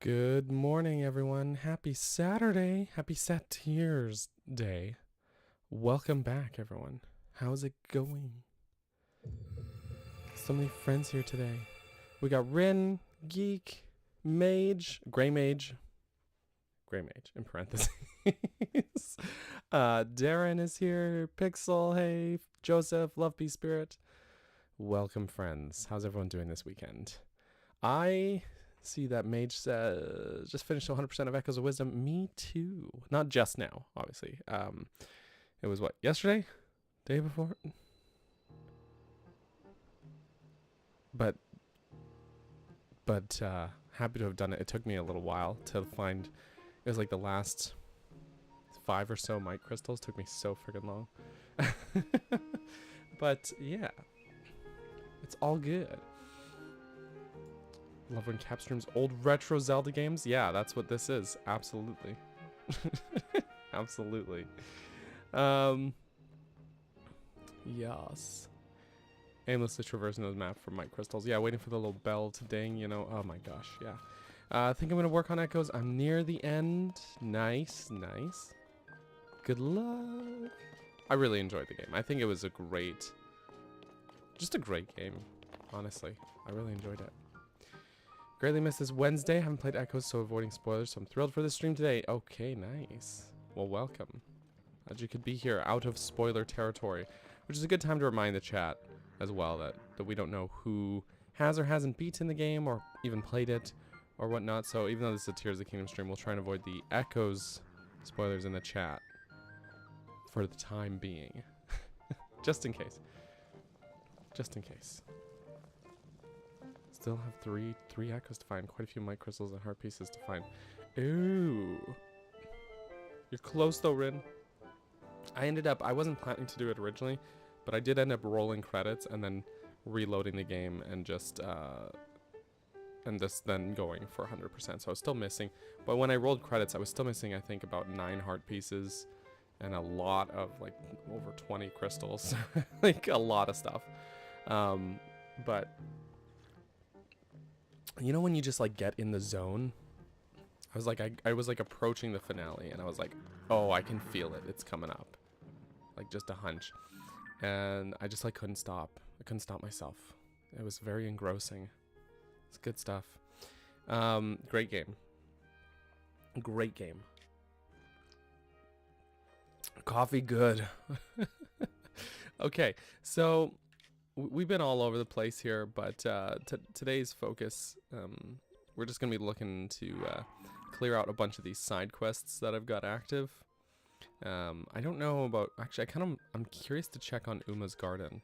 Good morning, everyone. Happy Saturday. Happy Satyrs Day. Welcome back, everyone. How's it going? So many friends here today. We got Rin, Geek, Mage, Grey Mage in parentheses. Darren is here, Pixel, hey, Joseph, Love Peace Spirit. Welcome, friends. How's everyone doing this weekend? I see that Mage says just finished 100% of Echoes of Wisdom. Me too. Not just now, obviously. It was what, yesterday? Day before? But happy to have done it. It took me a little while to find. It was like the last 5 or so mic crystals. Took me so freaking long. But yeah, it's all good. Love when Cap streams old retro Zelda games. Yeah, that's what this is. Absolutely. Absolutely. Yes. Aimlessly traversing those maps for mic crystals. Yeah, waiting for the little bell to ding, you know. Oh my gosh, yeah. I think I'm going to work on Echoes. I'm near the end. Nice, nice. Good luck. I really enjoyed the game. I think it was just a great game, honestly. I really enjoyed it. Greatly missed this Wednesday. Haven't played Echoes, so avoiding spoilers. So I'm thrilled for this stream today. Okay, nice. Well, welcome. Glad you could be here out of spoiler territory, which is a good time to remind the chat as well that we don't know who has or hasn't beaten the game or even played it or whatnot. So even though this is a Tears of the Kingdom stream, we'll try and avoid the Echoes spoilers in the chat for the time being. Just in case. Just in case. Still have three echoes to find. Quite a few mic crystals and heart pieces to find. Ooh. You're close though, Rin. I wasn't planning to do it originally, but I did end up rolling credits and then reloading the game and just then going for 100%. So I was still missing. But when I rolled credits, I was still missing, I think, about 9 heart pieces and a lot of, like, over 20 crystals. Like, a lot of stuff. But you know when you just like get in the zone? I was like approaching the finale and I was like, oh, I can feel it. It's coming up. Like just a hunch. And I just like couldn't stop. I couldn't stop myself. It was very engrossing. It's good stuff. Great game. Great game. Coffee good. Okay, so we've been all over the place here, but today's focus, we're just going to be looking to clear out a bunch of these side quests that I've got active. I don't know about, actually, I'm curious to check on Uma's Garden,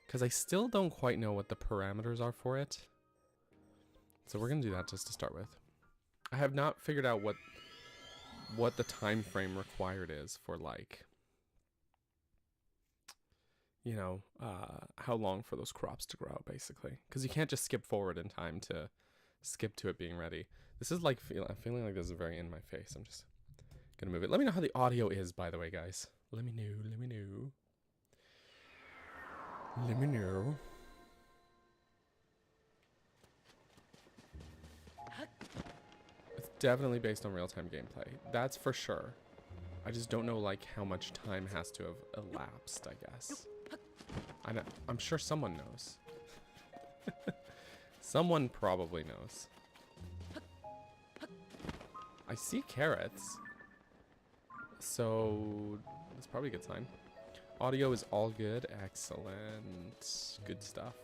because I still don't quite know what the parameters are for it. So we're going to do that just to start with. I have not figured out what the time frame required is for, like, you know, how long for those crops to grow, basically. Because you can't just skip forward in time to skip to it being ready. This is like, I'm feeling like this is very in my face. I'm just going to move it. Let me know how the audio is, by the way, guys. Let me know, let me know. Let me know. It's definitely based on real-time gameplay. That's for sure. I just don't know, like, how much time has to have elapsed, I guess. I'm sure someone knows. Someone probably knows. I see carrots. So, that's probably a good sign. Audio is all good. Excellent. Good stuff.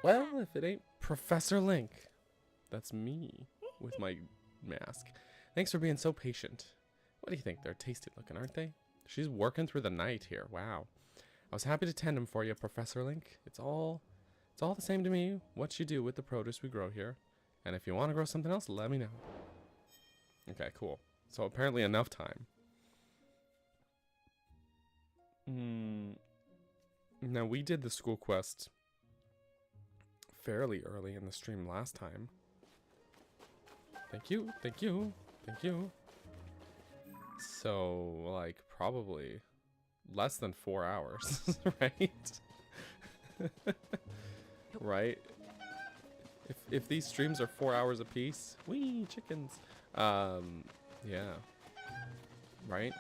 Well, if it ain't Professor Link. That's me with my mask. Thanks for being so patient. What do you think? They're tasty looking, aren't they? She's working through the night here. Wow. I was happy to tend them for you, Professor Link. It's all the same to me what you do with the produce we grow here. And if you want to grow something else, let me know. Okay, cool. So apparently enough time. Now we did the school quest fairly early in the stream last time. Thank you, thank you, thank you. So, like, probably less than 4 hours, right? Right? If these streams are 4 hours apiece, wee chickens. Yeah. Right?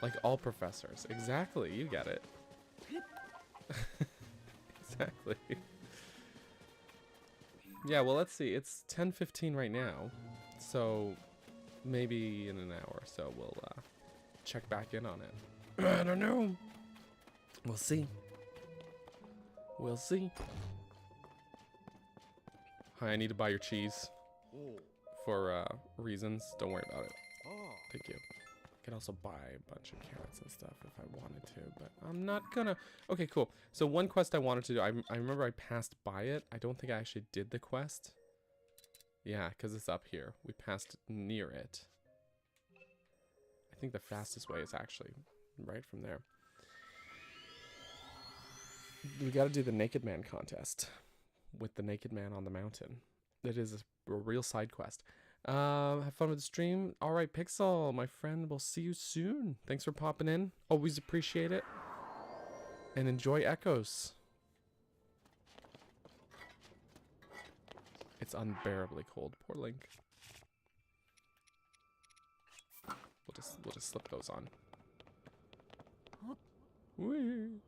Like all professors. Exactly, you get it. Exactly. Yeah, well, let's see. It's 10:15 right now. So maybe in an hour or so we'll check back in on it. I don't know. We'll see. We'll see. Hi, I need to buy your cheese for reasons. Don't worry about it. Thank you. I could also buy a bunch of carrots and stuff if I wanted to, but I'm not gonna. Okay, cool. So one quest I wanted to do, I remember I passed by it. I don't think I actually did the quest. Yeah, because it's up here. We passed near it. I think the fastest way is actually right from there. We gotta do the Naked Man contest with the Naked Man on the mountain. It is a real side quest. Have fun with the stream. Alright, Pixel, my friend, we'll see you soon. Thanks for popping in. Always appreciate it. And enjoy Echoes. It's unbearably cold, poor Link. We'll just slip those on. Whee!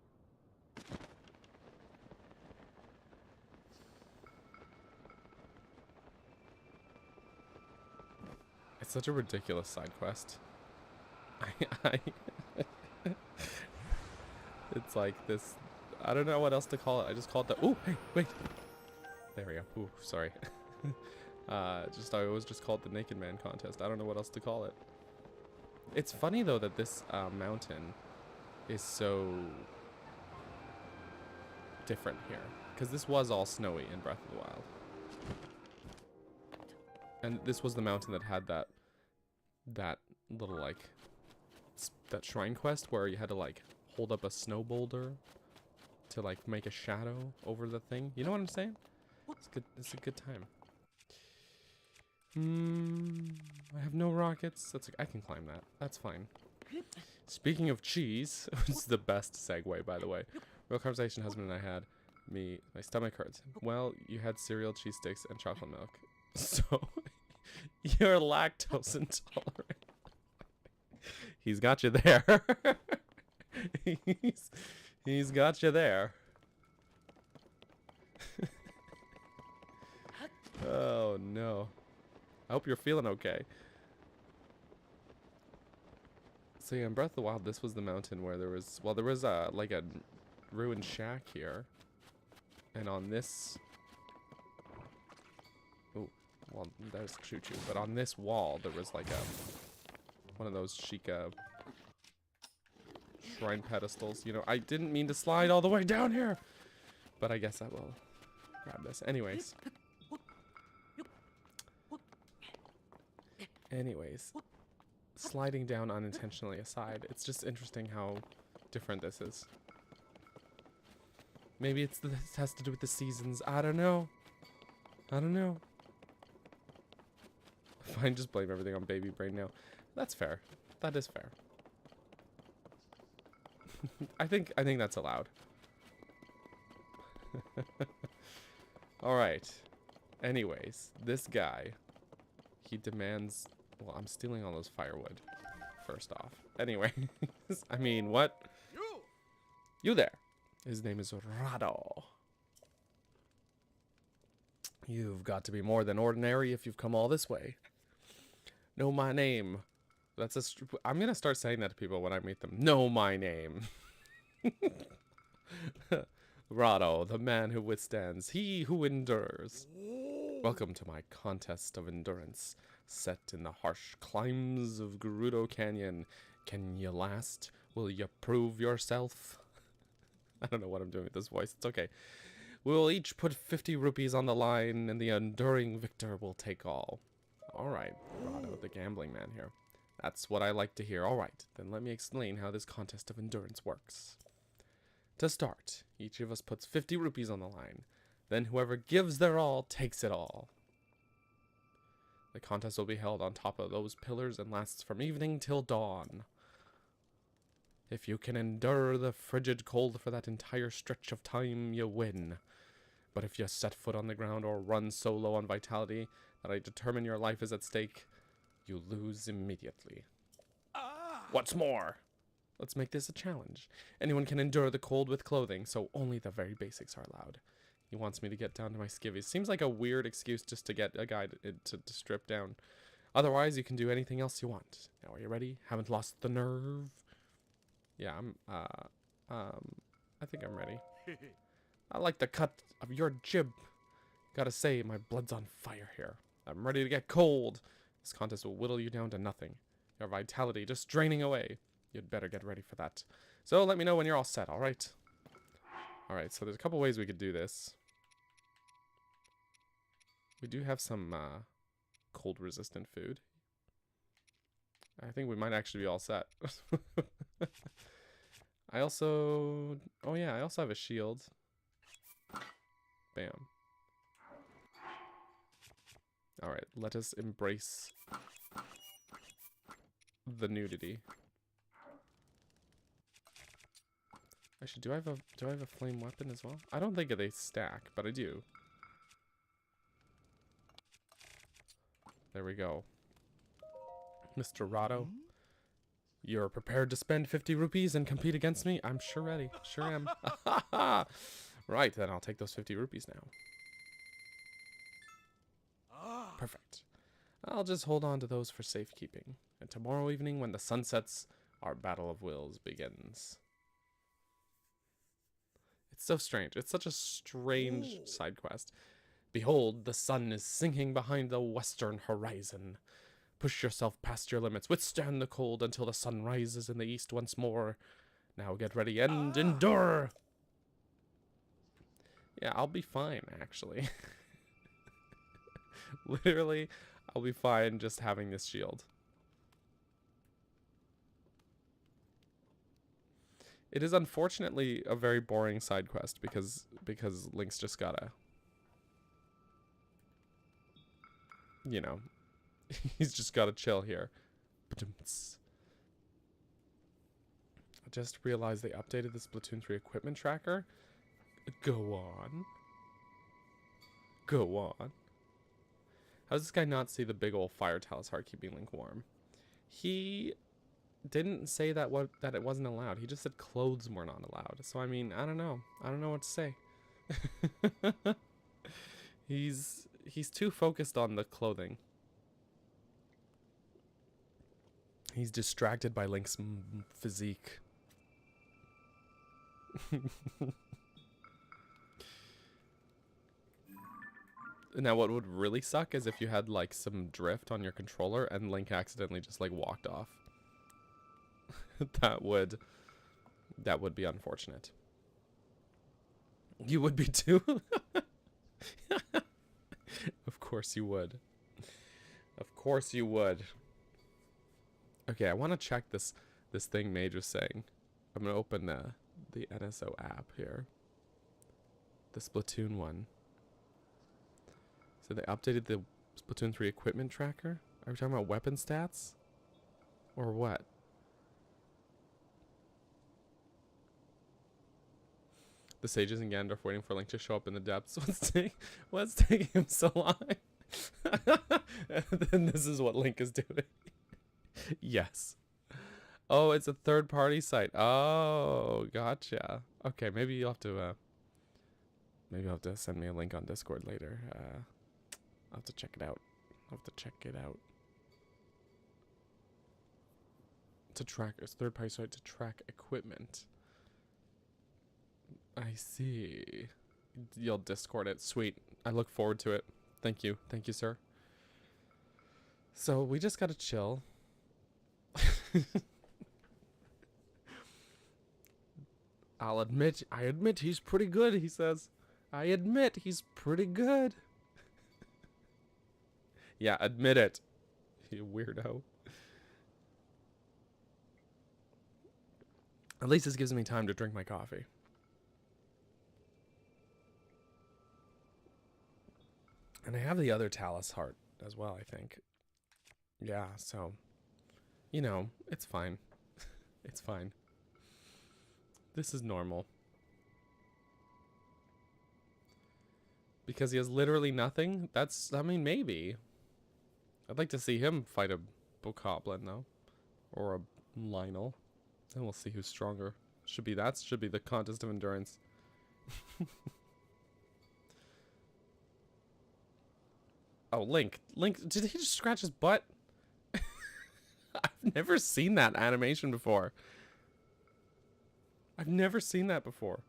It's such a ridiculous side quest. It's like this. I don't know what else to call it. I just call it the. Oh, hey, wait. There we go. Ooh, sorry. I always just call it the Naked Man contest. I don't know what else to call it. It's funny though that this mountain is so different here, because this was all snowy in Breath of the Wild, and this was the mountain that had that little like that shrine quest where you had to like hold up a snow boulder to like make a shadow over the thing. You know what I'm saying? It's good. It's a good time. I have no rockets. I can climb that. That's fine. Speaking of cheese, which is the best segue, by the way. Real conversation husband and I had. My stomach hurts. Well, you had cereal, cheese sticks, and chocolate milk. So, you're lactose intolerant. He's got you there. He's got you there. Oh, no. I hope you're feeling okay. So yeah, in Breath of the Wild, this was the mountain where there was, well, there was like a ruined shack here. And on this, oh, well, there's Choo Choo. But on this wall, there was like one of those Sheikah shrine pedestals. You know, I didn't mean to slide all the way down here, but I guess I will grab this. Anyways, sliding down unintentionally aside, it's just interesting how different this is. Maybe this has to do with the seasons. I don't know. Fine, just blame everything on baby brain now. That's fair. That is fair. I think that's allowed. Alright. Anyways, this guy, he demands... Well, I'm stealing all those firewood, first off. Anyway, I mean, what? You there. His name is Rado. You've got to be more than ordinary if you've come all this way. Know my name. I'm gonna start saying that to people when I meet them. Know my name. Rado, the man who withstands, he who endures. Welcome to my contest of endurance, set in the harsh climbs of Gerudo Canyon. Can you last? Will you prove yourself? I don't know what I'm doing with this voice. It's okay. We will each put 50 rupees on the line, and the enduring victor will take all. Alright, Rado, the gambling man here. That's what I like to hear. Alright, then let me explain how this contest of endurance works. To start, each of us puts 50 rupees on the line. Then whoever gives their all takes it all. The contest will be held on top of those pillars and lasts from evening till dawn. If you can endure the frigid cold for that entire stretch of time, you win. But if you set foot on the ground or run so low on vitality that I determine your life is at stake, you lose immediately. What's more, let's make this a challenge. Anyone can endure the cold with clothing, so only the very basics are allowed. He wants me to get down to my skivvies. Seems like a weird excuse just to get a guy to strip down. Otherwise, you can do anything else you want. Now, are you ready? Haven't lost the nerve? Yeah, I think I'm ready. I like the cut of your jib. Gotta say, my blood's on fire here. I'm ready to get cold. This contest will whittle you down to nothing. Your vitality just draining away. You'd better get ready for that. So let me know when you're all set, alright? Alright, so there's a couple ways we could do this. We do have some cold resistant food. I think we might actually be all set. I also... Oh yeah, I also have a shield. Bam. Alright, let us embrace the nudity. Actually, do I have a flame weapon as well? I don't think they stack, but I do. There we go. Mr. Rado. You're prepared to spend 50 rupees and compete against me? I'm sure ready. Sure am. Right, then I'll take those 50 rupees now. Perfect. I'll just hold on to those for safekeeping. And tomorrow evening, when the sun sets, our battle of wills begins. It's so strange. It's such a strange side quest. Behold, the sun is sinking behind the western horizon. Push yourself past your limits. Withstand the cold until the sun rises in the east once more. Now get ready and endure! Yeah, I'll be fine, actually. Literally, I'll be fine just having this shield. It is unfortunately a very boring side quest because Link's just gotta, you know, he's just gotta chill here. I just realized they updated the Splatoon 3 equipment tracker. Go on. Go on. How does this guy not see the big old fire talus heart keeping Link warm? He didn't say that it wasn't allowed. He just said clothes were not allowed. So I mean, I don't know. I don't know what to say. He's too focused on the clothing. He's distracted by Link's physique. Now what would really suck is if you had like some drift on your controller and Link accidentally just like walked off. That would be unfortunate. You would be too? Of course you would. Of course you would. Okay, I want to check this thing Mage was saying. I'm going to open the NSO app here. The Splatoon one. So they updated the Splatoon 3 equipment tracker? Are we talking about weapon stats? Or what? The sages and Gandalf waiting for Link to show up in the depths. What's taking him so long? And then this is what Link is doing. Yes. Oh, it's a third-party site. Oh, gotcha. Okay, maybe you'll have to send me a link on Discord later. I'll have to check it out. To track, it's third-party site to track equipment. I see. You'll Discord it. Sweet. I look forward to it. Thank you. Thank you, sir. So we just gotta chill. I admit he's pretty good, he says. I admit he's pretty good. Yeah, admit it. You weirdo. At least this gives me time to drink my coffee. And I have the other Talus heart as well, I think. Yeah, so, you know, it's fine. It's fine. This is normal. Because he has literally nothing? That's, I mean, maybe. I'd like to see him fight a bokoblin, though. Or a Lionel. And we'll see who's stronger. Should be the contest of endurance. Oh, Link. Link, did he just scratch his butt? I've never seen that animation before. I've never seen that before.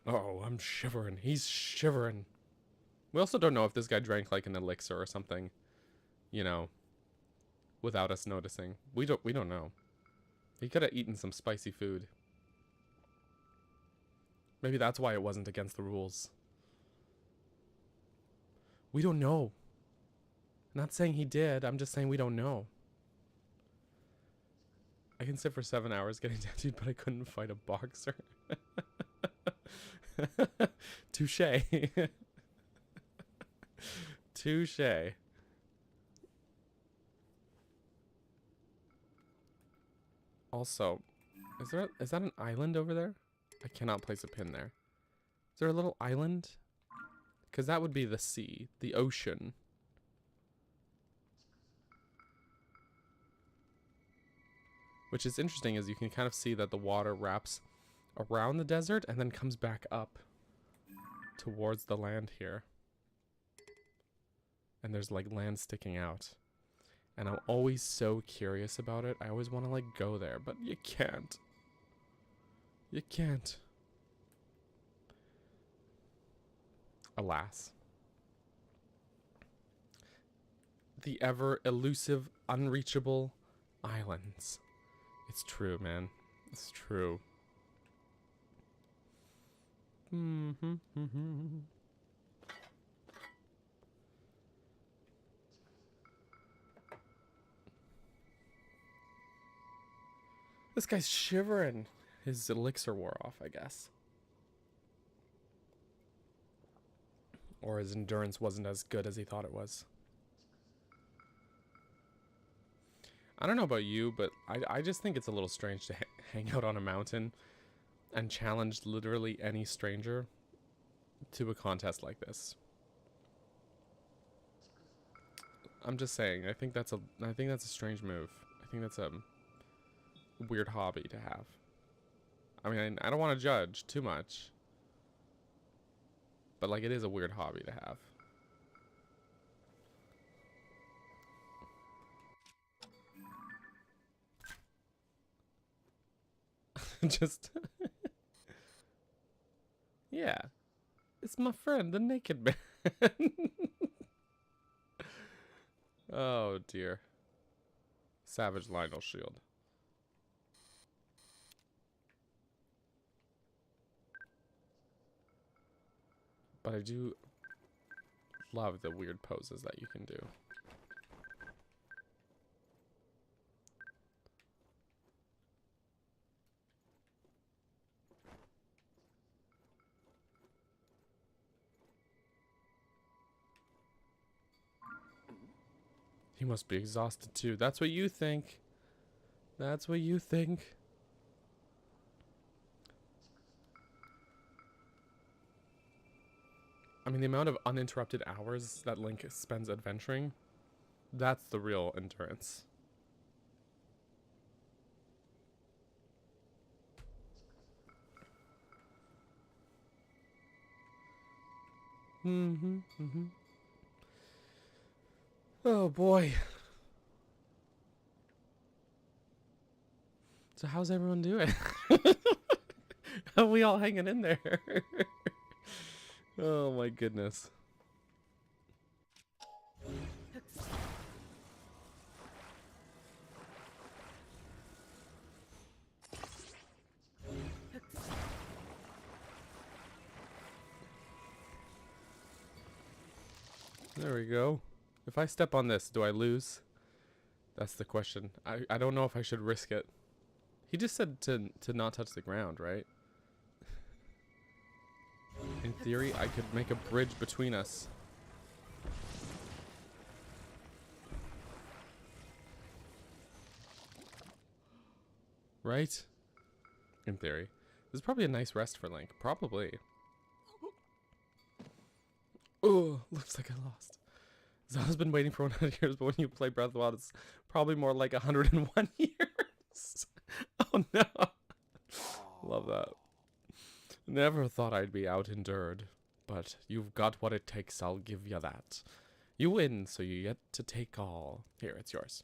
Oh, I'm shivering. He's shivering. We also don't know if this guy drank like an elixir or something, you know, without us noticing. We don't know. He could have eaten some spicy food. Maybe that's why it wasn't against the rules. We don't know. I'm not saying he did. I'm just saying we don't know. I can sit for 7 hours getting tattooed, but I couldn't fight a boxer. Touche. Touche. Also, is that an island over there? I cannot place a pin there. Is there a little island? Because that would be the sea, the ocean. Which is interesting, as you can kind of see that the water wraps around the desert and then comes back up towards the land here. And there's like land sticking out. And I'm always so curious about it. I always want to like go there, but you can't. You can't. Alas. The ever elusive, unreachable islands. It's true, man. It's true. This guy's shivering. His elixir wore off, I guess. Or his endurance wasn't as good as he thought it was. I don't know about you, but I just think it's a little strange to hang out on a mountain and challenge literally any stranger to a contest like this. I'm just saying, I think that's a strange move. I think that's a weird hobby to have. I mean, I don't want to judge too much, but like it is a weird hobby to have. Just yeah, it's my friend, the naked man. Oh dear. Savage Lionel shield. But I do love the weird poses that you can do. He must be exhausted too. That's what you think. That's what you think. I mean, the amount of uninterrupted hours that Link spends adventuring, that's the real endurance. Oh boy. So how's everyone doing? How are we all hanging in there? Oh my goodness. There we go. If I step on this, do I lose? That's the question. I don't know if I should risk it. He just said to not touch the ground, right? In theory, I could make a bridge between us. Right? In theory. This is probably a nice rest for Link. Probably. Oh, looks like I lost. Zelda's been waiting for 100 years, but when you play Breath of the Wild, it's probably more like 101 years. Oh no. Love that. Never thought I'd be out-endured, but you've got what it takes, I'll give you that. You win, so you get to take all. Here, it's yours.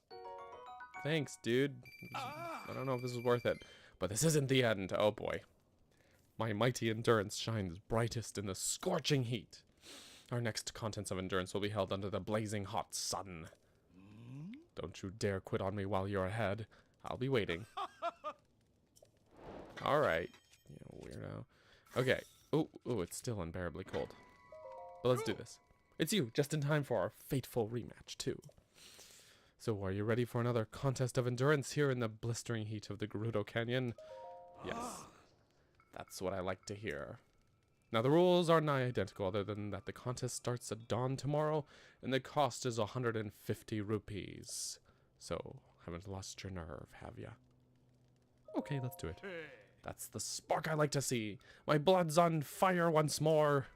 Thanks, dude. I don't know if this was worth it, but this isn't the end. Oh boy. My mighty endurance shines brightest in the scorching heat. Our next contest of endurance will be held under the blazing hot sun. Don't you dare quit on me while you're ahead. I'll be waiting. Alright. You weirdo. Okay. Oh, it's still unbearably cold. But let's do this. It's you, just in time for our fateful rematch, too. So are you ready for another contest of endurance here in the blistering heat of the Gerudo Canyon? Yes. That's what I like to hear. Now the rules are nigh identical, other than that the contest starts at dawn tomorrow, and the cost is 150 rupees. So, haven't lost your nerve, have ya? Okay, let's do it. That's the spark I like to see. My blood's on fire once more.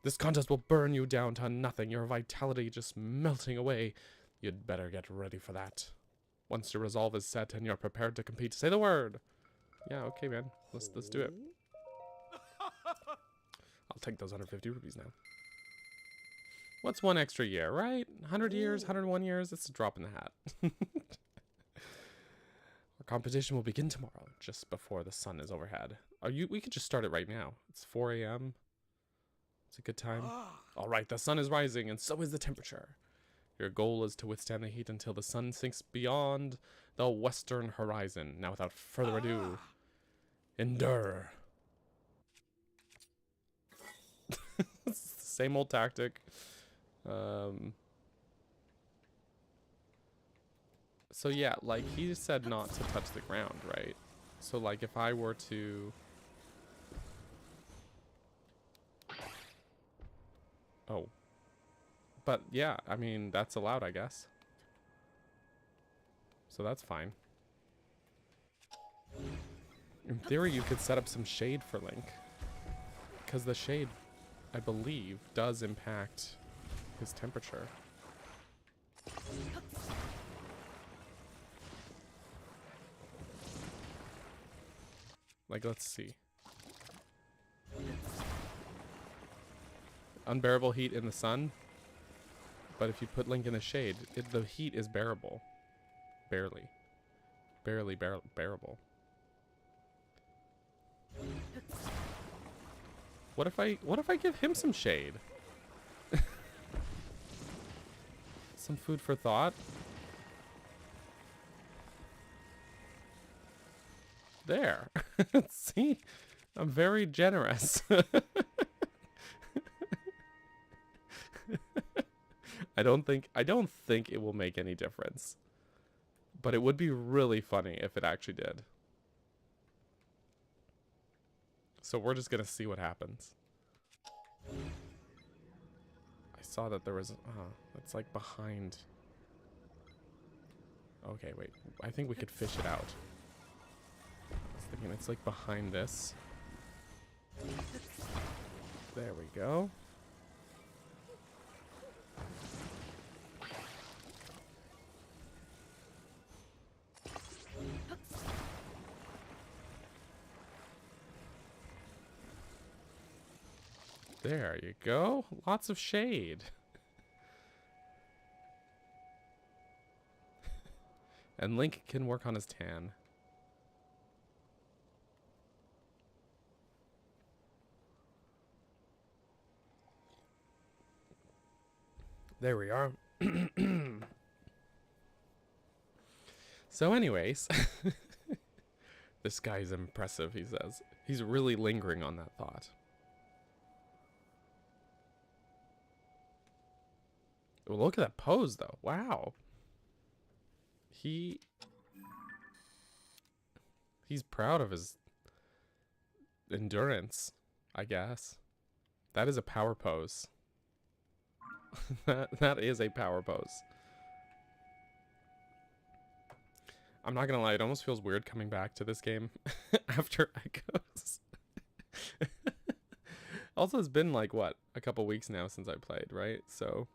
This contest will burn you down to nothing, your vitality just melting away. You'd better get ready for that. Once your resolve is set and you're prepared to compete, say the word. Yeah, okay, man. Let's do it. I'll take those 150 rupees now. What's one extra year, right? 100 years, 101 years, it's a drop in the hat. Our competition will begin tomorrow, just before the sun is overhead. We could just start it right now. It's 4 a.m. It's a good time. All right, the sun is rising, and so is the temperature. Your goal is to withstand the heat until the sun sinks beyond the western horizon. Now, without further ado, endure. It's the same old tactic. So yeah, like he said not to touch the ground, right? So like if I were to... Oh. But yeah, I mean, that's allowed, I guess. So that's fine. In theory, you could set up some shade for Link. Because the shade, I believe, does impact his temperature. Like, let's see. Unbearable heat in the sun. But if you put Link in the shade, the heat is bearable. Barely. Barely bearable. What if I give him some shade? Some food for thought. There. See? I'm very generous. I don't think it will make any difference. But it would be really funny if it actually did. So we're just gonna see what happens. I saw that there was it's like behind. Okay, wait. I think we could fish it out. I was thinking it's like behind this. There we go. There you go. Lots of shade. And Link can work on his tan. There we are. So anyways, this guy's impressive, he says. He's really lingering on that thought. Well, look at that pose, though. Wow. He's proud of his endurance, I guess. That is a power pose. that is a power pose. I'm not gonna lie, it almost feels weird coming back to this game after Echoes. Also, it's been like, what, a couple weeks now since I played, right? So,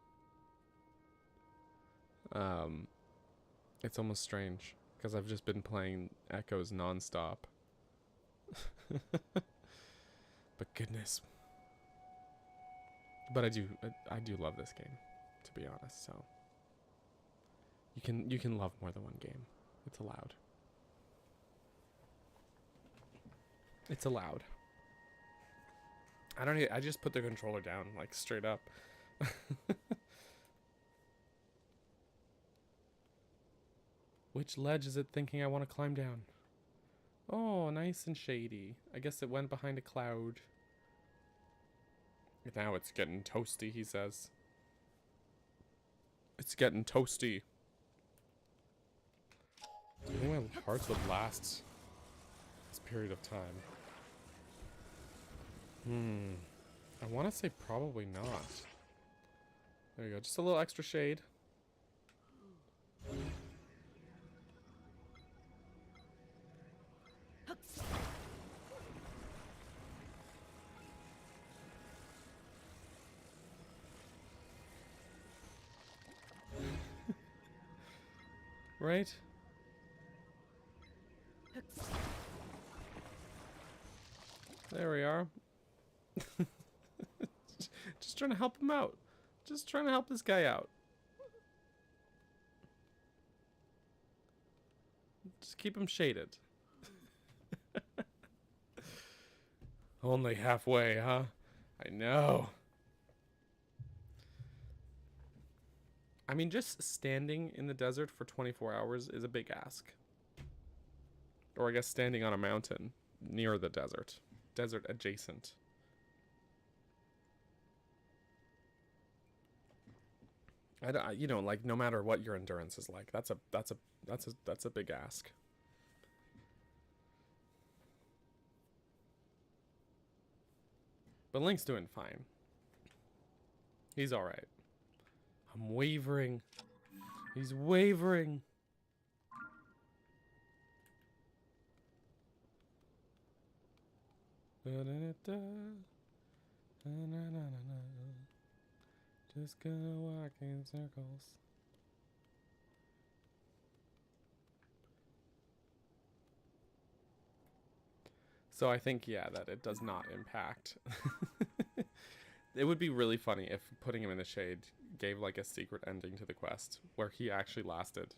it's almost strange, because I've just been playing Echoes nonstop. But goodness. But I do love this game, to be honest, so. You can love more than one game. It's allowed. It's allowed. I just put the controller down, like, straight up. Which ledge is it thinking I want to climb down? Oh, nice and shady. I guess it went behind a cloud. Now it's getting toasty, he says. It's getting toasty. I think my hearts would last this period of time. I want to say probably not. There you go. Just a little extra shade. Right? There we are. Just trying to help him out. Just trying to help this guy out. Just keep him shaded. Only halfway, huh? I know. I mean, just standing in the desert for 24 hours is a big ask. Or I guess standing on a mountain near the desert. Desert adjacent. You know, like, no matter what your endurance is like, that's a big ask. But Link's doing fine. He's all right. I'm wavering. He's wavering. Just gonna walk in circles. So I think, yeah, that it does not impact. It would be really funny if putting him in the shade gave like a secret ending to the quest where he actually lasted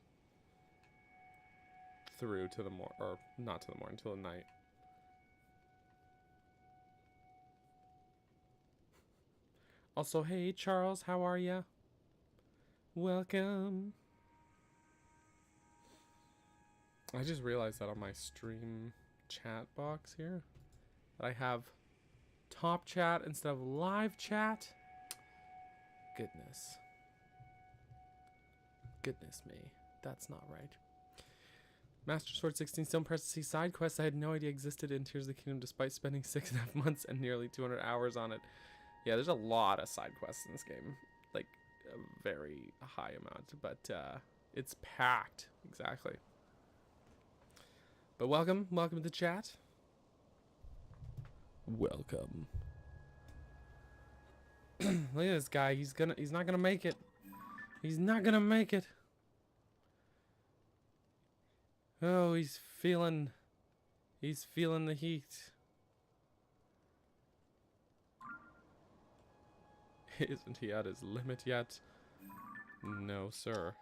through to the morning, or not to the morning, till the night. Also, hey Charles, how are ya? Welcome. I just realized that on my stream chat box here that I have top chat instead of live chat. Goodness. Goodness me. That's not right. Master Sword 16 still impressed to see side quests I had no idea existed in Tears of the Kingdom despite spending 6.5 months and nearly 200 hours on it. Yeah, there's a lot of side quests in this game. Like, a very high amount. But, it's packed. Exactly. But welcome. Welcome to the chat. Welcome. Look at this guy. He's not gonna make it. He's not gonna make it. Oh, he's feeling the heat. Isn't he at his limit yet? No, sir.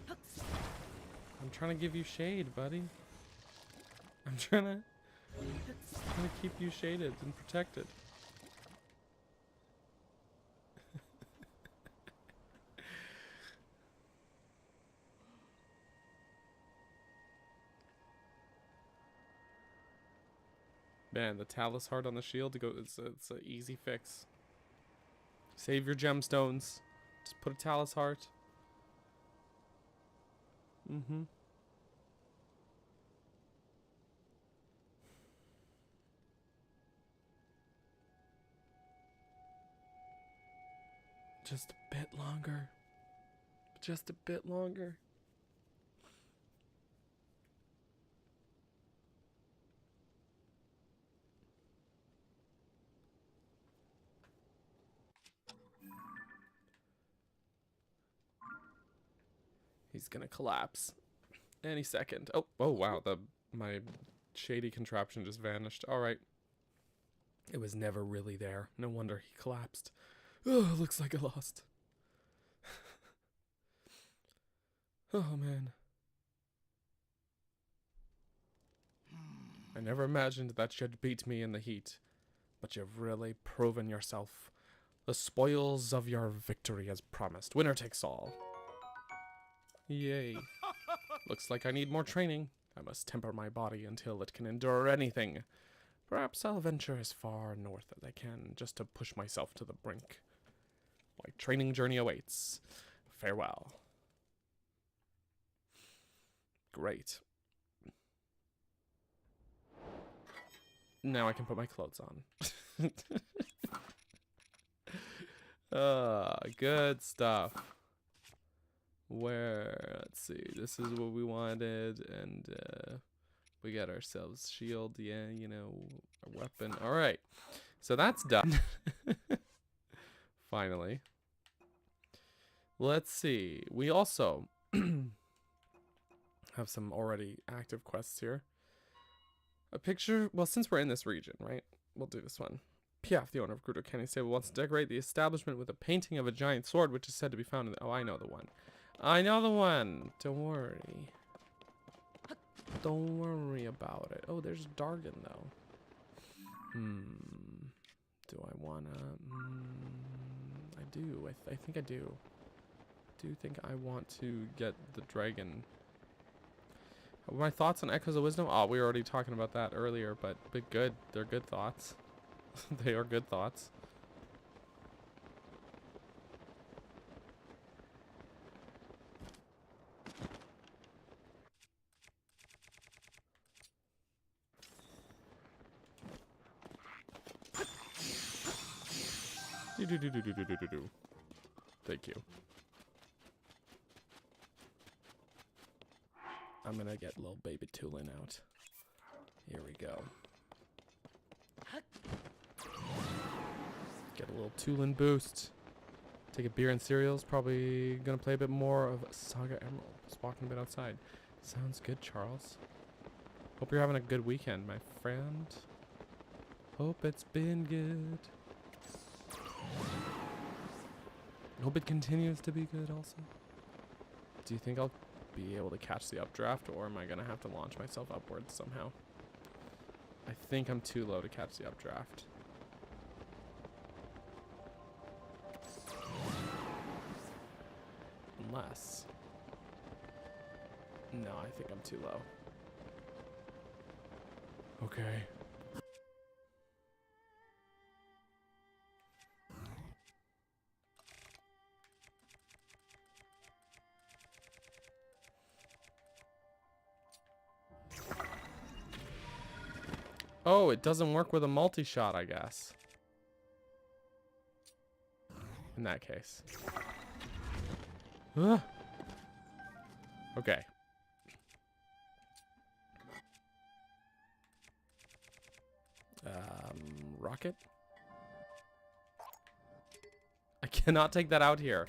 I'm trying to give you shade, buddy. I'm trying to keep you shaded and protected. Man, the Talus heart on the shield to go. It's an easy fix. Save your gemstones. Just put a Talus heart. Mm-hmm. Just a bit longer. Just a bit longer. He's gonna collapse any second. Oh, oh wow, my shady contraption just vanished. All right. It was never really there. No wonder he collapsed. Oh, looks like I lost. Oh man. I never imagined that you'd beat me in the heat, but you've really proven yourself. The spoils of your victory as promised. Winner takes all. Yay. Looks like I need more training. I must temper my body until it can endure anything. Perhaps I'll venture as far north as I can, just to push myself to the brink. My training journey awaits. Farewell. Great. Now I can put my clothes on. Good stuff. Let's see, this is what we wanted, and we got ourselves shield, yeah, you know, a weapon. All right, so that's done. Finally. Let's see, we also have some already active quests here. A picture, well, since we're in this region, right, we'll do this one. Piaf, the owner of Grudo Canyon Stable, wants to decorate the establishment with a painting of a giant sword, which is said to be found in the, oh, I know the one. I know the one. Don't worry. Don't worry about it. Oh, there's Dargon, though. Do I wanna? I do. I think I do. Do think I want to get the dragon. My thoughts on Echoes of Wisdom? Oh, we were already talking about that earlier, but good. They're good thoughts. They are good thoughts. Thank you. I'm gonna get little baby Tulin out. Here we go. Get a little Tulin boost. Take a beer and cereals. Probably gonna play a bit more of Saga Emerald. Just walking a bit outside. Sounds good, Charles. Hope you're having a good weekend, my friend. Hope it's been good. Hope it continues to be good also. Do you think I'll be able to catch the updraft, or am I gonna have to launch myself upwards somehow? I think I'm too low to catch the updraft. Unless... No, I think I'm too low. Okay. Oh, it doesn't work with a multi-shot, I guess. In that case. Ugh. Okay. Rocket? I cannot take that out here.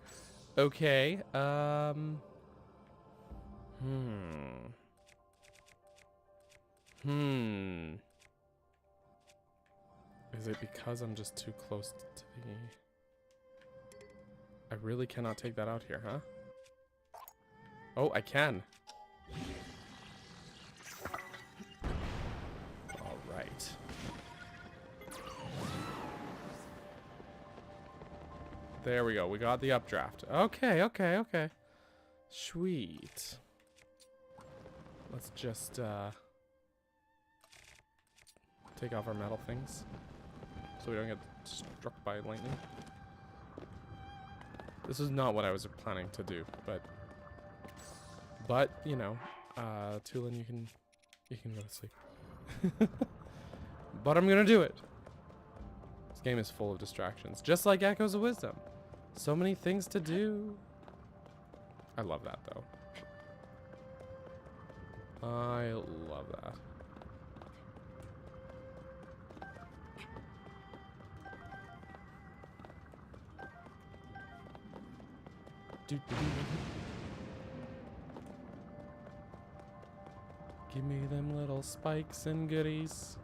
Okay, Is it because I'm just too close to the... I really cannot take that out here, huh? Oh, I can. All right. There we go. We got the updraft. Okay, okay, okay. Sweet. Let's just, take off our metal things so we don't get struck by lightning. This is not what I was planning to do, but you know, Tulin, you can go to sleep. But I'm gonna do it. This game is full of distractions, just like Echoes of Wisdom. So many things to do. I love that though. I love that. Give me them little spikes and goodies.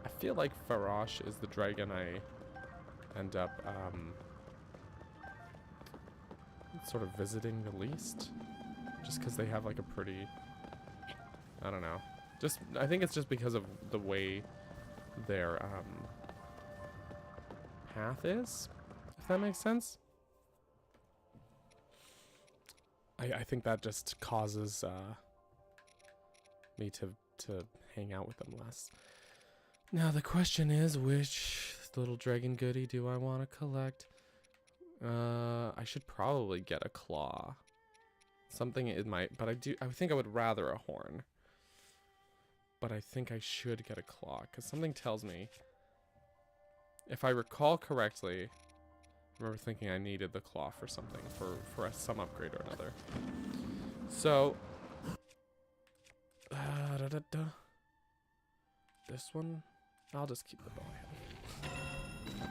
I feel like Farosh is the dragon I end up sort of visiting the least. Just because they have like a pretty, I don't know. I think it's just because of the way their path is, if that makes sense. I think that just causes me to hang out with them less. Now the question is, which little dragon goodie do I want to collect? I should probably get a claw. Something it might, but I think I would rather a horn. But I think I should get a claw, because something tells me, if I recall correctly, I remember thinking I needed the claw for something, for some upgrade or another. So, this one, I'll just keep the bow handle.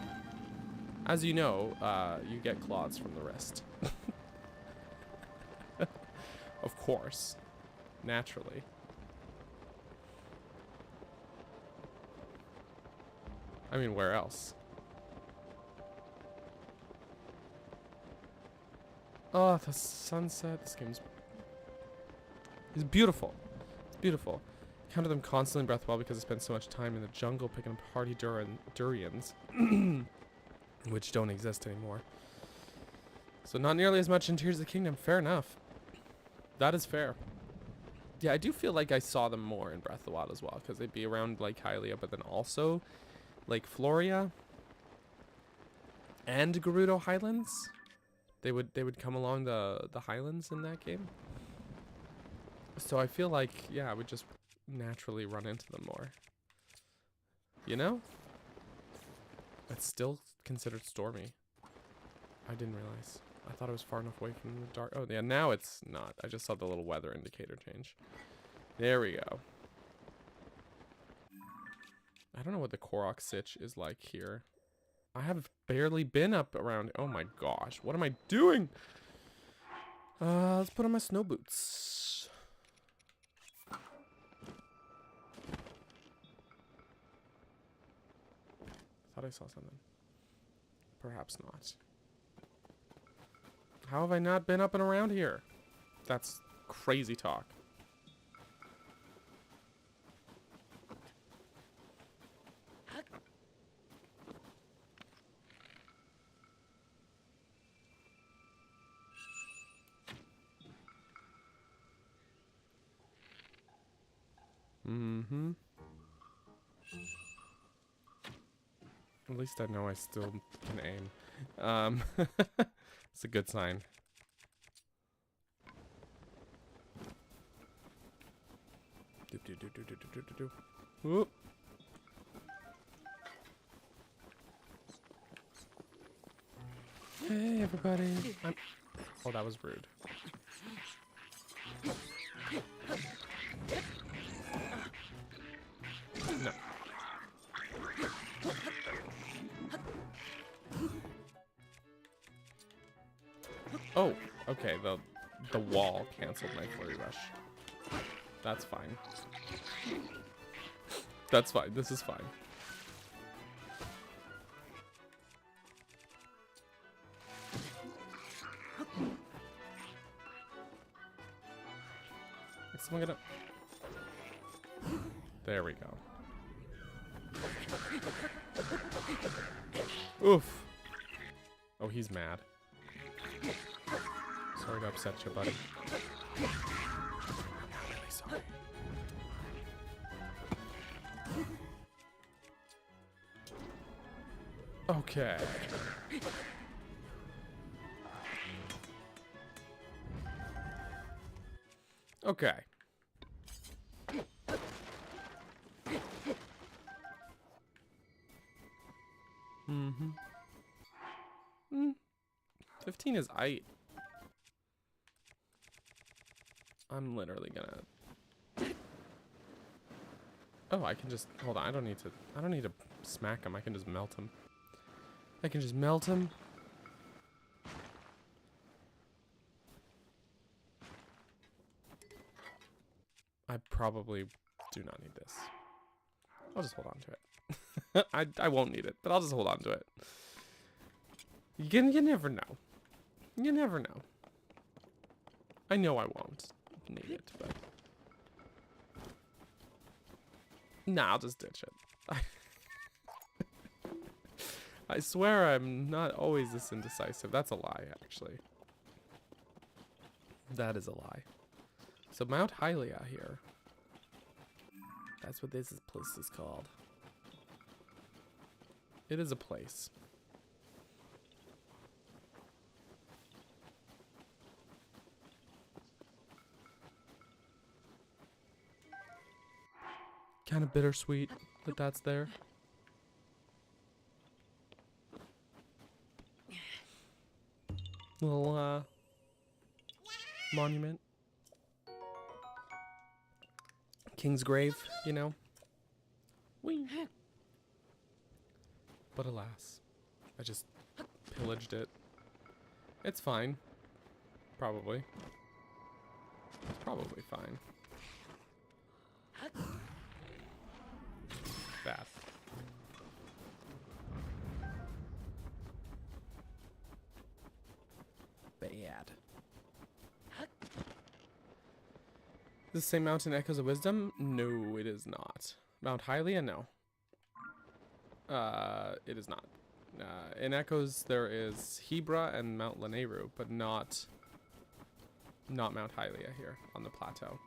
As you know, you get claws from the wrist. Of course. Naturally. I mean, where else? Oh, the sunset. This game's... It's beautiful. It's beautiful. Counter them constantly in Breath of the Wild because I spend so much time in the jungle picking up hardy durians. Which don't exist anymore. So not nearly as much in Tears of the Kingdom. Fair enough. That is fair. Yeah, I do feel like I saw them more in Breath of the Wild as well, because they'd be around Lake Hylia, but then also Lake Floria and Gerudo Highlands. They would come along the highlands in that game. So I feel like, yeah, I would just naturally run into them more. You know? It's still considered stormy. I didn't realize. I thought it was far enough away from the dark. Oh, yeah, now it's not. I just saw the little weather indicator change. There we go. I don't know what the Korok Sitch is like here. I have barely been up around. Oh my gosh. What am I doing? Let's put on my snow boots. Thought I saw something. Perhaps not. How have I not been up and around here? That's crazy talk. Mm-hmm. At least I know I still can aim. It's a good sign. Whoop. Hey everybody. Oh, that was rude. No. Oh, okay, the wall canceled my flurry rush. That's fine. That's fine. This is fine. Is someone gonna... There we go. Oof. Oh, he's mad. Sorry to upset you, buddy. I'm not really sorry. Okay. Okay. Mm-hmm. 15 is aight. I'm literally gonna... Oh, I can just... Hold on, I don't need to smack him. I can just melt him. I can just melt him. I probably do not need this. I'll just hold on to it. I won't need it, but I'll just hold on to it. You never know. You never know. I know I won't need it, but... Nah, I'll just ditch it. I swear I'm not always this indecisive. That's a lie, actually. That is a lie. So Mount Hylia here. That's what this place is called. It is a place. Kind of bittersweet that that's there. Little monument. King's grave, you know. Whee. But alas, I just pillaged it. It's fine. Probably. It's probably fine. Bad. Bad. The same mountain Echoes of Wisdom? No, it is not. Mount Hylia? No. It is not. In Echoes, there is Hebra and Mount Lanayru, but not Mount Hylia here on the plateau.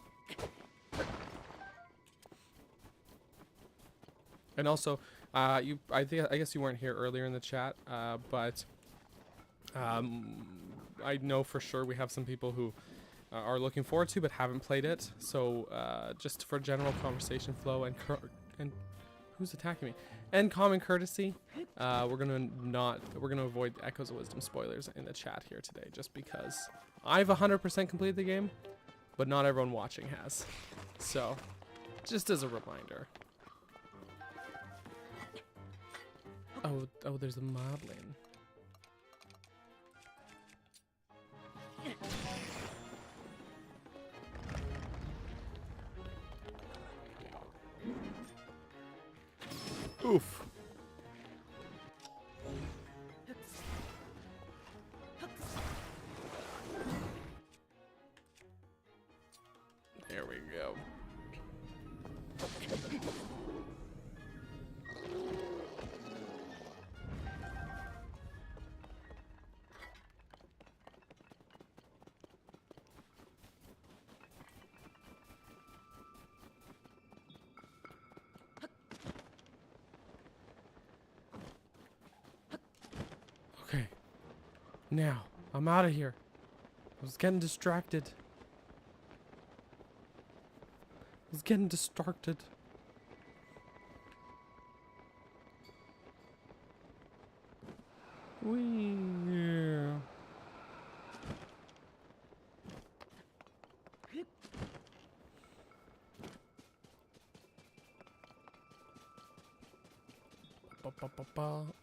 And also, I guess you weren't here earlier in the chat, but I know for sure we have some people who are looking forward to but haven't played it. So just for general conversation flow and who's attacking me and common courtesy, we're gonna avoid Echoes of Wisdom spoilers in the chat here today, just because I've 100% completed the game, but not everyone watching has. So just as a reminder. Oh, there's a moblin. Oof. There we go. Okay. Now, I'm out of here. I was getting distracted. Wee.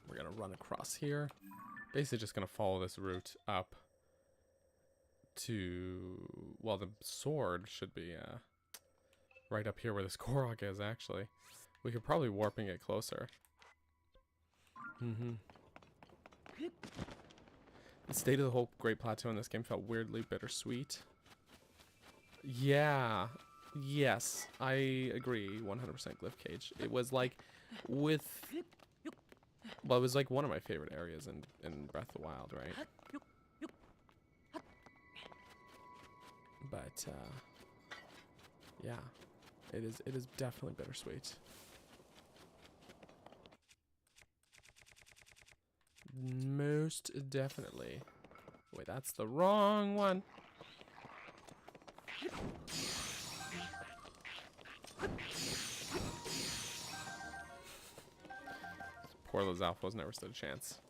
We're gonna run across here. Basically just gonna follow this route up to, well, the sword should be right up here where this Korok is, actually. We could probably warping it closer. The state of the whole Great Plateau in this game felt weirdly bittersweet. Yeah. Yes, I agree 100% Glyph Cage. It was like with... Well, it was like one of my favorite areas in Breath of the Wild, right? But, yeah. It is definitely bittersweet. Most definitely. Wait, that's the wrong one. Poor Lizalfos never stood a chance.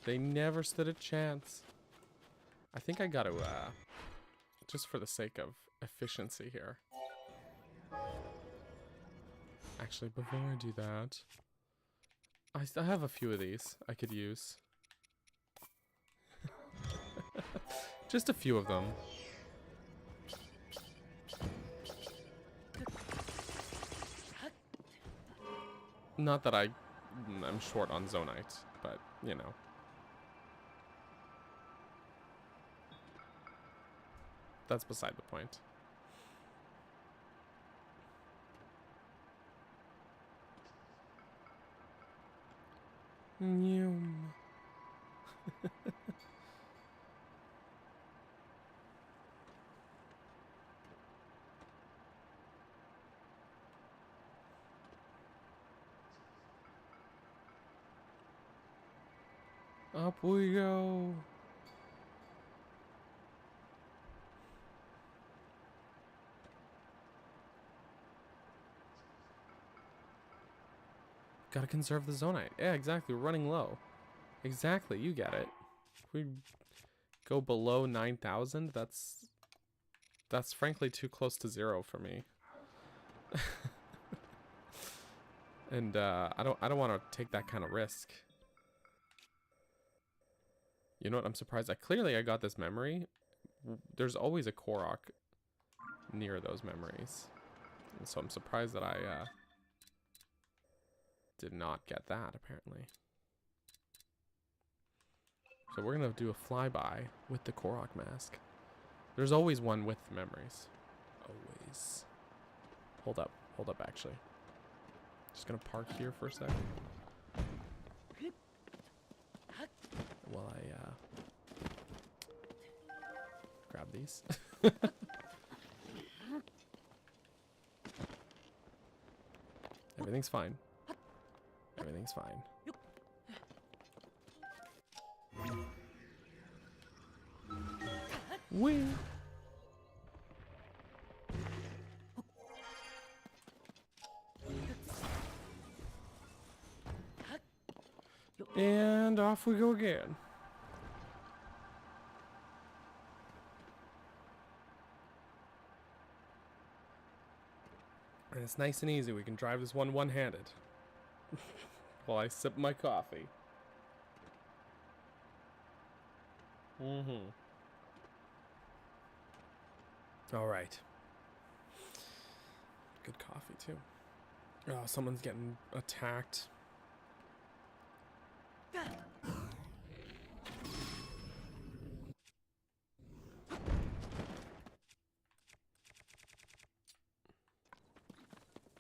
They never stood a chance. I think I gotta, just for the sake of efficiency here. Actually, before I do that, I have a few of these I could use. Just a few of them. Not that I'm short on Zonite, but, you know. That's beside the point. Nyum. Up we go. Gotta conserve the Zonite. Yeah, exactly. We're running low. Exactly. You get it. If we go below 9,000, that's frankly too close to 0 for me. And I don't want to take that kind of risk. You know what? I'm surprised. I got this memory. There's always a Korok near those memories. And so I'm surprised that I did not get that, apparently. So we're going to do a flyby with the Korok mask. There's always one with memories. Always. Hold up, actually. Just going to park here for a second. While I grab these. Everything's fine. Everything's fine. Wee. And off we go again. And it's nice and easy. We can drive this one-handed. While I sip my coffee. All right. Good coffee, too. Oh, someone's getting attacked.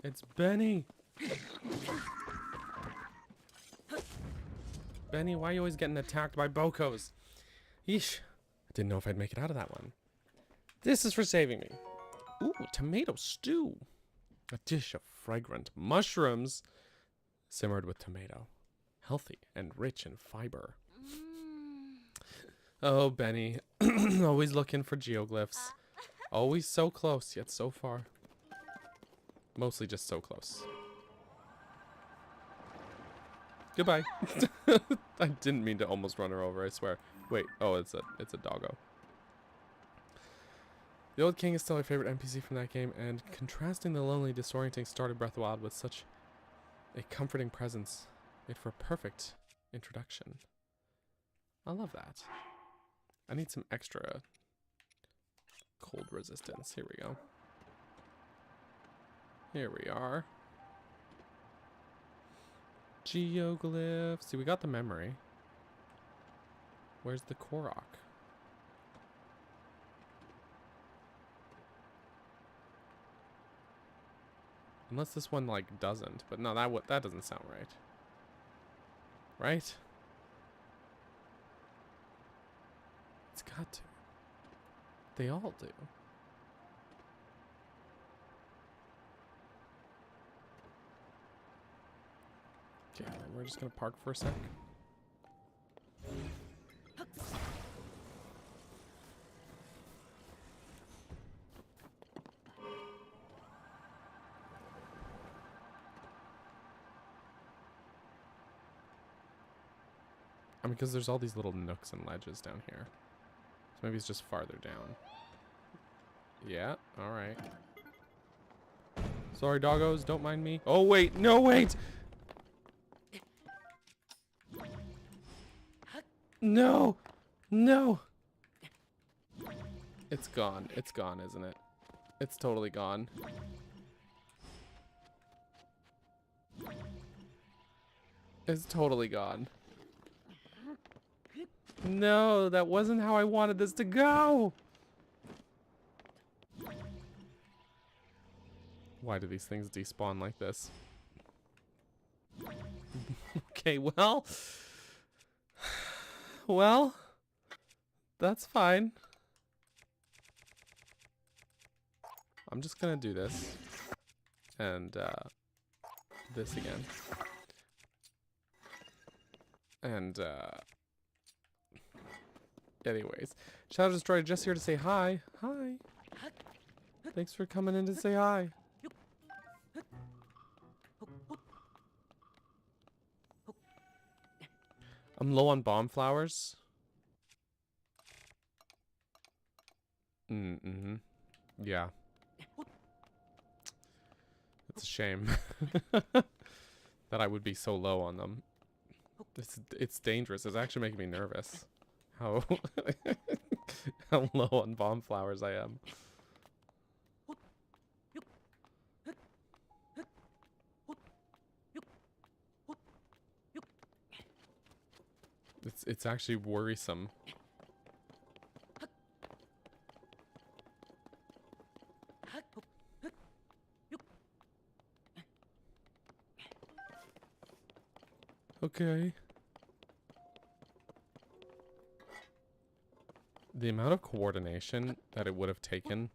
It's Benny. Benny, why are you always getting attacked by Bokos? Yeesh. I didn't know if I'd make it out of that one. This is for saving me. Ooh, tomato stew. A dish of fragrant mushrooms simmered with tomato. Healthy and rich in fiber. Oh, Benny. Always looking for geoglyphs. Always so close, yet so far. Mostly just so close. Goodbye. I didn't mean to almost run her over, I swear. Wait, oh, it's a doggo. The Old King is still my favorite NPC from that game, and contrasting the lonely, disorienting start of Breath of the Wild with such a comforting presence made for a perfect introduction. I love that. I need some extra cold resistance. Here we go. Here we are. Geoglyph. See, we got the memory. Where's the Korok? Unless this one, like, doesn't. But no, that doesn't sound right. Right? It's got to. They all do. Okay, we're just gonna park for a sec. I mean, because there's all these little nooks and ledges down here. So maybe it's just farther down. Yeah, alright. Sorry, doggos, don't mind me. Oh, wait, no, wait! No! No! It's gone. It's gone, isn't it? It's totally gone. It's totally gone. No, that wasn't how I wanted this to go. Why do these things despawn like this? Okay, well. Well, that's fine. I'm just gonna do this. And, this again. And, anyways. Shadow Destroyer just here to say hi. Hi. Thanks for coming in to say hi. I'm low on bomb flowers. Mm-hmm. Yeah. It's a shame that I would be so low on them. It's dangerous. It's actually making me nervous. How how low on bomb flowers I am. It's actually worrisome. Okay. The amount of coordination that it would have taken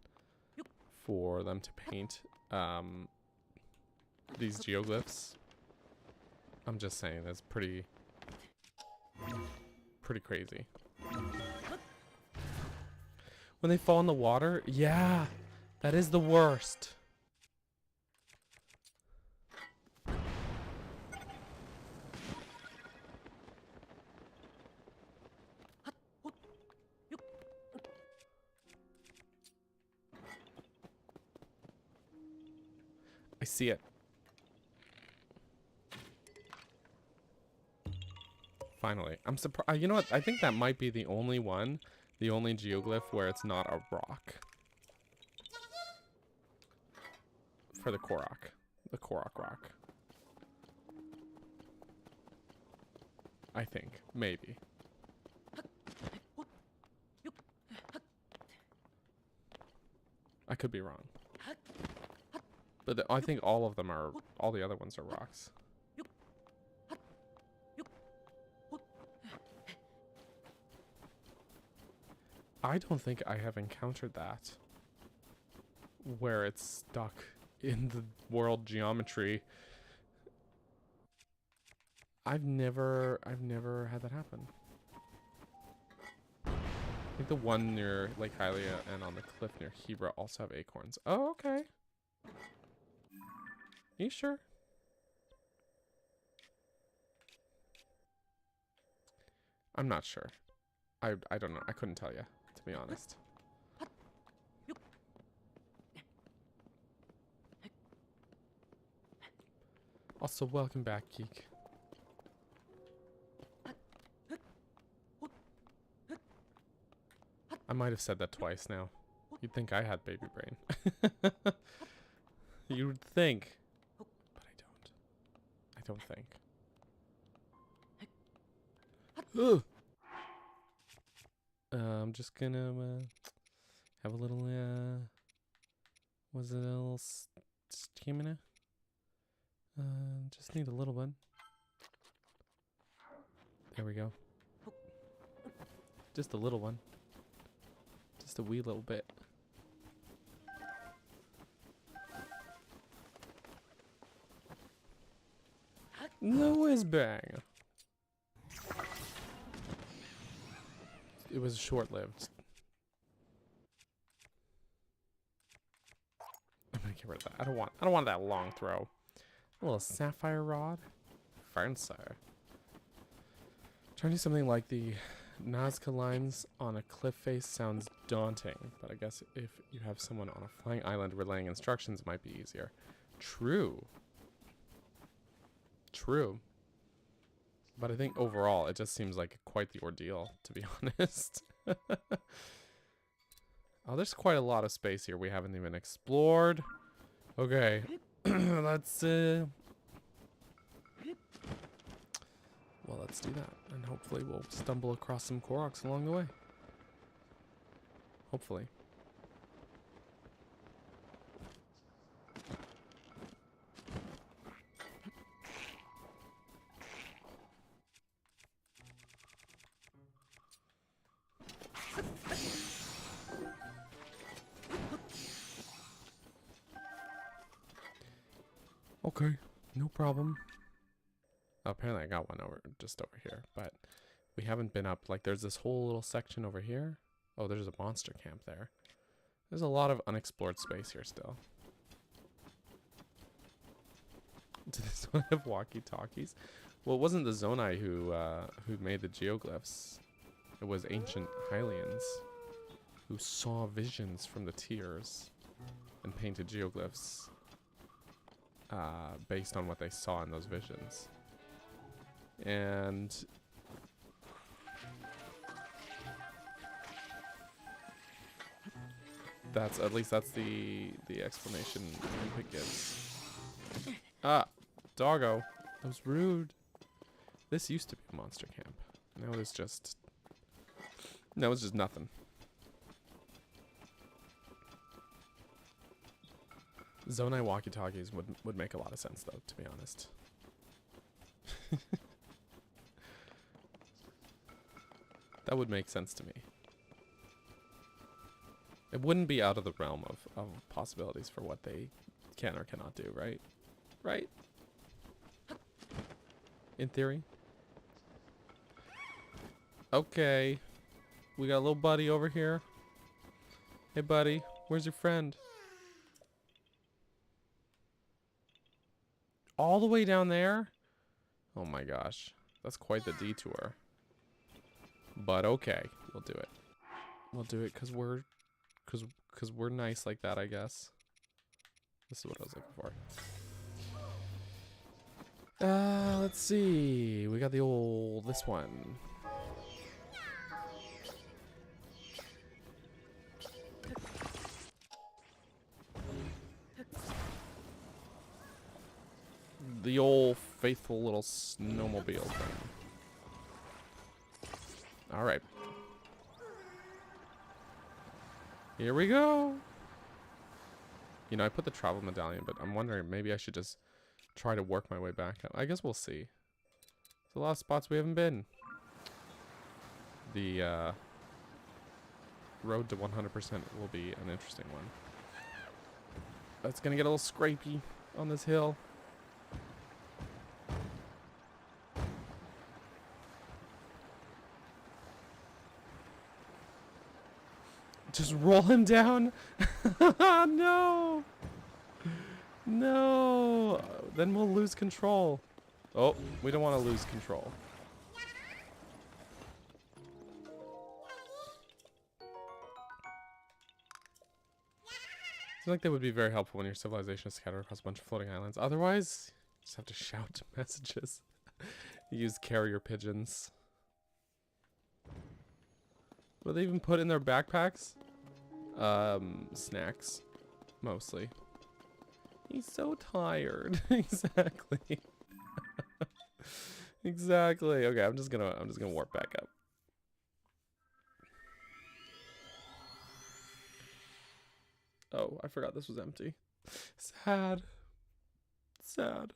for them to paint these geoglyphs, I'm just saying, that's pretty crazy. When they fall in the water, yeah, that is the worst. I see it. Finally. I'm surprised. You know what? I think that might be the only one, the only geoglyph where it's not a rock. For the Korok. The Korok rock. I think. Maybe. I could be wrong. But I think all of them are, all the other ones are rocks. I don't think I have encountered that. Where it's stuck in the world geometry. I've never had that happen. I think the one near Lake Hylia and on the cliff near Hebra also have acorns. Oh, okay. You sure? I'm not sure. I don't know. I couldn't tell you, to be honest. Also, welcome back, Geek. I might have said that twice now. You'd think I had baby brain. You would think. But I don't. I don't think. Ugh. I'm just gonna have a little, was it a little stamina? Just need a little bit. There we go. Just a little one. Just a wee little bit. No whiz bang. It was short-lived. I'm gonna get rid of that. I don't want that long throw. A little sapphire rod. Fancy. Trying to do something like the Nazca lines on a cliff face sounds daunting, but I guess if you have someone on a flying island relaying instructions, it might be easier. True. True. But I think overall, it just seems like quite the ordeal, to be honest. Oh, there's quite a lot of space here we haven't even explored. Okay. Let's Well, let's do that. And hopefully we'll stumble across some Koroks along the way. Hopefully. Okay, no problem. Oh, apparently I got one just over here, but we haven't been up. Like, there's this whole little section over here. Oh, there's a monster camp there. There's a lot of unexplored space here still. Does this one have walkie-talkies? Well, it wasn't the Zonai who made the geoglyphs. It was ancient Hylians who saw visions from the tears and painted geoglyphs based on what they saw in those visions. And that's the explanation Olympic gives. Ah, doggo. That was rude. This used to be a monster camp. Now it's just nothing. Zonai walkie-talkies would make a lot of sense, though, to be honest. That would make sense to me. It wouldn't be out of the realm of possibilities for what they can or cannot do, right? Right? In theory. Okay. We got a little buddy over here. Hey, buddy. Where's your friend? All the way down there? Oh my gosh. That's quite the detour. But okay. We'll do it. We'll do it because we're nice like that, I guess. This is what I was looking for. Let's see. We got this one. The old faithful little snowmobile thing. Alright. Here we go. You know, I put the travel medallion, but I'm wondering maybe I should just try to work my way back up. I guess we'll see. There's a lot of spots we haven't been. The road to 100% will be an interesting one. It's gonna get a little scrapey on this hill. Just roll him down. No. No. Then we'll lose control. Oh, we don't want to lose control. I feel like that would be very helpful when your civilization is scattered across a bunch of floating islands. Otherwise, you just have to shout messages. Use carrier pigeons. What do they even put in their backpacks? Snacks. Mostly. He's so tired. Exactly. Exactly. Okay, I'm just gonna warp back up. Oh, I forgot this was empty. Sad. Sad.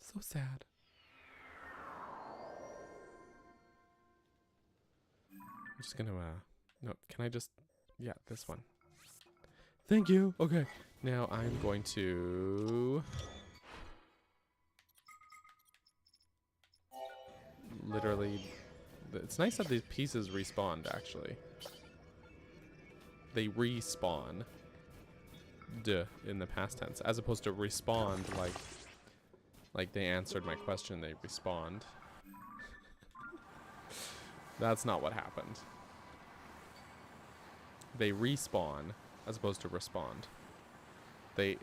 So sad. I'm just gonna, no, can I just, yeah, this one. Thank you. Okay, now I'm going to literally, it's nice that these pieces respawned, actually. They respawn in the past tense, as opposed to respond like they answered my question, they respawned. That's not what happened. They respawn as opposed to respond. They...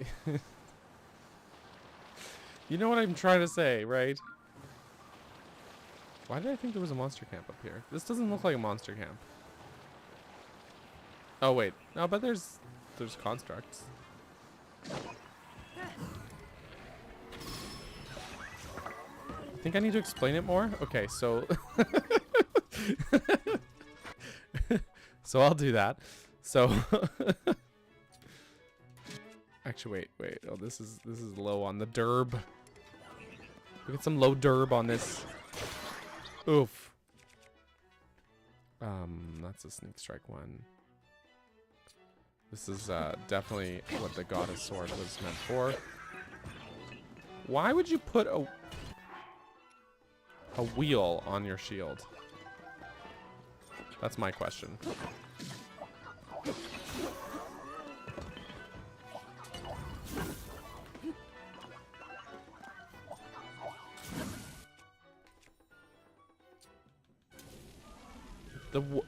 You know what I'm trying to say, right? Why did I think there was a monster camp up here? This doesn't look like a monster camp. Oh, wait. No, but there's constructs. Think I need to explain it more? Okay, so so I'll do that. So actually wait. Oh, this is low on the derb. We get some low derb on this. Oof. That's a sneak strike one. This is definitely what the goddess sword was meant for. Why would you put a wheel on your shield? That's my question.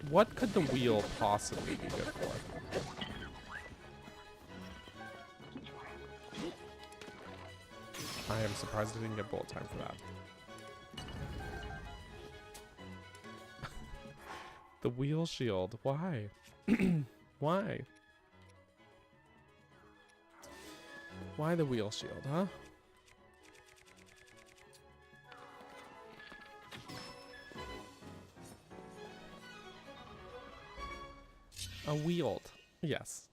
What could the wheel possibly be good for? I am surprised I didn't get bullet time for that. The wheel shield. Why? Why? Why the wheel shield, huh? A wield. Yes.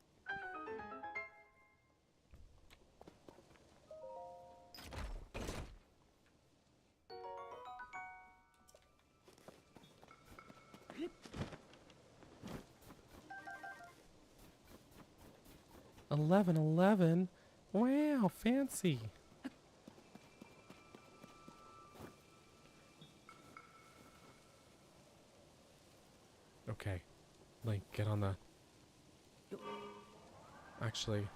$11.11. Wow, fancy. Okay. Link, get on the... Actually...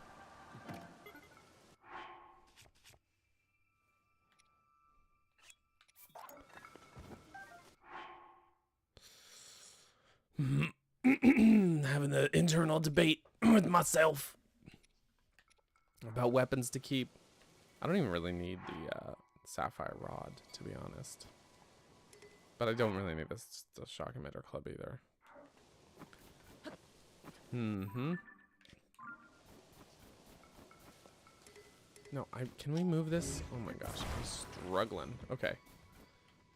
Having the internal debate with myself about weapons to keep. I don't even really need the sapphire rod, to be honest. But I don't really need the shock emitter club either. No, can we move this? Oh my gosh, I'm struggling. Okay.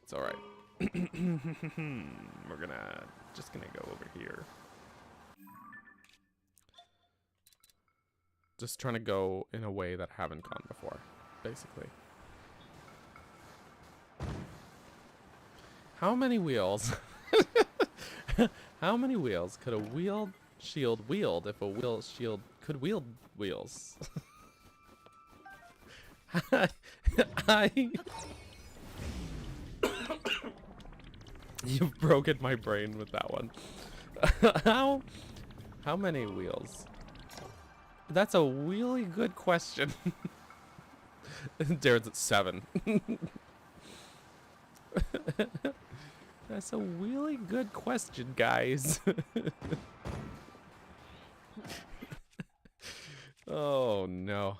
It's alright. We're just gonna go over here. Just trying to go in a way that I haven't gone before, basically. How many wheels? How many wheels could a wheeled shield wield if a wheel shield could wield wheels? You've broken my brain with that one. How many wheels? That's a really good question. Darren's at 7. That's a really good question, guys. Oh no.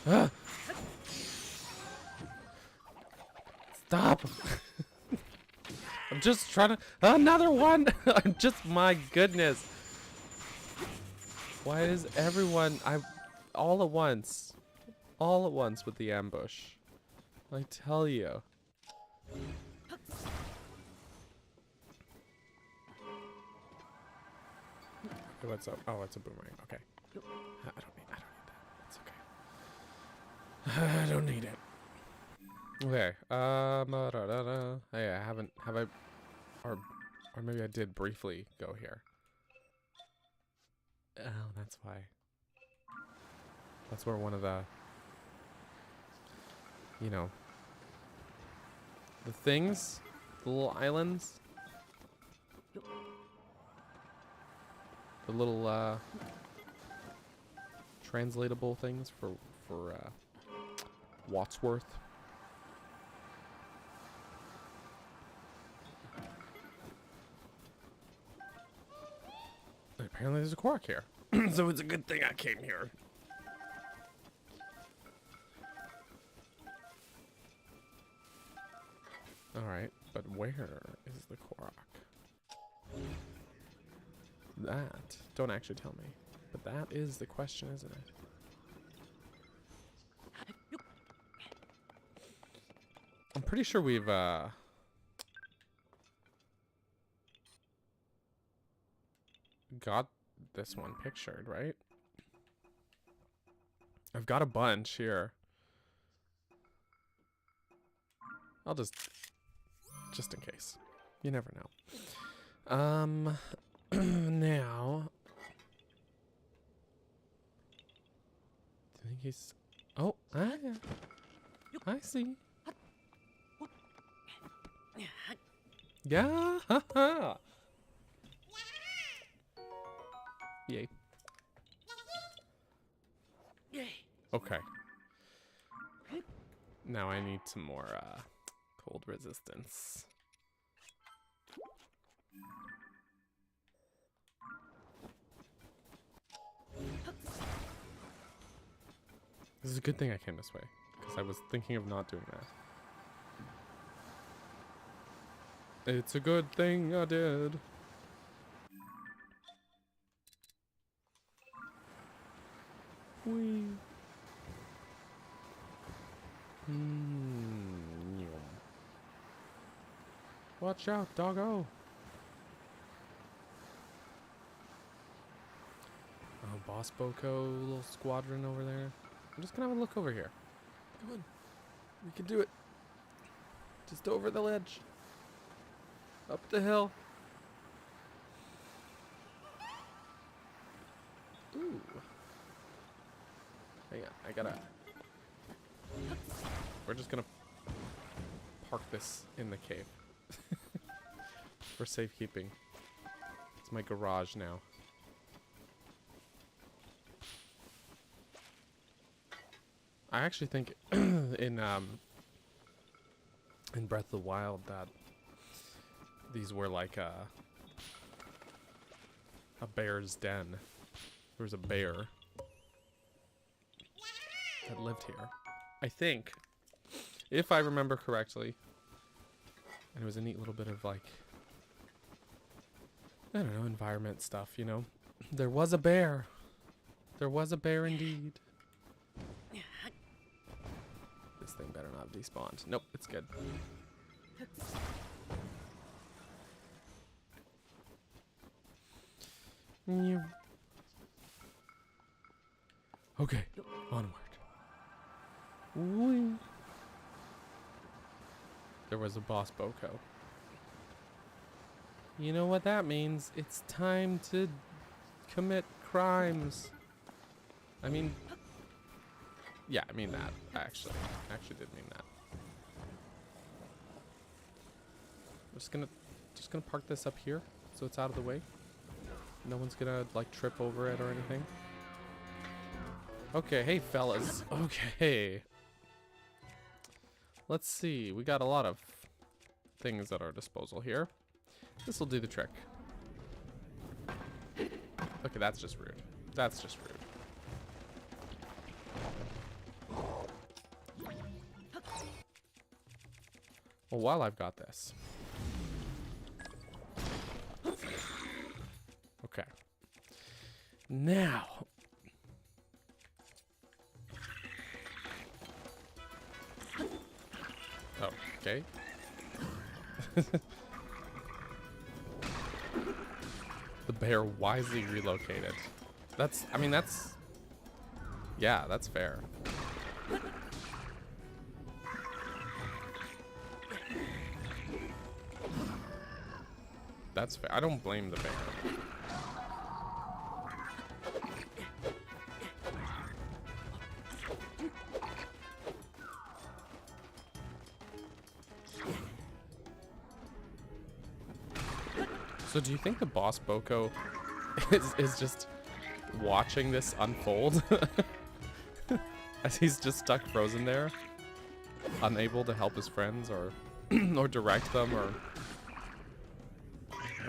Ah. Stop. I'm just trying to... Another one! I'm just... My goodness. Why is everyone... all at once. All at once with the ambush. I tell you. Okay, what's up? Oh, it's a boomerang. Okay. I don't need that. It's okay. I don't need it. Okay. Hey, have I, or maybe I did briefly go here. Oh, that's why. That's where one of the, you know, the things, the little islands, the little translatable things for Wadsworth. Apparently there's a Korok here. So it's a good thing I came here. Alright, but where is the Korok? that? Don't actually tell me. But that is the question, isn't it? I'm pretty sure we've, got this one pictured, right? I've got a bunch here. I'll just in case. You never know. Now. I think he's... Oh, I see. Yeah, haha. Yay. Okay. Now I need some more cold resistance. This is a good thing I came this way, because I was thinking of not doing that. It's a good thing I did. Whee. Watch out, doggo. Oh, Boss Boko, little squadron over there. I'm just gonna have a look over here. Come on. We can do it. Just over the ledge. Up the hill. Ooh. Hang on, I gotta... We're just gonna park this in the cave. For safekeeping. It's my garage now. I actually think in Breath of the Wild that these were like a bear's den. There was a bear that lived here. I think, if I remember correctly. And it was a neat little bit of like, I don't know, environment stuff, you know? There was a bear. There was a bear indeed. This thing better not have despawned. Nope, it's good. Okay, onward. Whee. There was a Boss Boko. You know what that means? It's time to commit crimes. I mean... Yeah, I mean that, actually. I actually did mean that. I'm just gonna park this up here, so it's out of the way. No one's gonna, like, trip over it or anything. Okay, hey, fellas. Okay. Let's see. We got a lot of things at our disposal here. This will do the trick. Okay, that's just rude. That's just rude. Well, while I've got this. Okay. Now. Oh, okay. The bear wisely relocated. I mean, yeah, that's fair. That's fair. I don't blame the bear. So do you think the Boss Boko is just watching this unfold? As he's just stuck frozen there, unable to help his friends or or direct them or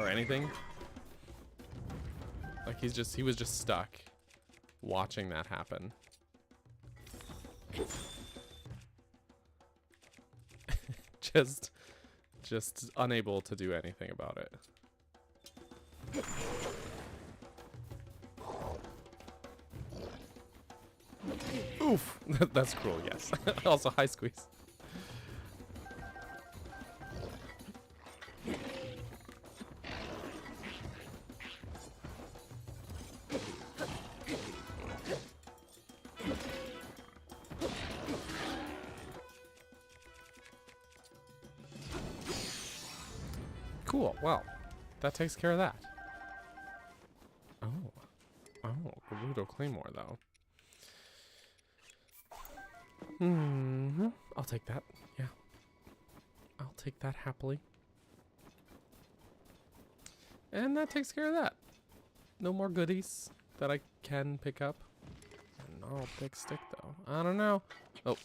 anything? Like he was just stuck watching that happen. just unable to do anything about it. Oof. That's cruel, yes. Also, high squeeze. Cool. Well, that takes care of that. Oh. Oh, Gerudo Claymore, though. I'll take that. Yeah. I'll take that happily. And that takes care of that. No more goodies that I can pick up. No big stick, though. I don't know. Oh,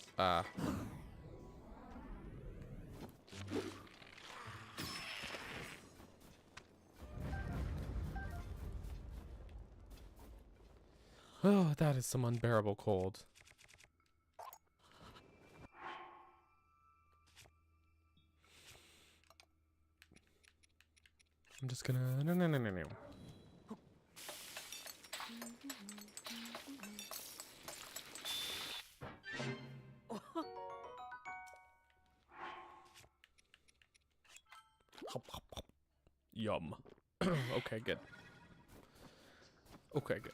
Oh, that is some unbearable cold. I'm just gonna... No. Yum. Okay, good. Okay, good.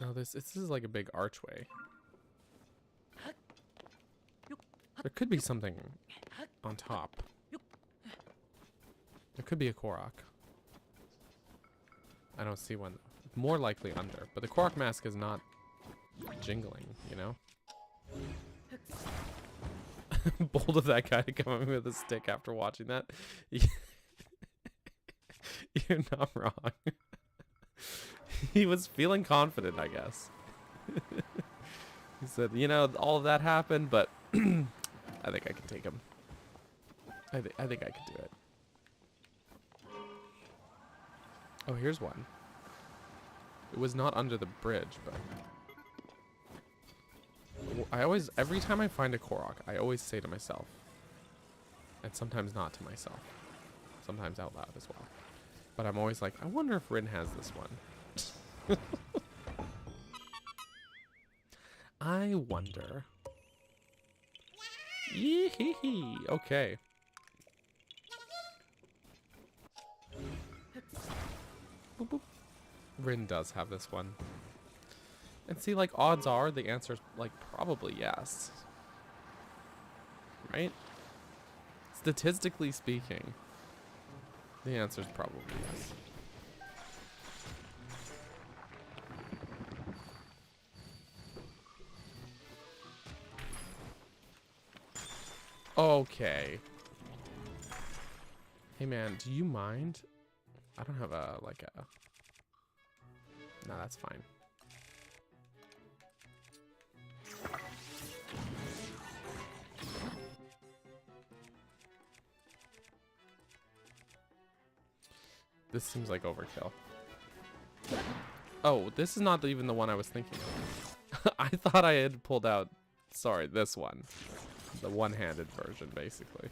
Now this is like a big archway. There could be something on top. There could be a Korok. I don't see one. More likely under. But the Korok mask is not jingling, you know? Bold of that guy to come at me with a stick after watching that. You're not wrong. He was feeling confident, I guess. He said, you know, all of that happened, but I think I can take him. I think I can do it. Oh, here's one. It was not under the bridge, but I always, every time I find a Korok, I always say to myself, and sometimes not to myself, sometimes out loud as well, but I'm always like, I wonder if Rin has this one. I wonder. Yee-hee-hee. Okay. Boop, boop. Rin does have this one. And see, like, odds are the answer's, like, probably yes. Right? Statistically speaking, the answer's probably yes. Okay. Hey man, do you mind? I don't have a, like a... No, that's fine. This seems like overkill. Oh, this is not even the one I was thinking of. I thought I had pulled out, sorry, this one. The one-handed version, basically.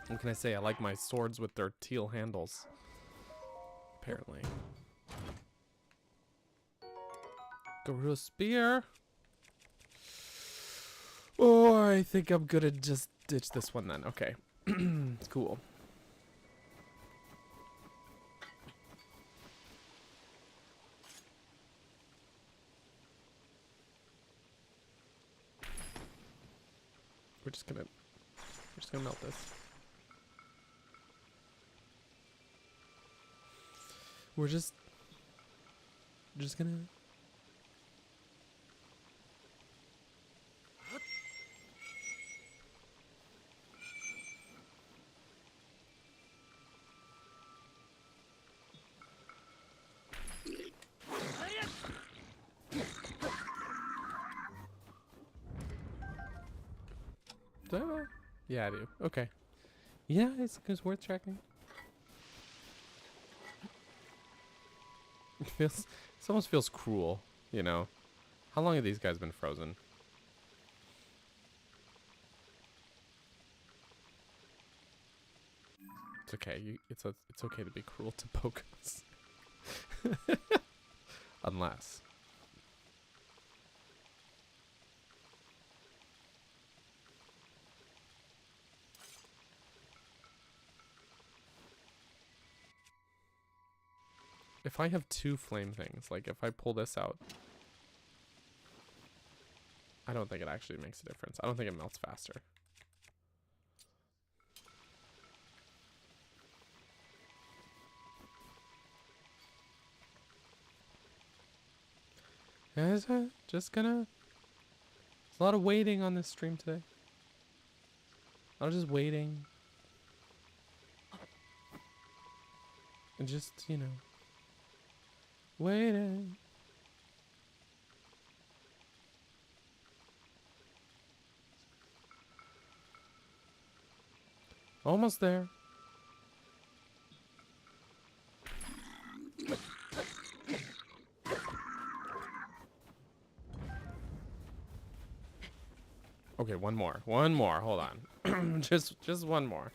What can I say? I like my swords with their teal handles. Apparently. Gerudo Spear. Oh, I think I'm gonna just ditch this one then. Okay. Cool. We're just gonna melt this. We're just gonna. Yeah, I do. Okay. Yeah, it's worth checking. It almost feels cruel, you know. How long have these guys been frozen? It's okay. It's okay to be cruel to Pokemon. Unless. If I have two flame things, like if I pull this out, I don't think it actually makes a difference. I don't think it melts faster. Just gonna... There's a lot of waiting on this stream today. I was just waiting. And just, you know, waiting. Almost there. Okay, one more. One more. Hold on. just one more.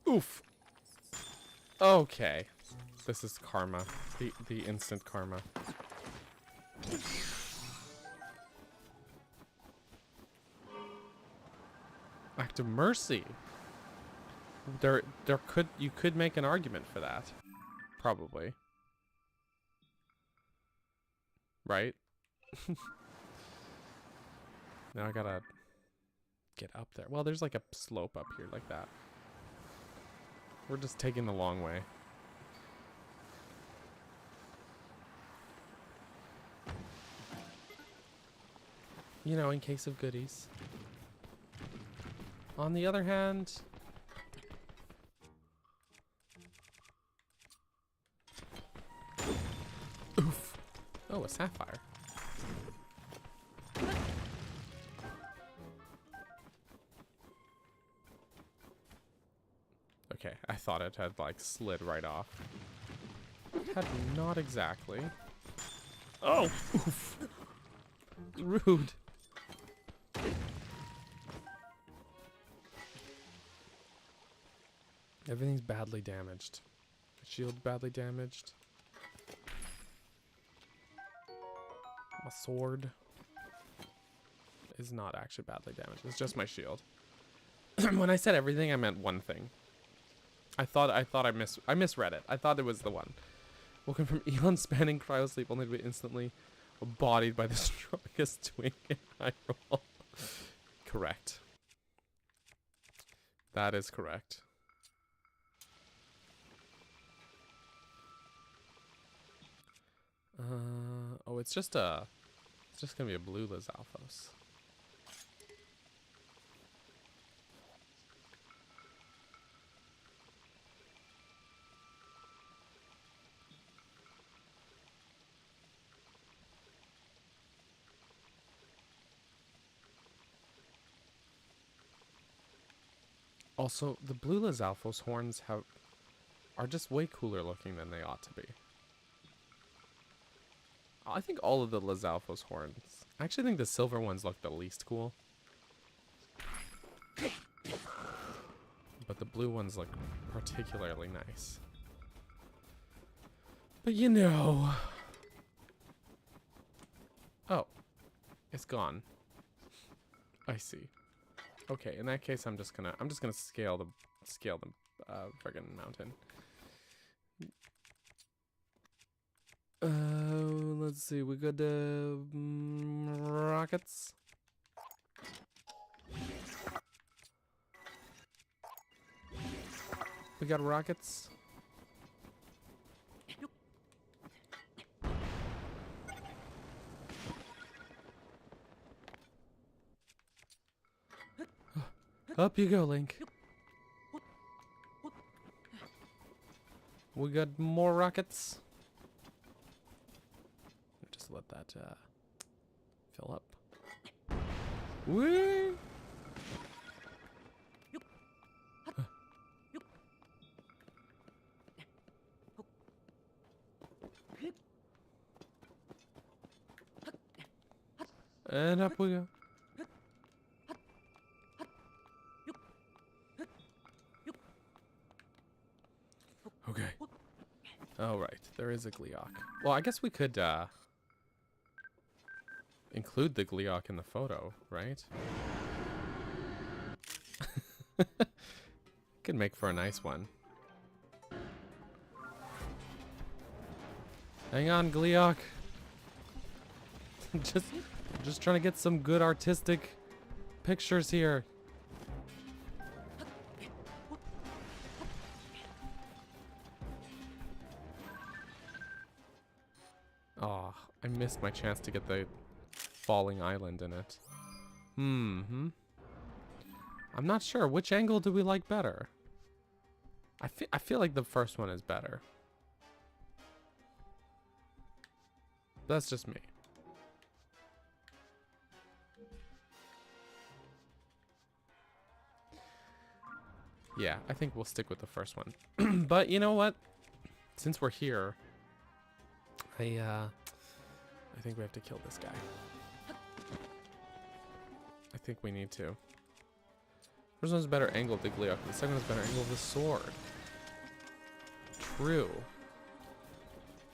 Oof. Okay. This is karma. The instant karma. Act of mercy. You could make an argument for that. Probably. Right? Now I gotta get up there. Well, there's like a slope up here like that. We're just taking the long way. You know, in case of goodies. On the other hand... Oof. Oh, a sapphire. Okay, I thought it had, like, slid right off. Had not exactly. Oh! Oof. Rude. Everything's badly damaged. Shield badly damaged. My sword is not actually badly damaged. It's just my shield. When I said everything, I meant one thing. I misread it. I thought it was the one. Woken from eon spanning cryosleep only to be instantly bodied by the strongest twink in Hyrule. Correct. That is correct. Oh, it's just gonna be a blue Lizalfos. Also, the blue Lizalfos horns are just way cooler looking than they ought to be. I think all of the Lizalfos horns. I actually think the silver ones look the least cool. But the blue ones look particularly nice. But you know. Oh. It's gone. I see. Okay, in that case I'm just gonna scale the friggin' mountain. Let's see, we got rockets. We got rockets. Up you go, Link. We got more rockets. Just let that fill up. Whee! And up we go. Okay. Oh, right. There is a Gleeok. Well, I guess we could, include the Gleeok in the photo, right? Could make for a nice one. Hang on, Gleeok. just trying to get some good artistic pictures here. Oh, I missed my chance to get the falling island in it. I'm not sure. Which angle do we like better? I feel like the first one is better. That's just me. Yeah, I think we'll stick with the first one. But you know what? Since we're here, I think we have to kill this guy. I think we need to. First one's a better angle of the Gleeok. The second one's a better angle of the sword. True.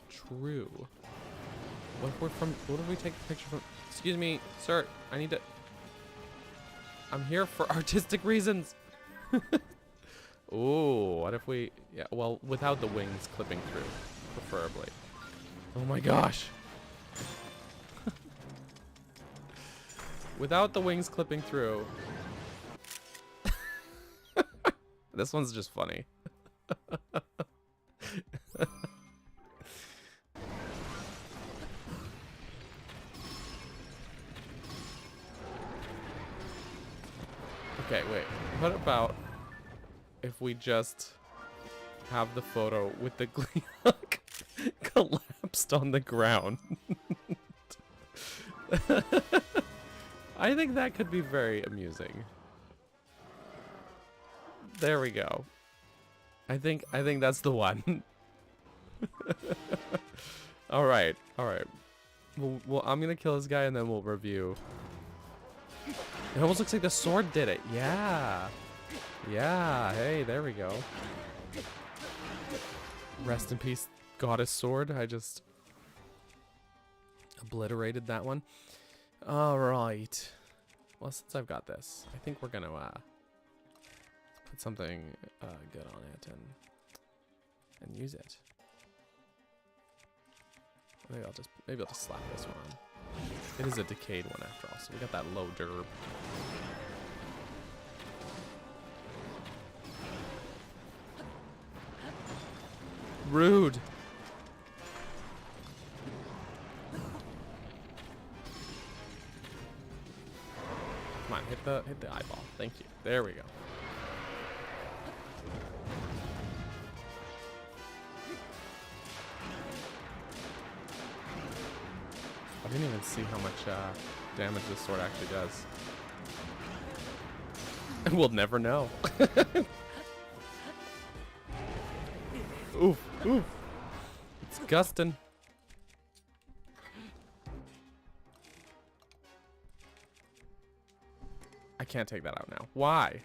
True. What if we take the picture from? Excuse me, sir. I need to. I'm here for artistic reasons. Ooh, what if we? Yeah, well, without the wings clipping through, preferably. Oh my gosh. Without the wings clipping through. This one's just funny. Okay, wait. What about if we just have the photo with the Gleeok collapsed on the ground? I think that could be very amusing. There we go. I think that's the one. All right. Well, I'm gonna kill this guy and then we'll review. It almost looks like the sword did it. Yeah. Yeah. Hey, there we go. Rest in peace, goddess sword. I just obliterated that one. All right. Well, since I've got this, I think we're gonna put something good on it and use it. Maybe I'll just slap this one on. It is a decayed one after all, so we got that low derb. Rude. Come on, hit the eyeball. Thank you. There we go. I didn't even see how much damage this sword actually does. We'll never know. Oof, oof. It's gustin'. I can't take that out now. Why?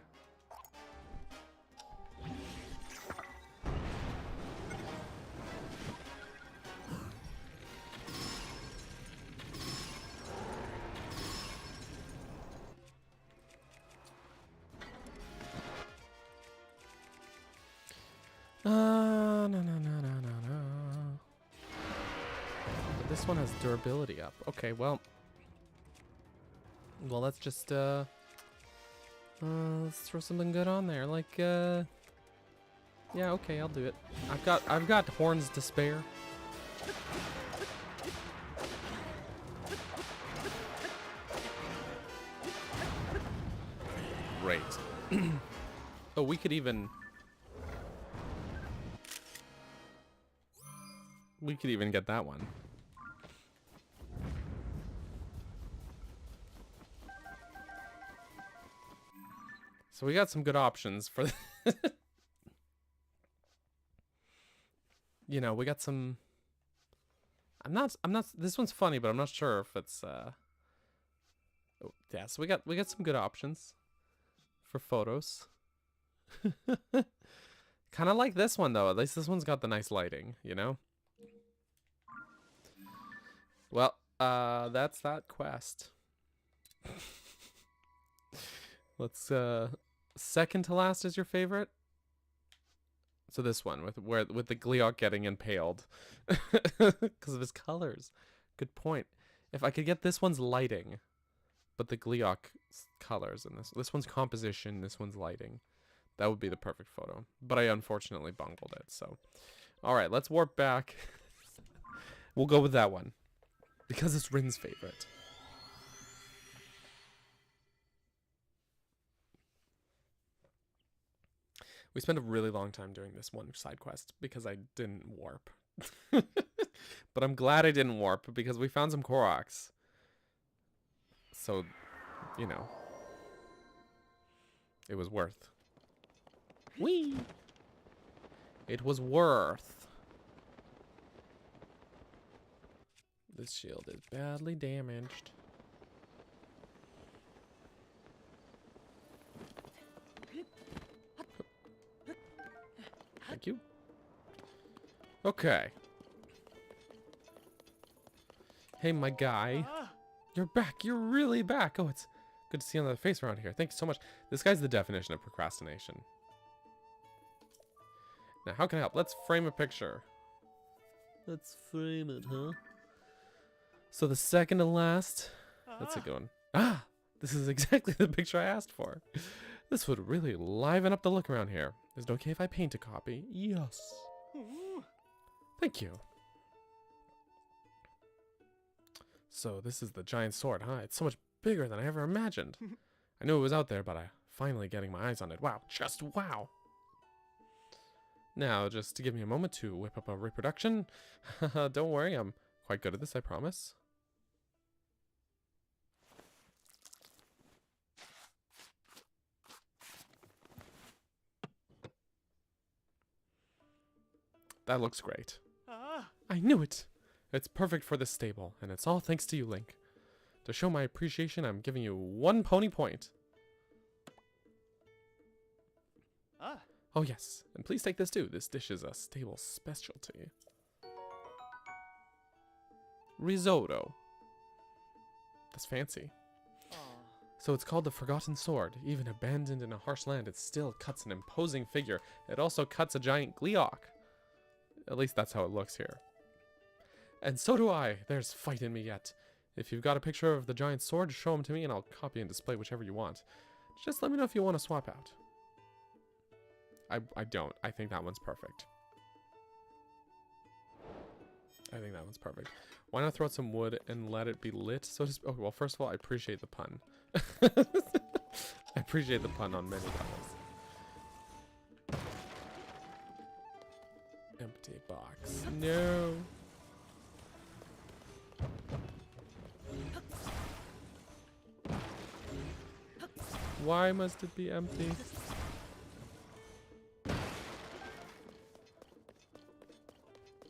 No. But this one has durability up. Okay, well, let's just let's throw something good on there. Like yeah, okay, I'll do it. I've got horns to spare. Great. Oh, we could even get that one. So we got some good options for you know, we got some. I'm not this one's funny, but I'm not sure if it's Oh, yeah, so we got some good options for photos. Kind of like this one, though. At least this one's got the nice lighting, you know? Well, that's that quest. Let's, second to last is your favorite? So this one, with the Gleeok getting impaled. Because of his colors. Good point. If I could get this one's lighting, but the Gleeok colors in this one's composition, this one's lighting. That would be the perfect photo. But I unfortunately bungled it, so. Alright, let's warp back. We'll go with that one. Because it's Rin's favorite. We spent a really long time doing this one side quest because I didn't warp. But I'm glad I didn't warp because we found some Koroks. So, you know. It was worth. Whee! It was worth. This shield is badly damaged. Thank you. Okay. Hey, my guy. You're back. You're really back. Oh, it's good to see another face around here. Thank you so much. This guy's the definition of procrastination. Now, how can I help? Let's frame a picture. Let's frame it, huh? So the second to last. That's a good one. Ah! This is exactly the picture I asked for. This would really liven up the look around here. Is it okay if I paint a copy? Yes. Thank you. So this is the giant sword, huh? It's so much bigger than I ever imagined. I knew it was out there, but I'm finally getting my eyes on it. Wow, just wow. Now, just to give me a moment to whip up a reproduction. Don't worry, I'm quite good at this, I promise. That looks great. I knew it! It's perfect for this stable, and it's all thanks to you, Link. To show my appreciation, I'm giving you 1 pony point. Oh yes, and please take this too. This dish is a stable specialty. Risotto. That's fancy. So it's called the Forgotten Sword. Even abandoned in a harsh land, it still cuts an imposing figure. It also cuts a giant Gleeok. At least that's how it looks here. And so do I. There's fight in me yet. If you've got a picture of the giant sword, show them to me and I'll copy and display whichever you want. Just let me know if you want to swap out. I don't. I think that one's perfect. I think that one's perfect. Why not throw out some wood and let it be lit? So just, okay, well, first of all, I appreciate the pun. I appreciate the pun on many levels. Empty box. No. Why must it be empty?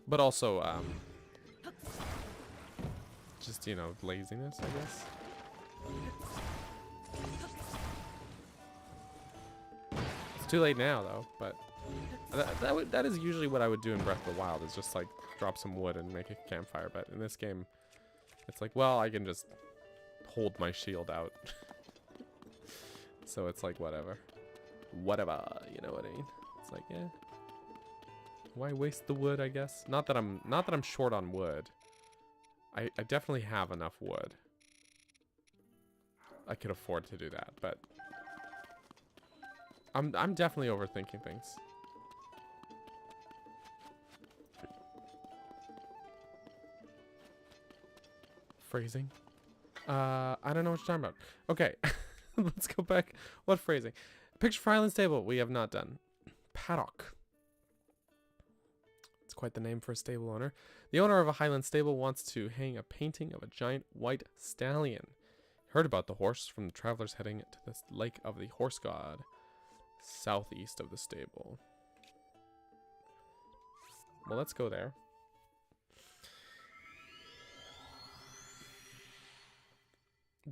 But also, just, you know, laziness, I guess. It's too late now, though, but that is usually what I would do in Breath of the Wild, is just, like, drop some wood and make a campfire. But in this game, it's like, well, I can just hold my shield out. So it's like, whatever. Whatever, you know what I mean? It's like, yeah. Why waste the wood, I guess? Not that I'm short on wood. I definitely have enough wood. I could afford to do that, but I'm definitely overthinking things. Phrasing? I don't know what you're talking about. Okay. Let's go back. What phrasing? Picture for Highland Stable. We have not done. Paddock. It's quite the name for a stable owner. The owner of a Highland stable wants to hang a painting of a giant white stallion. Heard about the horse from the travelers heading to the lake of the horse god, southeast of the stable. Well, let's go there.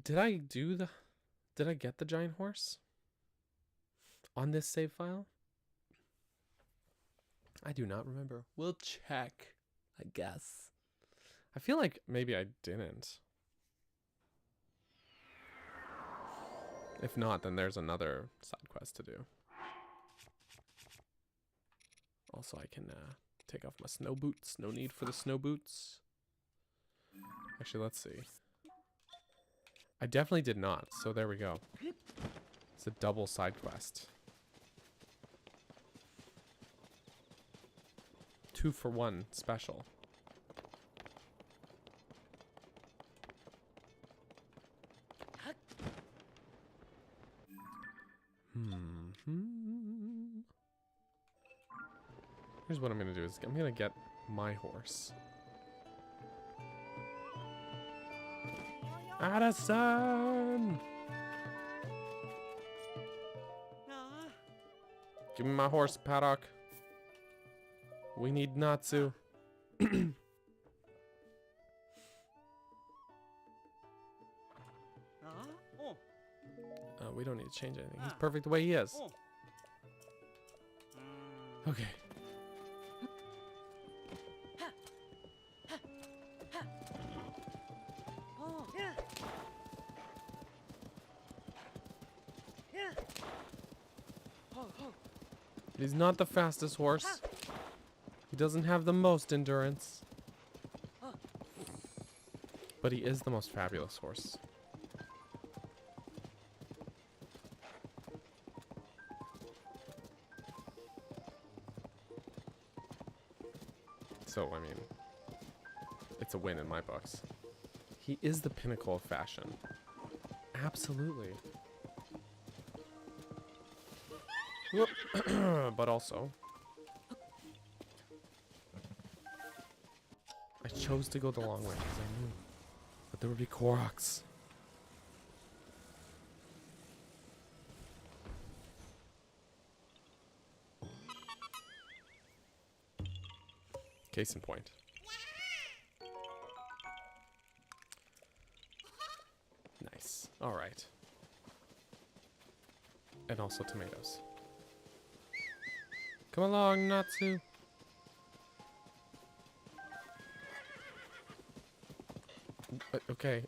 Did I do the... Did I get the giant horse? On this save file? I do not remember. We'll check, I guess. I feel like maybe I didn't. If not, then there's another side quest to do. Also, I can take off my snow boots. No need for the snow boots. Actually, let's see. I definitely did not, so there we go. It's a double side quest. 2 for 1 special. Here's what I'm gonna do is I'm gonna get my horse. Addison! Give me my horse, Paddock. We need Natsu. We don't need to change anything. He's perfect the way he is. Okay. He's not the fastest horse. He doesn't have the most endurance. But he is the most fabulous horse. So, I mean, it's a win in my books. He is the pinnacle of fashion. Absolutely. But also, I chose to go the long way because I knew that there would be Koroks. Case in point. Nice. All right. And also tomatoes. Come along, Natsu. Okay.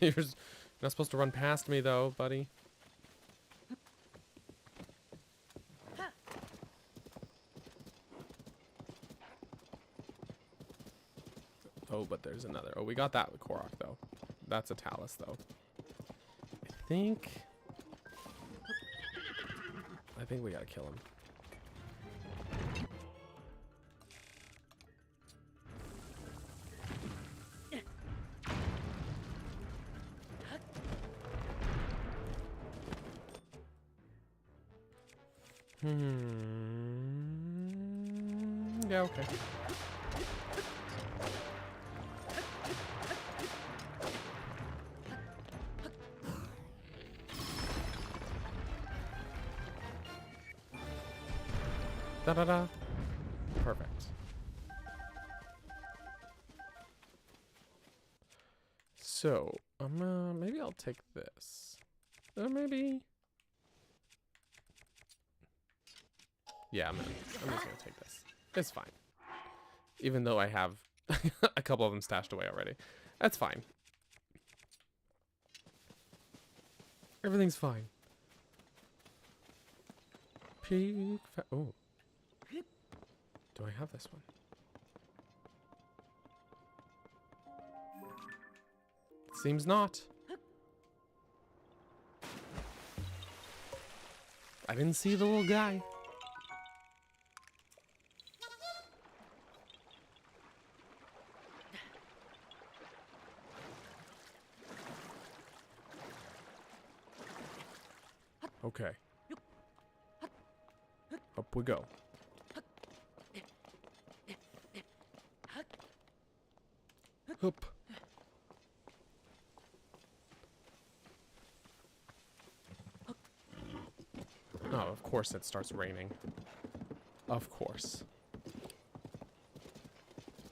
You're not supposed to run past me, though, buddy. Oh, but there's another. Oh, we got that with Korok, though. That's a Talus, though. I think we gotta kill him. Yeah, okay. Da-da-da. Perfect. So, maybe I'll take this. Or maybe... Yeah, I'm just gonna take this. It's fine. Even though I have a couple of them stashed away already. That's fine. Everything's fine. Oh. Do I have this one? Seems not. I didn't see the little guy. Okay. Up we go. Hoop. Oh, of course it starts raining. Of course.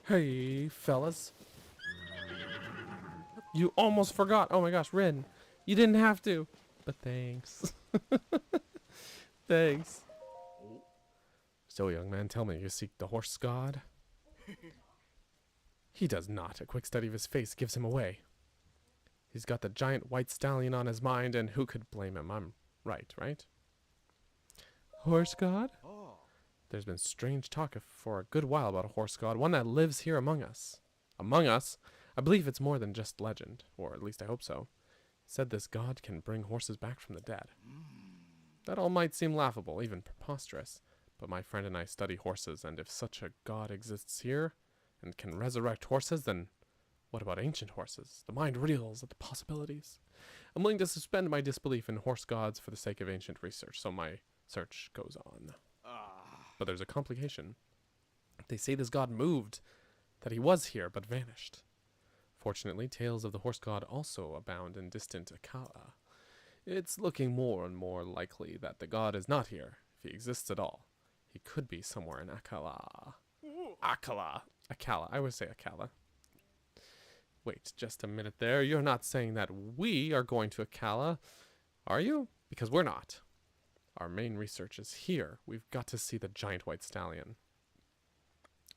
Hey, fellas. You almost forgot. Oh my gosh, Rin. You didn't have to. But thanks. Thanks. So, young man, tell me, you seek the horse god? He does not. A quick study of his face gives him away. He's got the giant white stallion on his mind, and who could blame him? I'm right, right? Horse god? There's been strange talk for a good while about a horse god, one that lives here among us. Among us? I believe it's more than just legend, or at least I hope so. It said this god can bring horses back from the dead. That all might seem laughable, even preposterous, but my friend and I study horses, and if such a god exists here, and can resurrect horses, then what about ancient horses? The mind reels at the possibilities. I'm willing to suspend my disbelief in horse gods for the sake of ancient research, so my search goes on. But there's a complication. They say this god moved, that he was here, but vanished. Fortunately, tales of the horse god also abound in distant Akala. It's looking more and more likely that the god is not here, if he exists at all. He could be somewhere in Akala. Akala. Akala. I always say Akala. Wait, just a minute there. You're not saying that we are going to Akala, are you? Because we're not. Our main research is here. We've got to see the giant white stallion.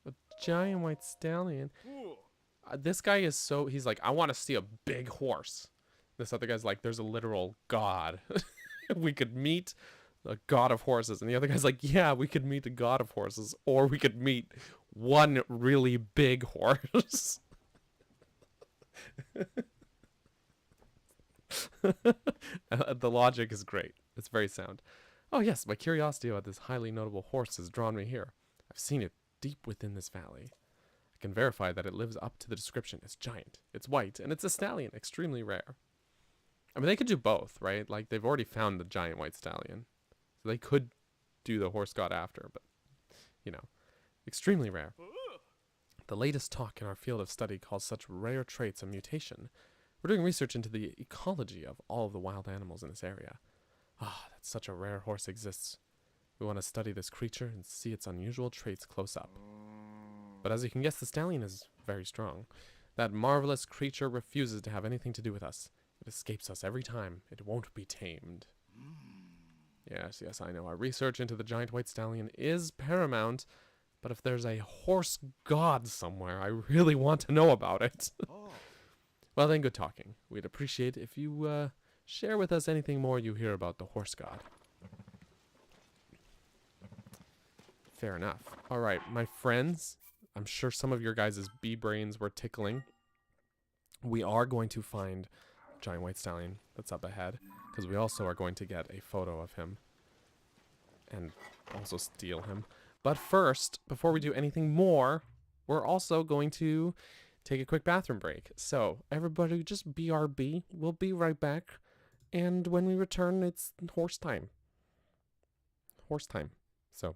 A giant white stallion? This guy is so... He's like, I want to see a big horse. This other guy's like, there's a literal god. We could meet the god of horses. And the other guy's like, yeah, we could meet the god of horses. Or we could meet one really big horse. The logic is great. It's very sound. Oh yes, my curiosity about this highly notable horse has drawn me here. I've seen it deep within this valley. I can verify that it lives up to the description. It's giant, it's white, and it's a stallion, extremely rare. I mean, they could do both, right? Like, they've already found the giant white stallion. So they could do the horse god after, but, you know, extremely rare. The latest talk in our field of study calls such rare traits a mutation. We're doing research into the ecology of all of the wild animals in this area. Ah, that such a rare horse exists. We want to study this creature and see its unusual traits close up. But as you can guess, the stallion is very strong. That marvelous creature refuses to have anything to do with us. It escapes us every time. It won't be tamed. Yes, yes, I know. Our research into the giant white stallion is paramount, but if there's a horse god somewhere, I really want to know about it. Well then, good talking. We'd appreciate if you share with us anything more you hear about the horse god. Fair enough. Alright, my friends, I'm sure some of your guys' bee brains were tickling. We are going to find giant white stallion that's up ahead, because we also are going to get a photo of him and also steal him. But first, before we do anything more, we're also going to take a quick bathroom break. So everybody just BRB. We'll be right back, and when we return, it's horse time. Horse time. So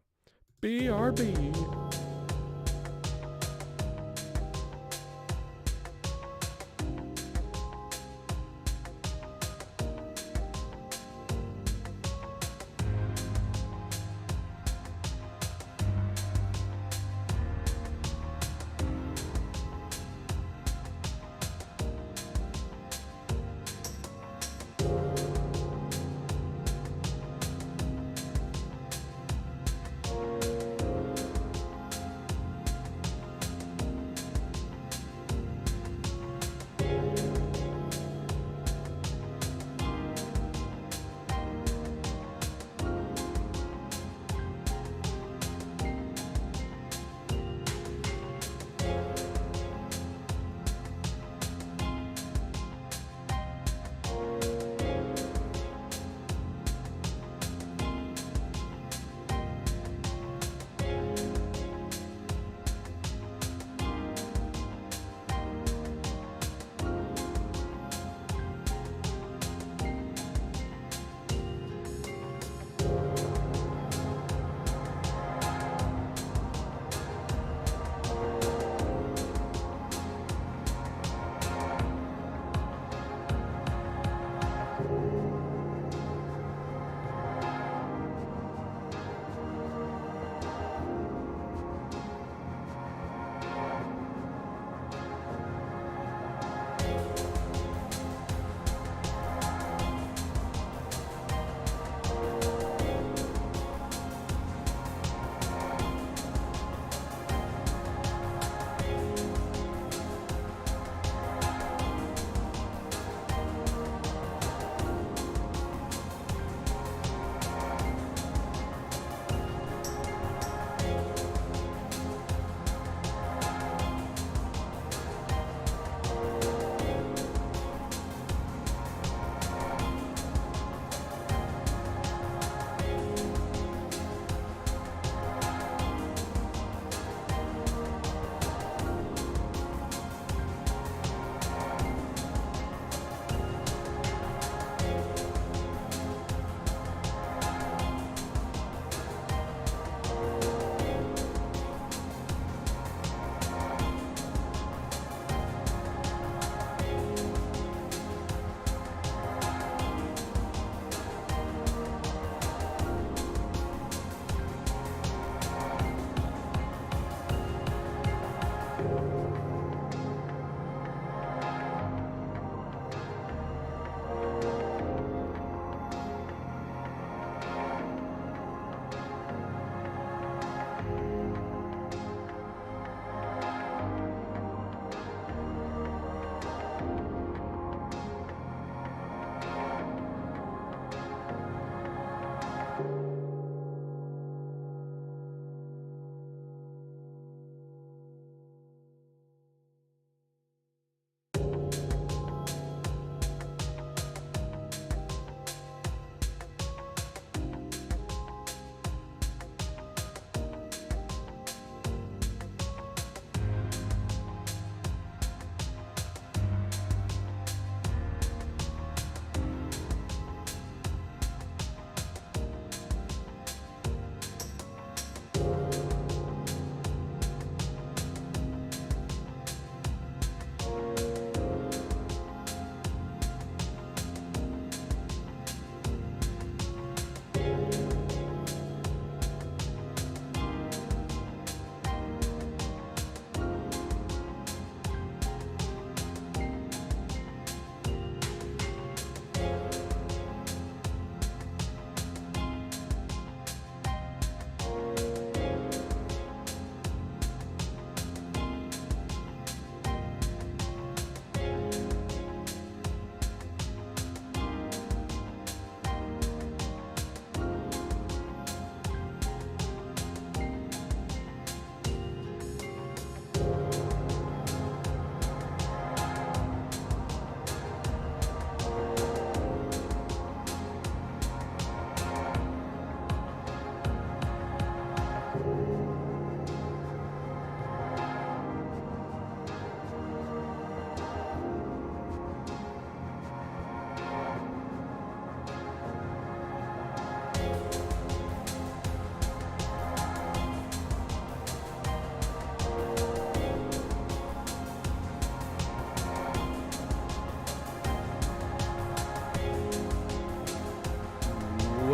BRB.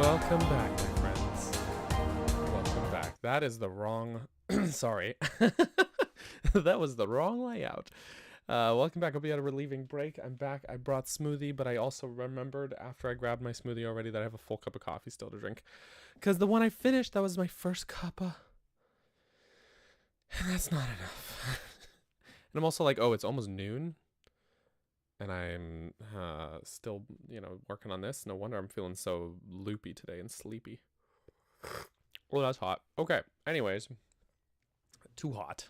Welcome back, my friends. Welcome back. That is the wrong... Sorry. That was the wrong layout. Welcome back. Hope you had a relieving break. I'm back. I brought smoothie, but I also remembered after I grabbed my smoothie already that I have a full cup of coffee still to drink. Because the one I finished, that was my first cuppa. And that's not enough. And I'm also like, oh, it's almost noon. And I'm still, working on this. No wonder I'm feeling so loopy today and sleepy. Well, that's hot. Okay. Anyways. Too hot.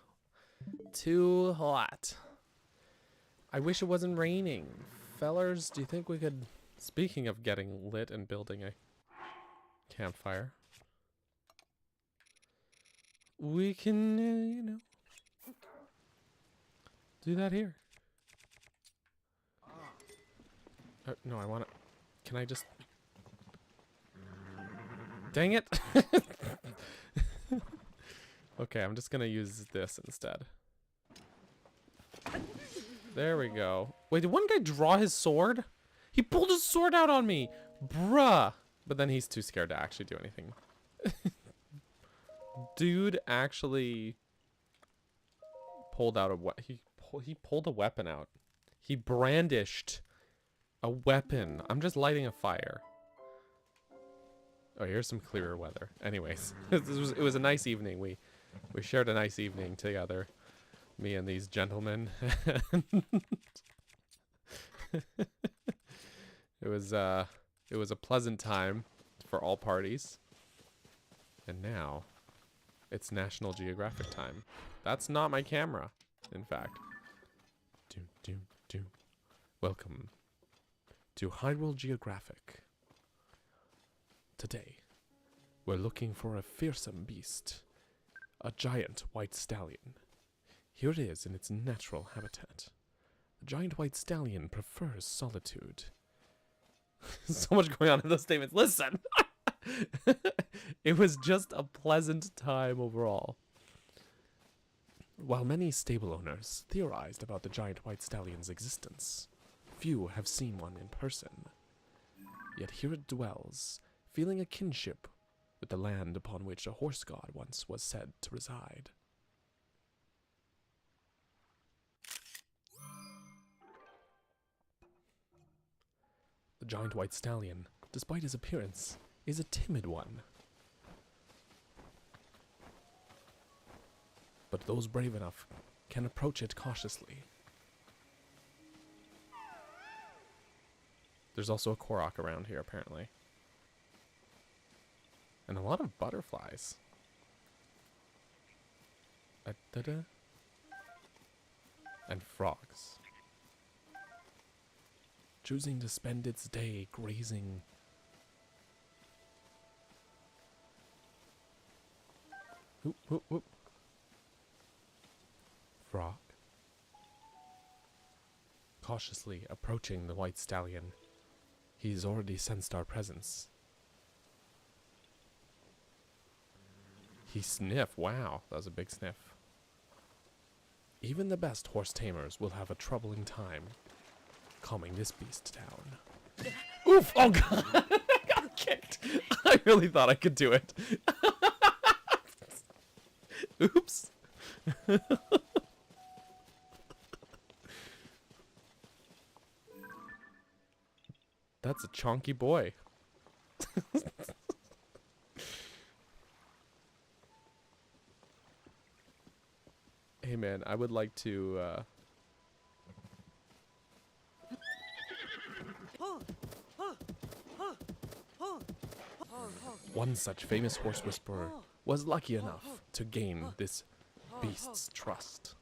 Too hot. I wish it wasn't raining. Fellers, do you think we could... Speaking of getting lit and building a campfire. We can, do that here. No, I want to... Can I just... Dang it! Okay, I'm just gonna use this instead. There we go. Wait, did one guy draw his sword? He pulled his sword out on me! Bruh! But then he's too scared to actually do anything. Dude actually pulled out he pulled a weapon out. He brandished a weapon. I'm just lighting a fire. Oh, here's some clearer weather. Anyways, it was a nice evening. We shared a nice evening together, me and these gentlemen. It was a pleasant time for all parties. And now it's National Geographic time. That's not my camera, in fact. Welcome to Hyrule Geographic. Today, we're looking for a fearsome beast. A giant white stallion. Here it is in its natural habitat. The giant white stallion prefers solitude. So much going on in those statements. Listen! It was just a pleasant time overall. While many stable owners theorized about the giant white stallion's existence, few have seen one in person. Yet here it dwells, feeling a kinship with the land upon which a horse god once was said to reside. The giant white stallion, despite his appearance, is a timid one. But those brave enough can approach it cautiously. There's also a Korok around here, apparently. And a lot of butterflies. And frogs. Choosing to spend its day grazing. Whoop, whoop, whoop. Frog. Cautiously approaching the white stallion. He's already sensed our presence. He sniffed. Wow, that was a big sniff. Even the best horse tamers will have a troubling time calming this beast down. Oof! Oh god! I got kicked! I really thought I could do it. Oops! That's a chonky boy. Hey man, I would like to one such famous horse whisperer was lucky enough to gain this beast's trust.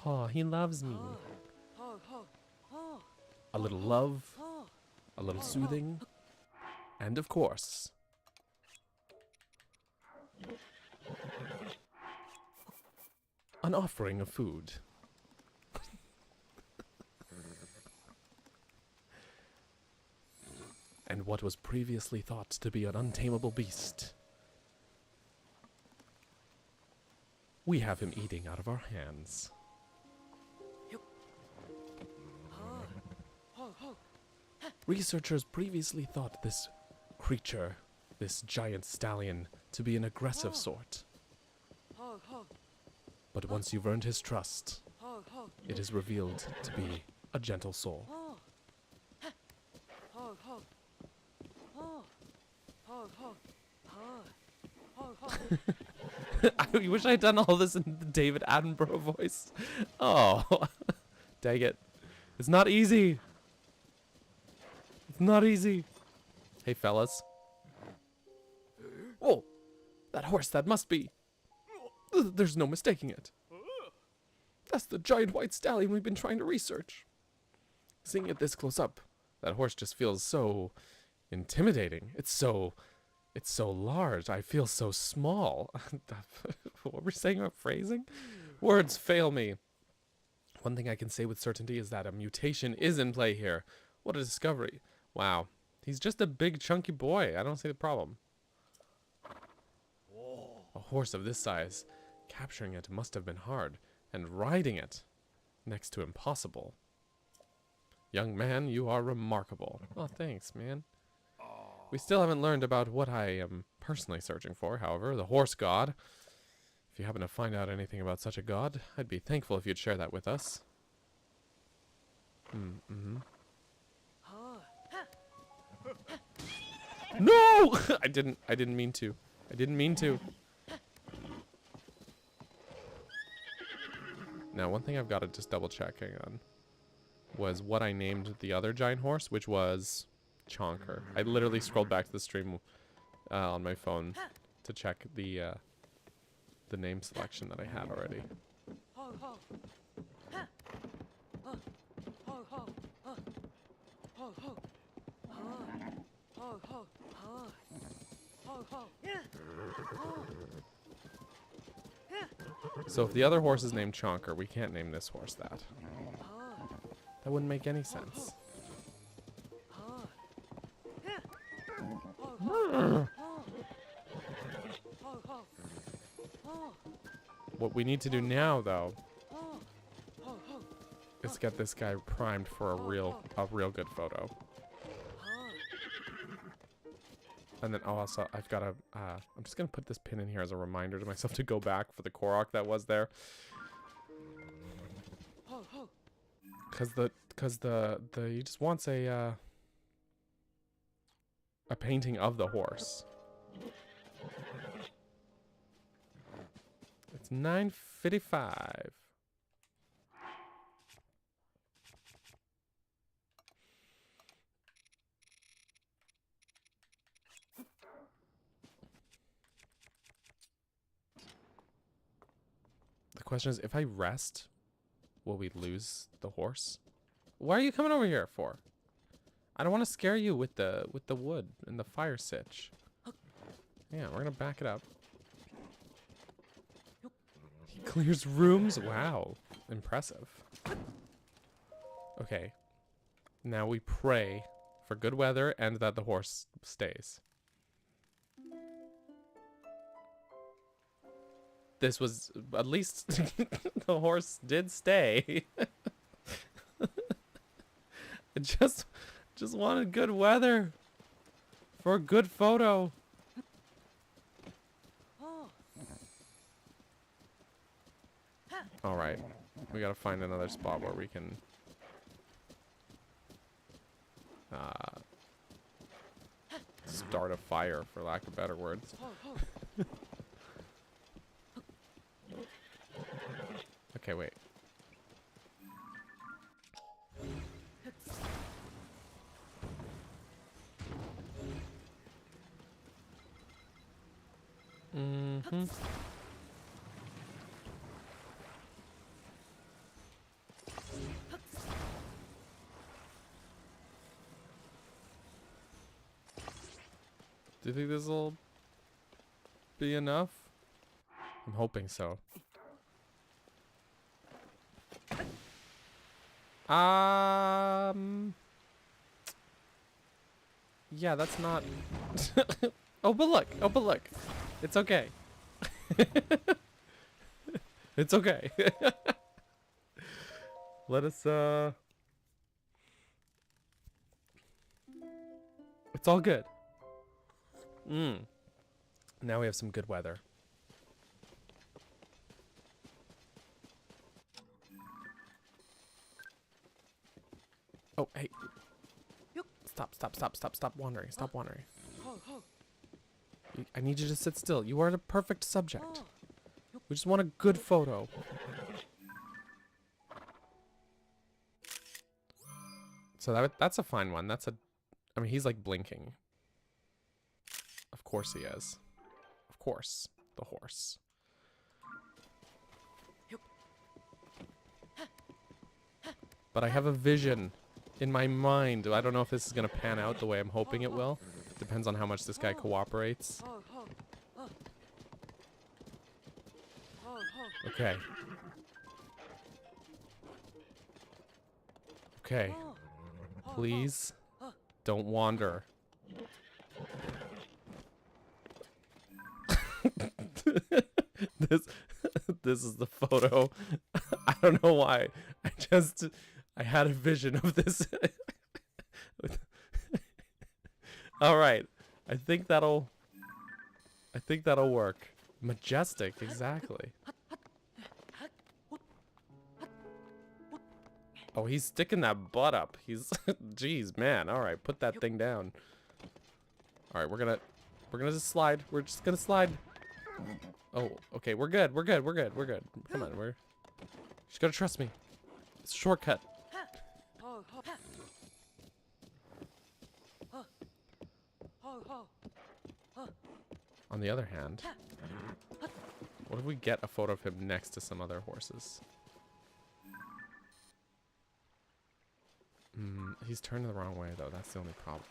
Oh, he loves me. A little love, a little soothing, and of course, an offering of food. And what was previously thought to be an untamable beast, we have him eating out of our hands. Researchers previously thought this creature, this giant stallion, to be an aggressive sort. But once you've earned his trust, it is revealed to be a gentle soul. I wish I had done all this in the David Attenborough voice. Oh, dang it. It's not easy. It's not easy. Hey, fellas. Oh, that horse, that must be. There's no mistaking it. That's the giant white stallion we've been trying to research. Seeing it this close up, that horse just feels so intimidating. It's so large. I feel so small. What were we saying about phrasing? Words fail me. One thing I can say with certainty is that a mutation is in play here. What a discovery. Wow. He's just a big chunky boy. I don't see the problem. A horse of this size. Capturing it must have been hard. And riding it, next to impossible. Young man, you are remarkable. Oh, thanks, man. We still haven't learned about what I am personally searching for, however, the horse god. If you happen to find out anything about such a god, I'd be thankful if you'd share that with us. No! I didn't mean to. I didn't mean to. Now, one thing I've got to just double check, hang on, was what I named the other giant horse, which was Chonker. I literally scrolled back to the stream on my phone to check the name selection that I had already. So if the other horse is named Chonker, we can't name this horse that. That wouldn't make any sense. What we need to do now, though, is get this guy primed for a real good photo. And then also, I've got to, I'm just going to put this pin in here as a reminder to myself to go back for the Korok that was there. Cause he just wants a painting of the horse. It's 9:55. The question is, if I rest, will we lose the horse? Why are you coming over here for? I don't want to scare you with the wood and the fire sitch. Yeah, we're gonna back it up. He clears rooms. Wow, impressive. Okay, now we pray for good weather and that the horse stays. This was, at least the horse did stay. I just wanted good weather for a good photo. All right, we gotta find another spot where we can start a fire, for lack of better words. Okay, wait. Do you think this will be enough? I'm hoping so. Yeah, that's not. Oh, but look. Oh, but look. It's okay. It's okay. Let us It's all good. Now we have some good weather. Oh, hey. Stop wandering. Stop wandering. I need you to sit still. You are the perfect subject. We just want a good photo. So that's a fine one. I mean, he's like blinking. Of course he is. Of course. The horse. But I have a vision in my mind. I don't know if this is going to pan out the way I'm hoping it will. Depends on how much this guy cooperates. Okay. Okay. Please don't wander. This is the photo. I don't know why. I had a vision of this. All right. I think that'll work. Majestic, exactly. Oh, he's sticking that butt up. He's jeez, man. All right, put that thing down. All right, we're gonna just slide. We're just gonna slide. Oh, okay, we're good. Come on, you just gotta trust me. It's a shortcut. On the other hand, what if we get a photo of him next to some other horses? He's turning the wrong way, though. That's the only problem.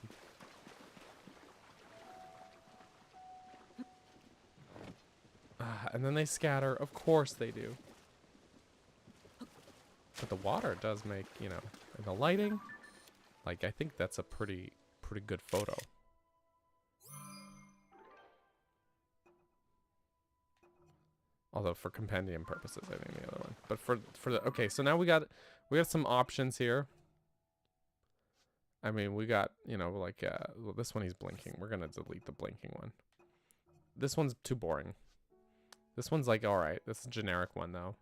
And then they scatter. Of course they do. But the water does make, you know, and the lighting, like, I think that's a pretty good photo. Although for compendium purposes, I think the other one. But for the okay, so now we got some options here. I mean, we got, you know, like well, this one he's blinking. We're gonna delete the blinking one. This one's too boring. This one's like, all right, this is a generic one though.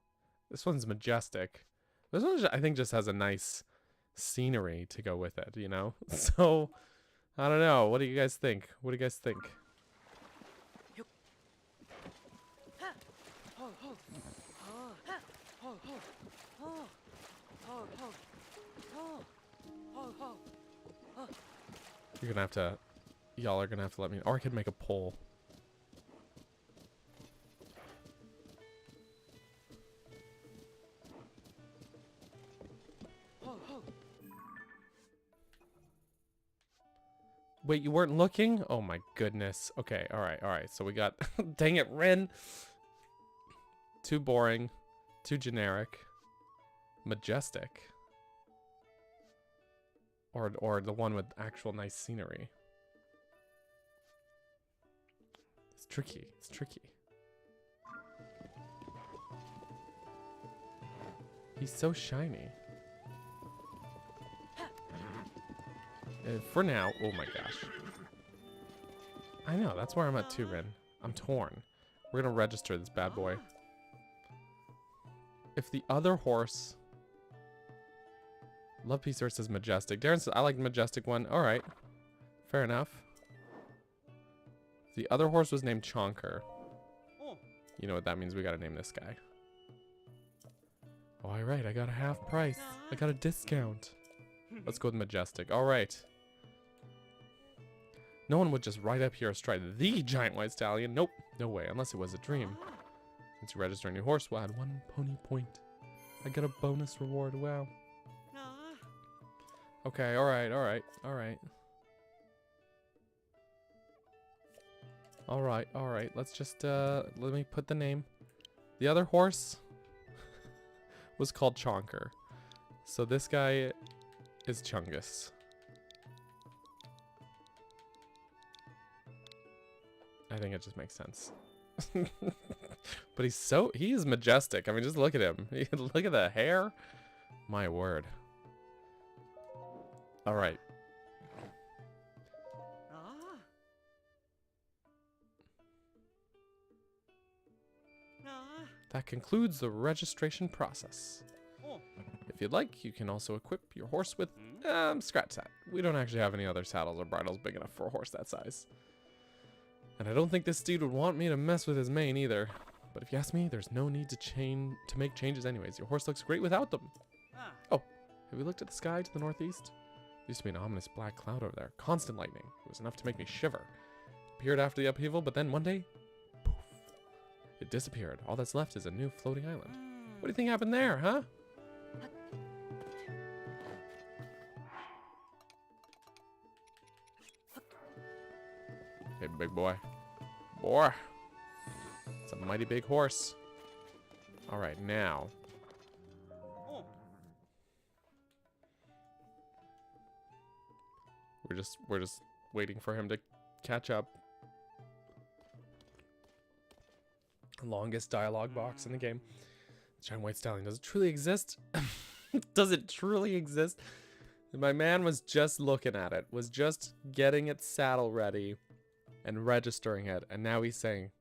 This one's majestic. This one, I think, just has a nice scenery to go with it, you know? So, I don't know. What do you guys think? What do you guys think? You're gonna have to, y'all are gonna have to let me, or I could make a poll. Wait, you weren't looking? Oh my goodness. Okay, alright. So we got, dang it, Ren. Too boring. Too generic. Majestic. Or the one with actual nice scenery. It's tricky. It's tricky. He's so shiny. For now, oh my gosh. I know, that's where I'm at too, Rin. I'm torn. We're gonna register this bad boy. If the other horse... Love Piece says majestic. Darren says, I like the majestic one. Alright. Fair enough. If the other horse was named Chonker. You know what that means, we gotta name this guy. Oh, alright, I got a half price. I got a discount. Let's go with majestic. Alright. No one would just ride up here astride the giant white stallion. Nope, no way, unless it was a dream. Since you register a new horse, we'll add 1 pony point. I get a bonus reward, wow. Okay, alright. Alright, let's just, let me put the name. The other horse was called Chonker. So this guy is Chungus. I think it just makes sense. But he is majestic. I mean, just look at him. Look at the hair. My word. All right. That concludes the registration process. If you'd like, you can also equip your horse with, scratch that. We don't actually have any other saddles or bridles big enough for a horse that size. And I don't think this steed would want me to mess with his mane either. But if you ask me, there's no need to make changes anyways. Your horse looks great without them. Oh, have you looked at the sky to the northeast? There used to be an ominous black cloud over there. Constant lightning. It was enough to make me shiver. It appeared after the upheaval, but then one day, poof, it disappeared. All that's left is a new floating island. What do you think happened there, huh? Hey, big boy. Boy. It's a mighty big horse. All right, now. We're just waiting for him to catch up. Longest dialogue box in the game. Giant white stallion. Does it truly exist? Does it truly exist? My man was just looking at it. Was just getting its saddle ready and registering it. And now he's saying,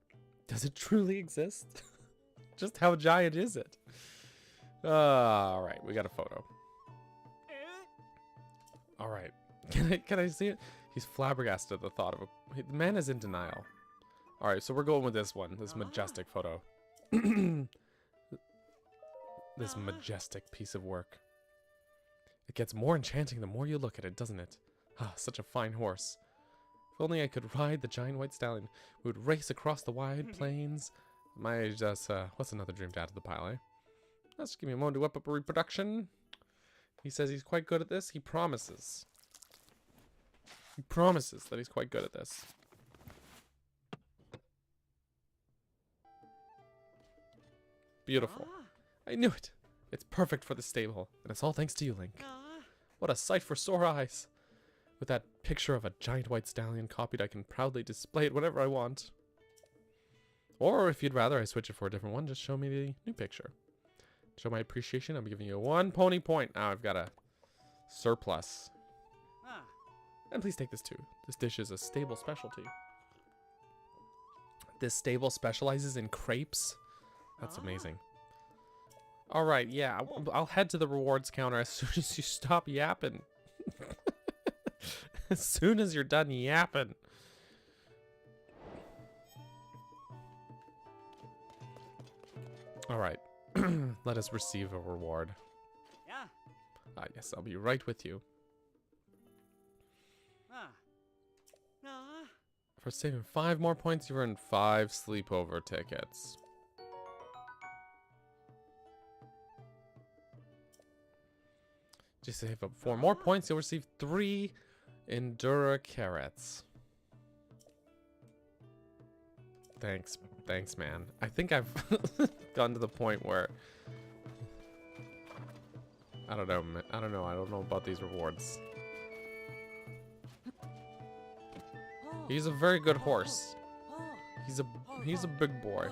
does it truly exist? Just how giant is it? All right, we got a photo. All right. Can I see it? He's flabbergasted at the thought of it. The man is in denial. All right, so we're going with this one. This majestic photo. This majestic piece of work. It gets more enchanting the more you look at it, doesn't it? Ah, such a fine horse. If only I could ride the giant white stallion. We would race across the wide plains. My just, what's another dream to add to the pile, eh? Let's give me a moment to whip up a reproduction. He says he's quite good at this. He promises. He promises that he's quite good at this. Beautiful. I knew it. It's perfect for the stable. And it's all thanks to you, Link. What a sight for sore eyes. With that picture of a giant white stallion copied, I can proudly display it whenever I want. Or if you'd rather I switch it for a different one, just show me the new picture. To show my appreciation, I'm giving you 1 pony point. Now I've got a surplus. And please take this too. This dish is a stable specialty. This stable specializes in crepes. That's amazing. All right, yeah, I'll head to the rewards counter as soon as you stop yapping. As soon as you're done yapping. All right, let us receive a reward. Ah, yes, I'll be right with you. For saving 5 more points, you earn 5 sleepover tickets. Just save up 4 more points, you'll receive 3 Endura carrots. Thanks, man. I think I've gotten to the point where I don't know about these rewards. He's a very good horse. He's a big boy.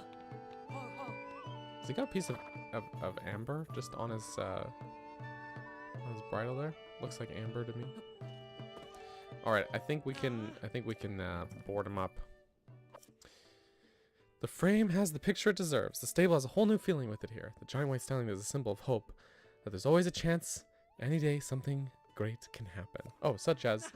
Has he got a piece of amber just on his bridle there? Looks like amber to me. All right, I think we can board him up. The frame has the picture it deserves. The stable has a whole new feeling with it here. The giant white stallion is a symbol of hope, that there's always a chance, any day something great can happen. Oh, such as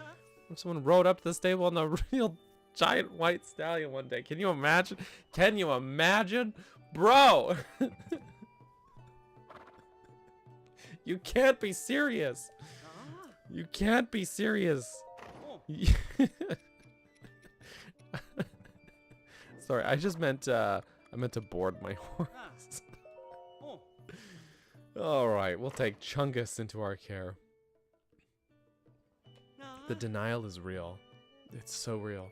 if someone rode up to the stable on a real giant white stallion one day. Can you imagine? Can you imagine? Bro! You can't be serious. You can't be serious. Sorry, I just meant I meant to board my horse. All right, we'll take Chungus into our care. The denial is real. It's so real.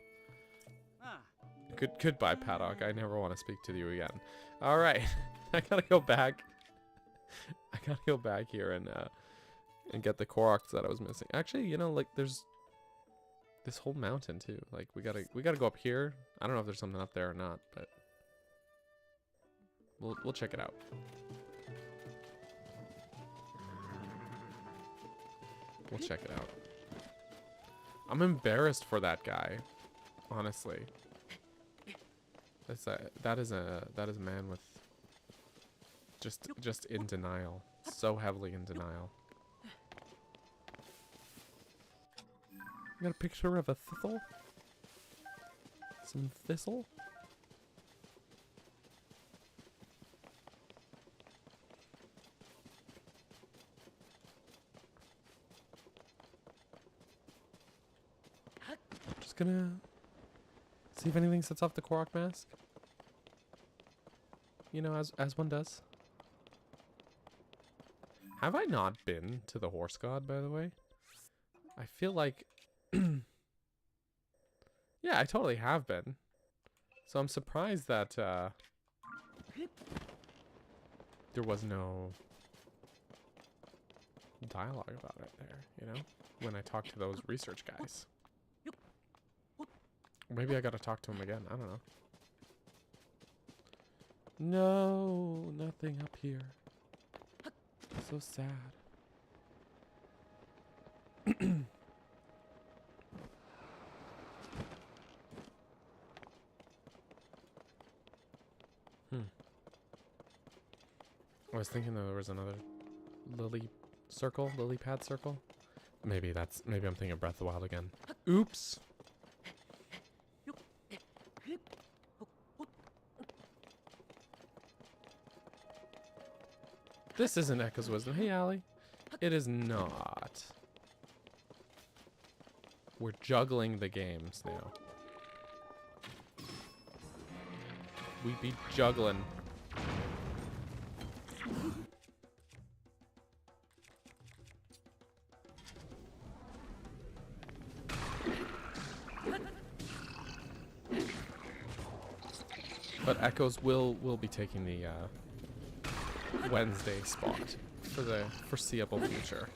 Goodbye, Paddock. I never want to speak to you again. All right, I gotta go back. I gotta go back here and get the Koroks that I was missing. Actually, you know, like there's this whole mountain too. Like we gotta go up here. I don't know if there's something up there or not, but we'll check it out. We'll check it out. I'm embarrassed for that guy, honestly. That is a man with just in denial, so heavily in denial. Got a picture of a thistle. Some thistle. Just gonna see if anything sets off the Korok mask. You know, as one does. Have I not been to the horse god, by the way? I feel like... Yeah, I totally have been. So I'm surprised that there was no dialogue about it there, you know? When I talked to those research guys. Maybe I gotta talk to him again, I don't know. No, nothing up here. So sad. I was thinking there was another lily pad circle. Maybe I'm thinking of Breath of the Wild again. Oops. This isn't Echo's Wisdom. Hey, Allie. It is not. We're juggling the games now. We be juggling. But Echoes will be taking the Wednesday spot for the foreseeable future.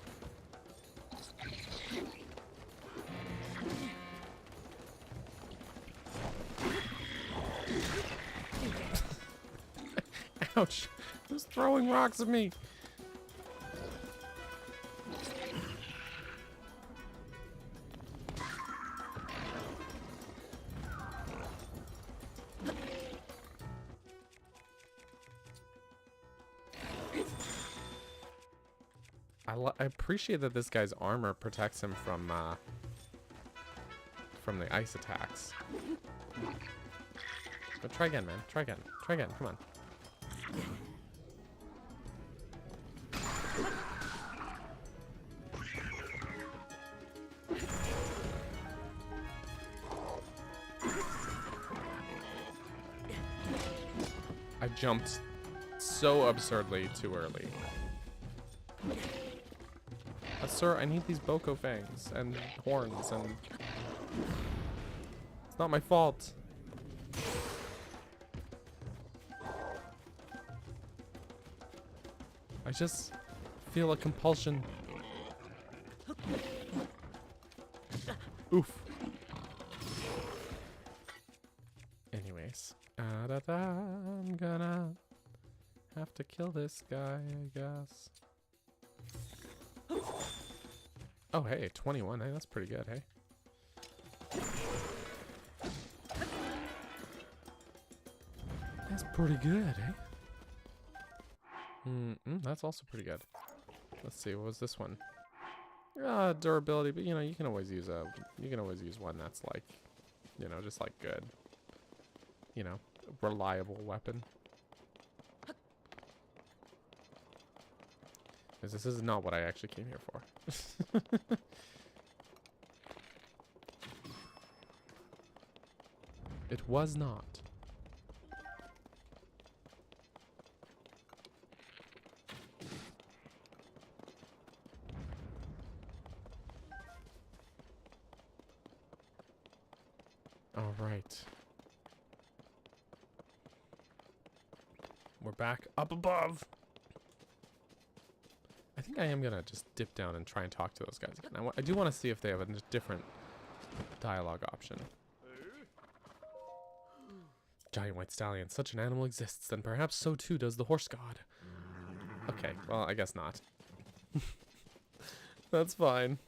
Ouch! Who's throwing rocks at me? I appreciate that this guy's armor protects him from the ice attacks. But try again, man. Try again. Try again. Come on. I jumped so absurdly too early. Sir, I need these Boko fangs and horns, and it's not my fault. I just feel a compulsion. Oof. Anyways, I'm gonna have to kill this guy, I guess. Oh, hey, 21. Hey, that's pretty good, hey? That's pretty good, eh? That's also pretty good. Let's see, what was this one? Durability, but you know, you can always use one that's like, you know, just like good. You know, reliable weapon. Because this is not what I actually came here for. It was not. All right. We're back up above. I think I am gonna just dip down and try and talk to those guys again. I do want to see if they have a different dialogue option. Giant white stallion. Such an animal exists, then perhaps so too does the horse god. Okay, well, I guess not. That's fine.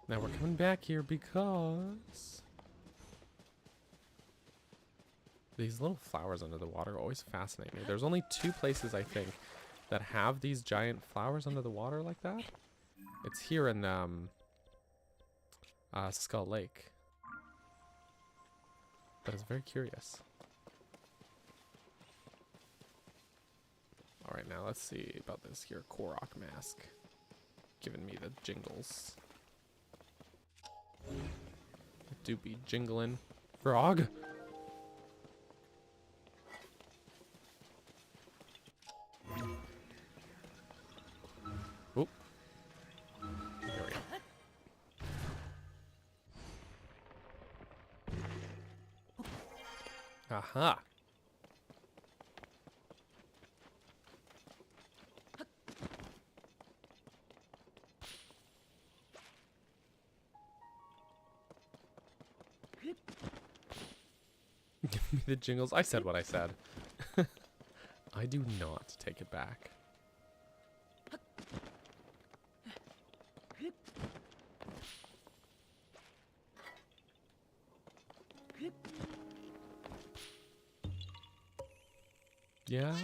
Now we're coming back here because these little flowers under the water always fascinate me. There's only 2 places, I think, that have these giant flowers under the water like that. It's here in Skull Lake. But it's very curious. Alright, now let's see about this here Korok mask. Giving me the jingles. It do be jingling. Frog! Oop. There we go. Aha! Give me the jingles. I said what I said. I do not take it back. Yeah?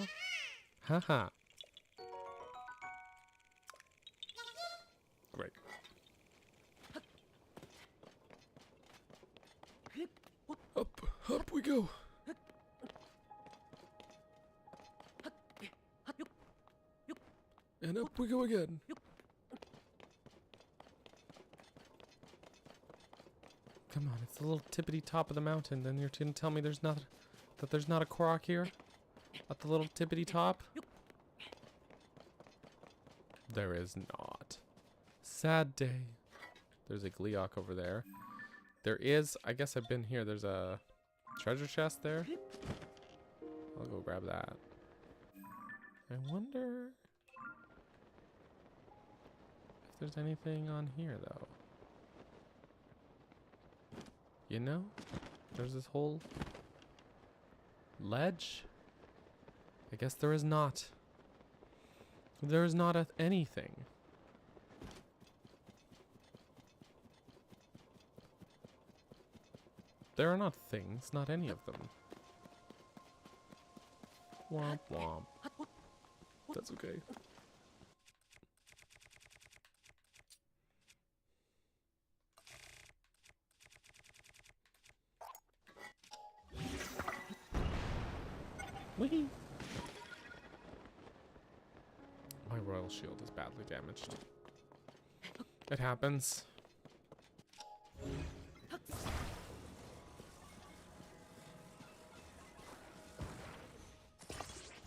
Haha. Great. Up we go. And up we go again. Come on, it's the little tippity top of the mountain. Then you're gonna tell me there's not a Korok here? At the little tippity top? There is not. Sad day. There's a Gleeok over there. There is, I guess I've been here. There's a treasure chest there. I'll go grab that. I wonder if there's anything on here though. You know? There's this whole ledge. I guess there is not. There is not anything. There are not things, not any of them. Womp womp. That's okay. Whee! My royal shield is badly damaged. It happens.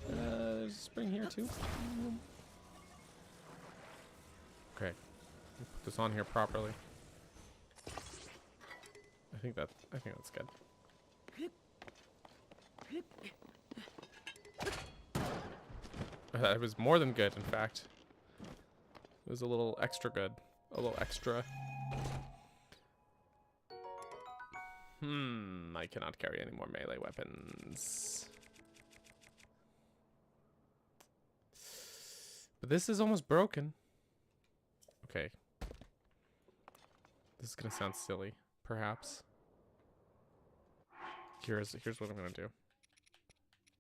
There's a spring here too. Okay, put this on here properly. I think that's good. It was more than good, in fact. It was a little extra good. A little extra. I cannot carry any more melee weapons. But this is almost broken. Okay. This is gonna sound silly, perhaps. Here's what I'm gonna do.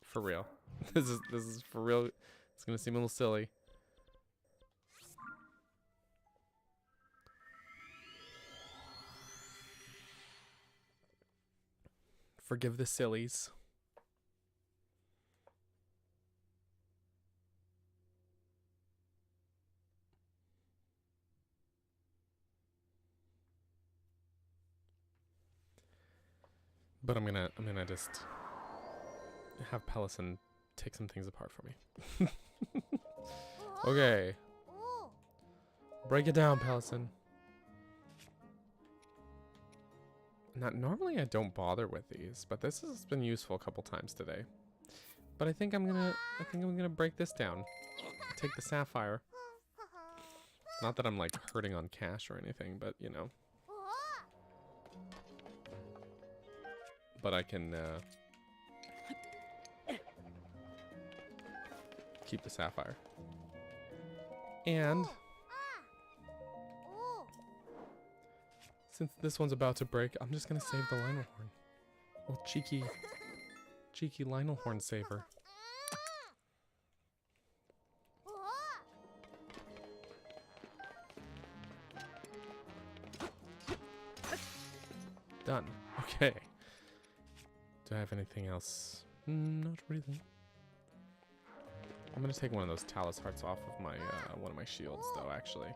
For real. This is for real. It's gonna seem a little silly. Forgive the sillies. But I'm gonna just have Pellison take some things apart for me. Okay. Break it down, Pellison. Now, normally I don't bother with these, but this has been useful a couple times today. But I think I'm gonna break this down. Take the sapphire. Not that I'm like hurting on cash or anything, but you know. But I can keep the sapphire. And Since this one's about to break, I'm just gonna save the Lionel Horn. Oh, cheeky Lionel Horn saver. Done. Okay. Do I have anything else? Not really. I'm gonna take one of those Talus hearts off of my one of my shields, though. Actually,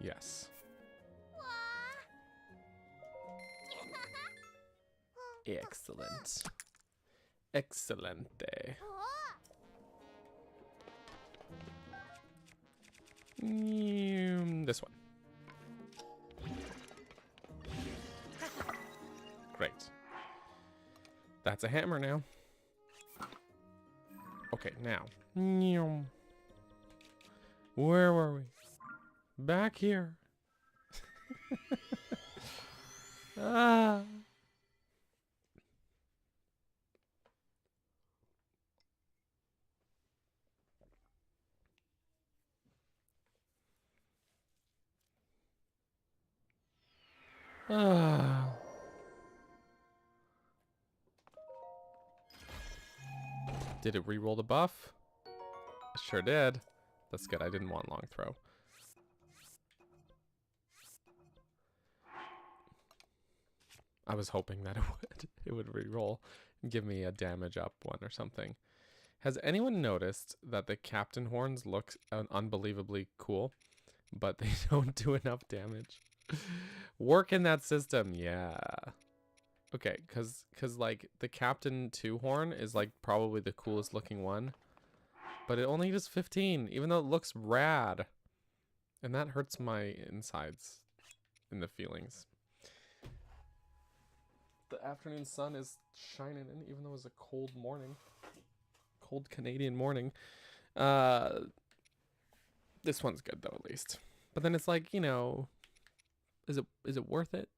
yes. Excellent. Excelente. This one. Great. That's a hammer now. Okay, now. Where were we? Back here. Ah. Ah. Did it re-roll the buff? It sure did. That's good. I didn't want long throw. I was hoping that it would re-roll and give me a damage up one or something. Has anyone noticed that the Captain Horns look unbelievably cool, but they don't do enough damage? Work in that system, yeah. Okay, cause like the Captain 2 horn is like probably the coolest looking one, but it only does 15, even though it looks rad, and that hurts my insides in the feelings. The afternoon sun is shining in, even though it was a cold morning, cold Canadian morning. This one's good though, at least. But then it's like, you know, is it worth it?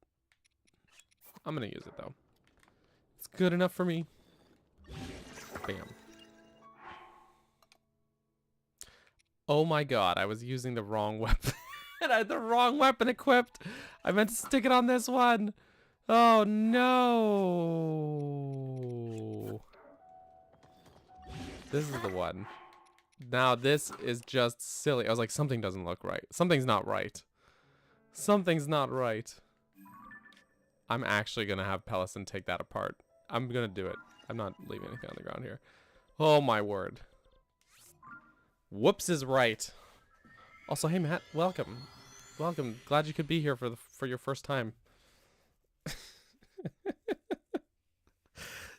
I'm gonna use it though. It's good enough for me. Bam. Oh my god, I was using the wrong weapon. And I had the wrong weapon equipped. I meant to stick it on this one. Oh no. This is the one. Now this is just silly. I was like, something doesn't look right. Something's not right. Something's not right. I'm actually going to have Pelison take that apart. I'm going to do it. I'm not leaving anything on the ground here. Oh, my word. Whoops is right. Also, hey, Matt. Welcome. Welcome. Glad you could be here for your first time.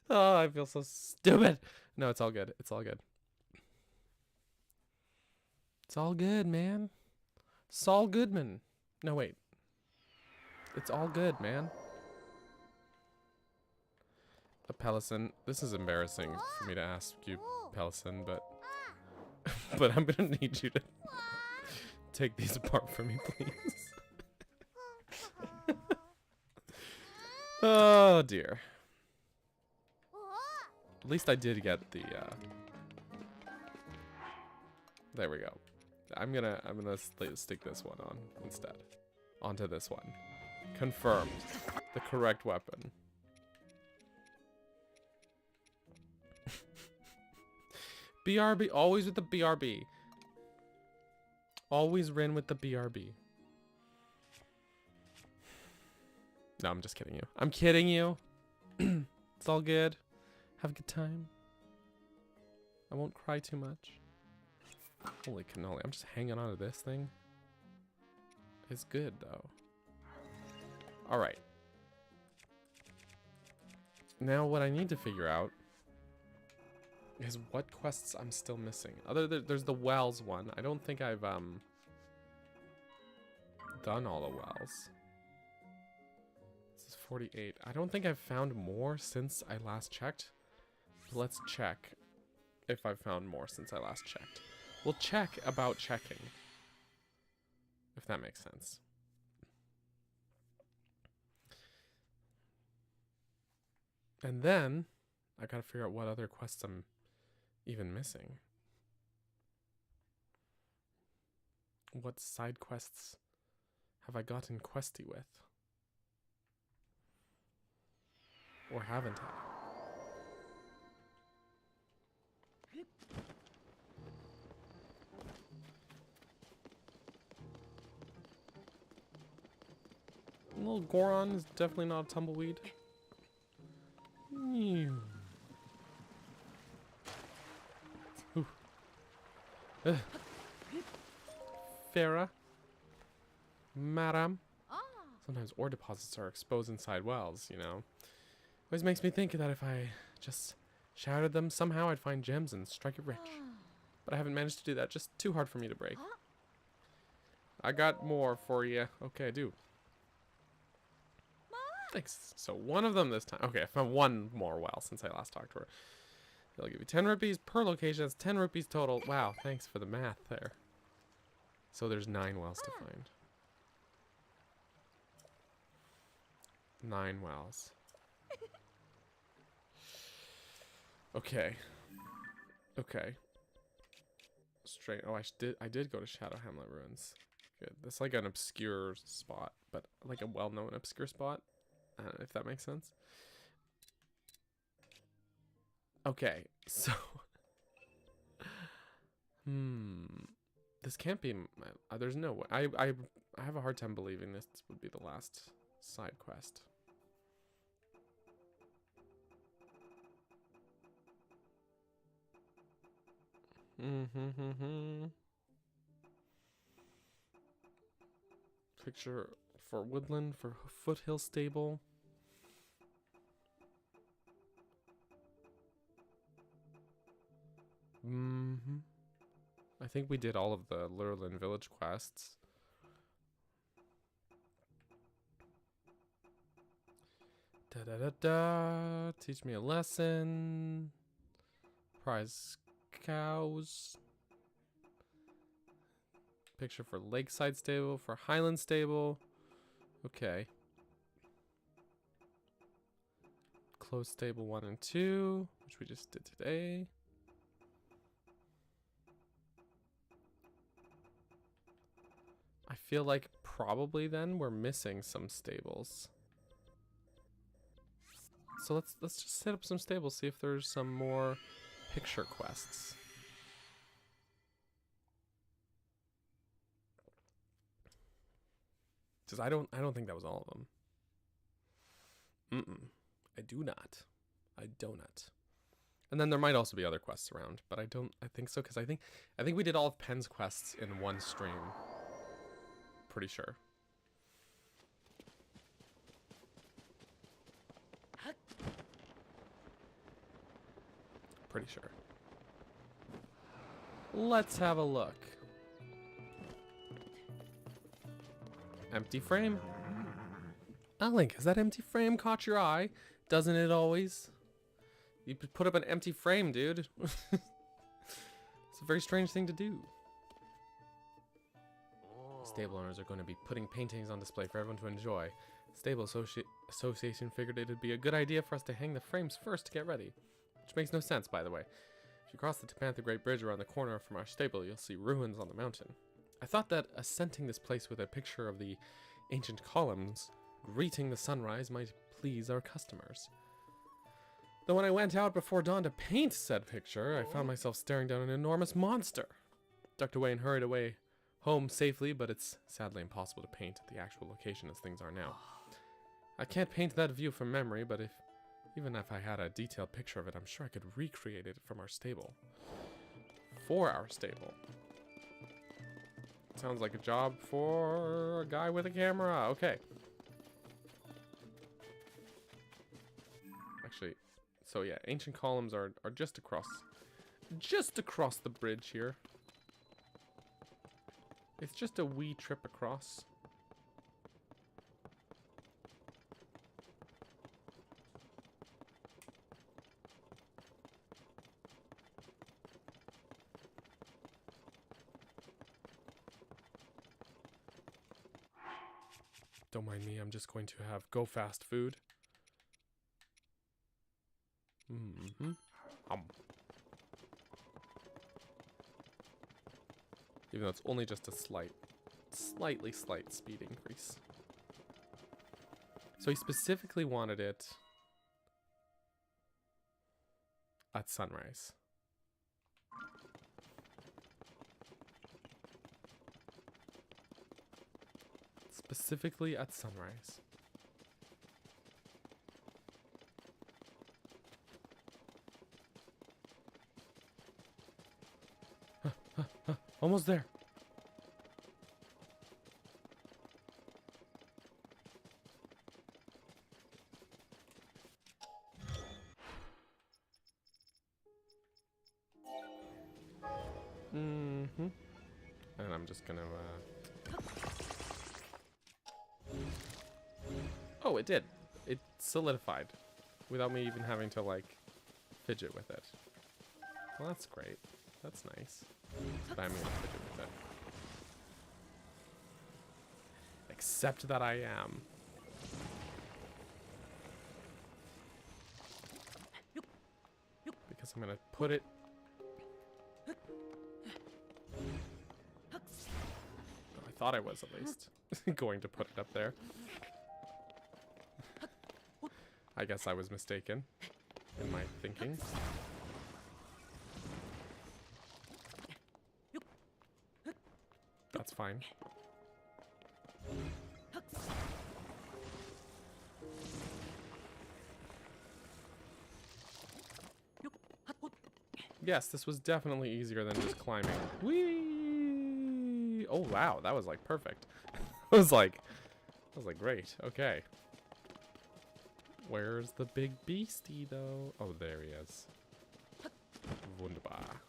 Oh, I feel so stupid. No, it's all good. It's all good. It's all good, man. Saul Goodman. No, wait. It's all good, man. Pelison, this is embarrassing for me to ask you, Pelison, but but I'm gonna need you to take these apart for me, please. Oh dear. At least I did get the. There we go. I'm gonna stick this one on instead, onto this one. Confirmed, the correct weapon. BRB, always with the BRB. Always Rin with the BRB. No, I'm just kidding you. I'm kidding you. It's all good. Have a good time. I won't cry too much. Holy cannoli. I'm just hanging on to this thing. It's good, though. Alright. Now, what I need to figure out is what quests I'm still missing. There's the Wells one. I don't think I've done all the Wells. This is 48. I don't think I've found more since I last checked. But let's check if I've found more since I last checked. We'll check about checking, if that makes sense. And then I gotta figure out what other quests I'm even missing. What side quests have I gotten Questy with? Or haven't I? Little Goron is definitely not a tumbleweed. Ooh. Farah, Madam. Sometimes ore deposits are exposed inside wells, you know. Always makes me think that if I just shattered them, somehow I'd find gems and strike it rich. But I haven't managed to do that. Just too hard for me to break. I got more for you. Okay, I do. Thanks. So one of them this time. Okay, I found one more well since I last talked to her. They'll give you 10 rupees per location. That's 10 rupees total. Wow, thanks for the math there. So there's 9 wells to find. 9 wells. Okay. Okay. Straight. Oh, I did go to Shadow Hamlet Ruins. Good. That's like an obscure spot, but like a well-known obscure spot. If that makes sense. Okay, so this can't be. There's no way. I have a hard time believing this would be the last side quest. Picture for woodland for foothill stable. I think we did all of the Lurlin village quests. Da da da da. Teach me a lesson. Prize cows. Picture for Lakeside Stable, for Highland Stable. Okay. Close Stable 1 and 2, which we just did today. I feel like probably then we're missing some stables. So let's just set up some stables, see if there's some more picture quests. Because I don't think that was all of them. I do not. I do not. And then there might also be other quests around, but I think so, because I think we did all of Penn's quests in one stream. Pretty sure. Pretty sure. Let's have a look. Empty frame. Link, has that empty frame caught your eye? Doesn't it always? You put up an empty frame, dude. It's a very strange thing to do. Stable owners are going to be putting paintings on display for everyone to enjoy. The Stable Association figured it'd be a good idea for us to hang the frames first to get ready. Which makes no sense, by the way. If you cross the Tapantha Great Bridge around the corner from our stable, you'll see ruins on the mountain. I thought that ascenting this place with a picture of the ancient columns greeting the sunrise might please our customers. Though when I went out before dawn to paint said picture, I found myself staring down an enormous monster. Ducked away and hurried away home safely, but it's sadly impossible to paint at the actual location as things are now. I can't paint that view from memory, but even if I had a detailed picture of it, I'm sure I could recreate it from our stable. For our stable. Sounds like a job for a guy with a camera. Okay. Actually, so yeah, ancient columns are just across the bridge here. It's just a wee trip across. Don't mind me, I'm just going to have go fast food. Even though it's only just a slightly slight speed increase. So he specifically wanted it at sunrise. Specifically at sunrise. Almost there. Mm-hmm. And I'm just gonna, Oh, it did. It solidified. Without me even having to, like, fidget with it. Well, that's great. That's nice. But I'm gonna fidget with it. Except that I am. Because I'm gonna put it... I thought I was, at least. Going to put it up there. I guess I was mistaken in my thinking. That's fine. Yes, this was definitely easier than just climbing. Whee! Oh wow, that was like perfect. I was like great. Okay. Where's the big beastie though? Oh, there he is. Wunderbar.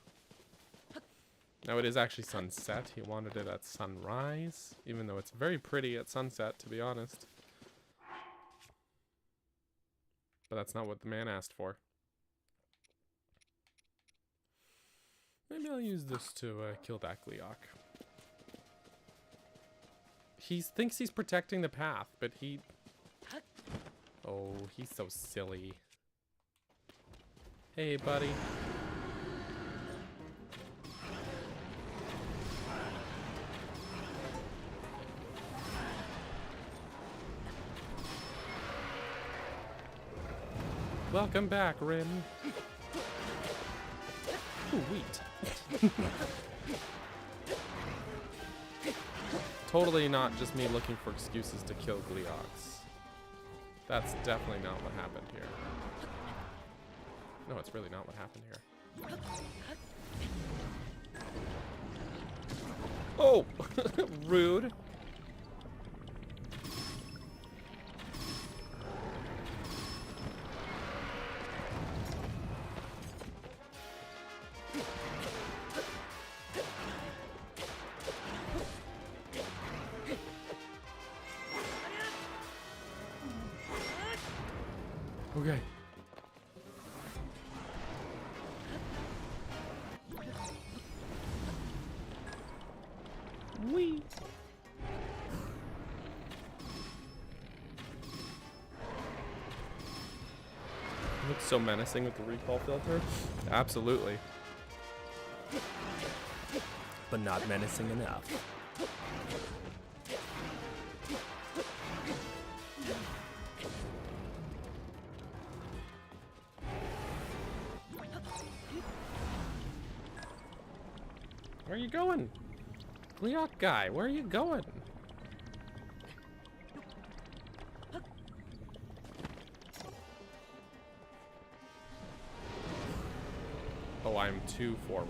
Now it is actually sunset. He wanted it at sunrise, even though it's very pretty at sunset, to be honest. But that's not what the man asked for. Maybe I'll use this to kill that Gleeok. He thinks he's protecting the path, but he... Oh, he's so silly. Hey, buddy. Welcome back, Rim. Ooh, wheat. Totally not just me looking for excuses to kill Gleeoks. That's definitely not what happened here. No, it's really not what happened here. Oh! Rude. Okay. Wee. Looks so menacing with the recoil filter. Absolutely. But not menacing enough. Where are you going? Gleeok guy, where are you going? Oh, I'm too forward.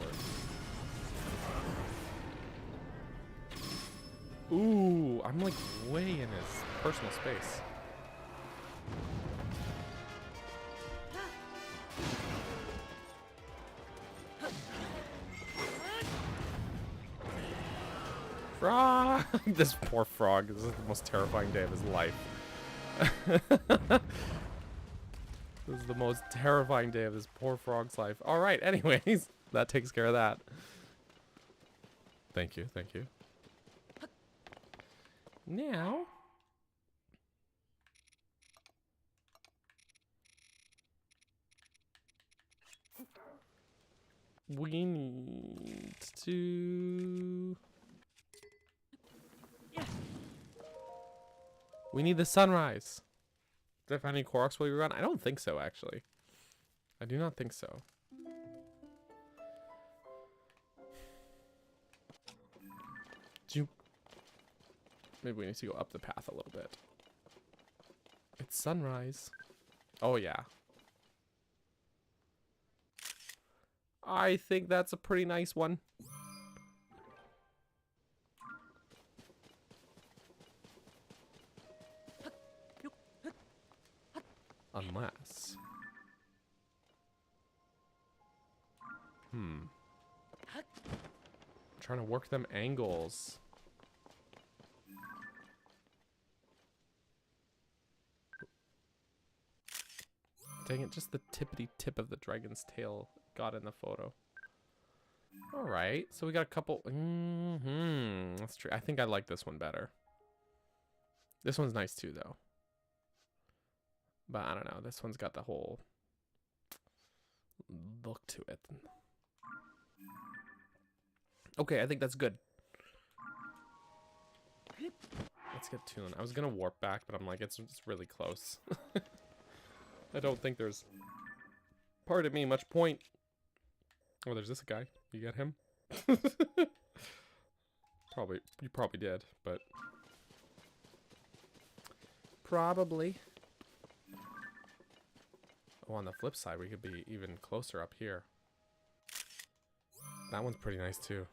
Ooh, I'm like way in his personal space. Frog! This poor frog. This is the most terrifying day of his life. This is the most terrifying day of this poor frog's life. Alright, anyways. That takes care of that. Thank you, thank you. Now... we need to... We need the sunrise. Did I find any Koroks while you were gone? I don't think so, actually. I do not think so. Maybe we need to go up the path a little bit. It's sunrise. Oh, yeah. I think that's a pretty nice one. Unless... I'm trying to work them angles. Dang it, just the tippity tip of the dragon's tail got in the photo. Alright, so we got a couple... that's true. I think I like this one better. This one's nice too, though. But I don't know, this one's got the whole look to it. Okay, I think that's good. Let's get tuned. I was gonna warp back, but I'm like, it's really close. I don't think there's, pardon me, much point. Oh, there's this guy. You get him? You probably did, but probably. Oh, on the flip side, we could be even closer up here. That one's pretty nice too.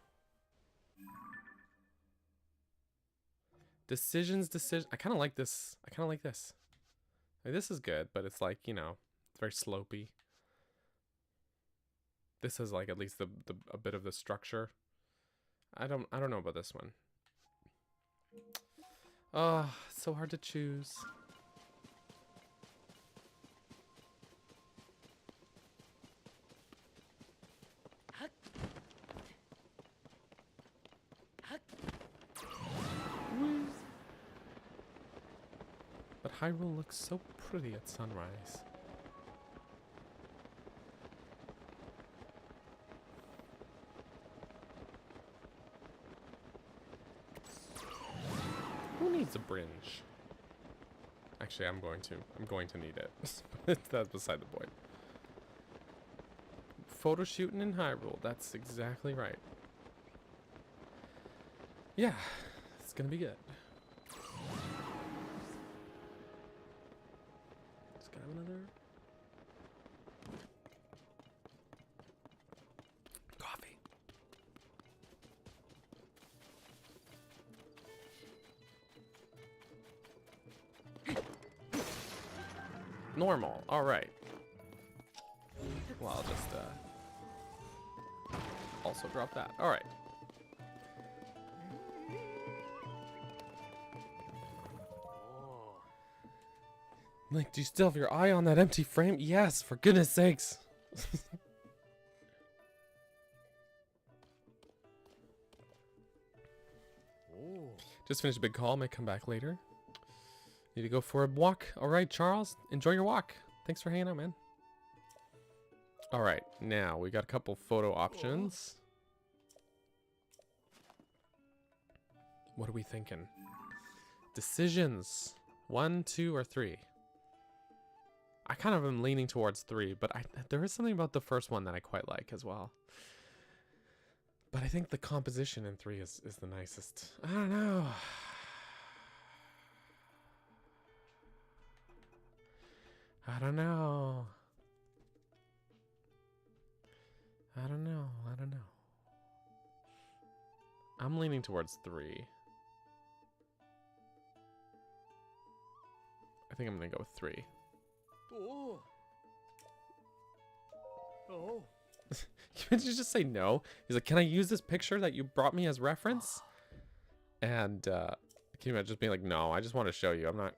Decisions. I kind of like this. I kind of like this. Like, this is good, but it's like, you know, it's very slopey. This is like at least a bit of the structure. I don't know about this one. Oh, it's so hard to choose. But Hyrule looks so pretty at sunrise. Who needs a bringe? Actually, I'm going to need it. That's beside the point. Photo shooting in Hyrule. That's exactly right. Yeah, it's gonna be good. Let's grab another coffee. Normal. All right. Well, I'll just also drop that. All right. Link, do you still have your eye on that empty frame? Yes, for goodness sakes. Just finished a big call. May come back later. Need to go for a walk. All right, Charles. Enjoy your walk. Thanks for hanging out, man. All right, now we got a couple photo options. What are we thinking? Decisions. 1, 2, or 3? I kind of am leaning towards 3, but there is something about the first one that I quite like as well. But I think the composition in 3 is the nicest. I don't know. I don't know. I don't know. I don't know. I'm leaning towards 3. I think I'm gonna go with 3. Oh. Oh. Did you just say no? He's like, can I use this picture that you brought me as reference? And can you imagine just being like, no, I just want to show you. I'm not.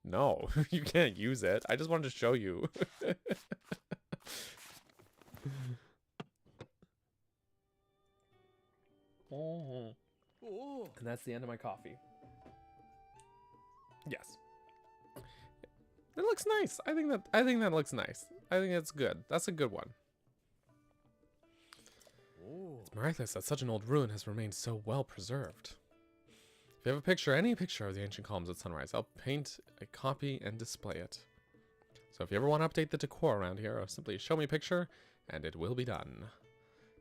No, you can't use it. I just wanted to show you. Oh. And that's the end of my coffee. Yes. It looks nice. I think that looks nice. I think that's good. That's a good one. Oh. It's miraculous that such an old ruin has remained so well preserved. If you have a picture, any picture of the ancient columns at sunrise, I'll paint a copy and display it. So if you ever want to update the decor around here, simply show me a picture, and it will be done.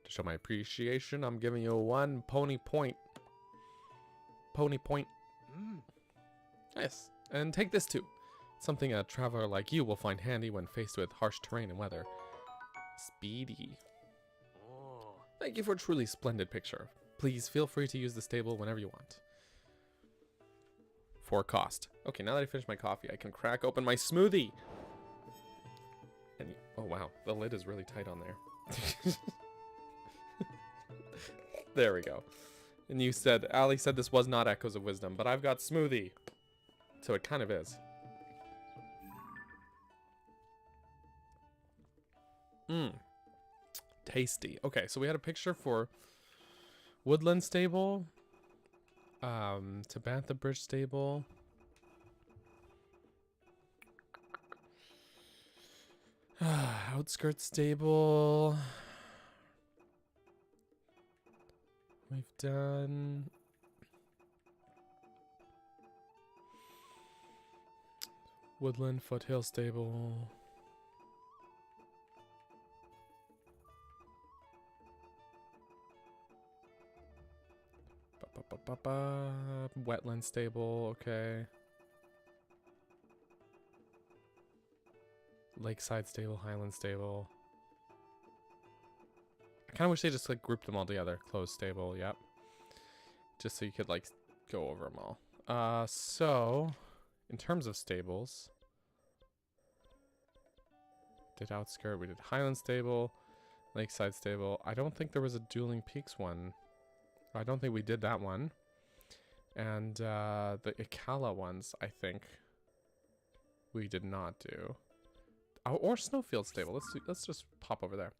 To show my appreciation, I'm giving you 1 pony point. Pony point. Yes, and take this too. Something a traveler like you will find handy when faced with harsh terrain and weather. Speedy. Oh. Thank you for a truly splendid picture. Please feel free to use this table whenever you want. For cost. Okay, now that I finished my coffee, I can crack open my smoothie. And oh wow, the lid is really tight on there. There we go. And you said, Ali said this was not Echoes of Wisdom, but I've got smoothie. So it kind of is. Tasty. Okay, so we had a picture for Woodland Stable, Tabantha Bridge Stable, Outskirts Stable. We've done Woodland Foothill Stable. Wetland Stable, okay. Lakeside Stable, Highland Stable. I kind of wish they just like grouped them all together. Closed Stable, yep. Just so you could like go over them all. So in terms of stables, did Outskirt, we did Highland Stable, Lakeside Stable. I don't think there was a Dueling Peaks one. I don't think we did that one. And the Ikala ones, I think we did not do. Oh, or Snowfield Stable. Let's just pop over there.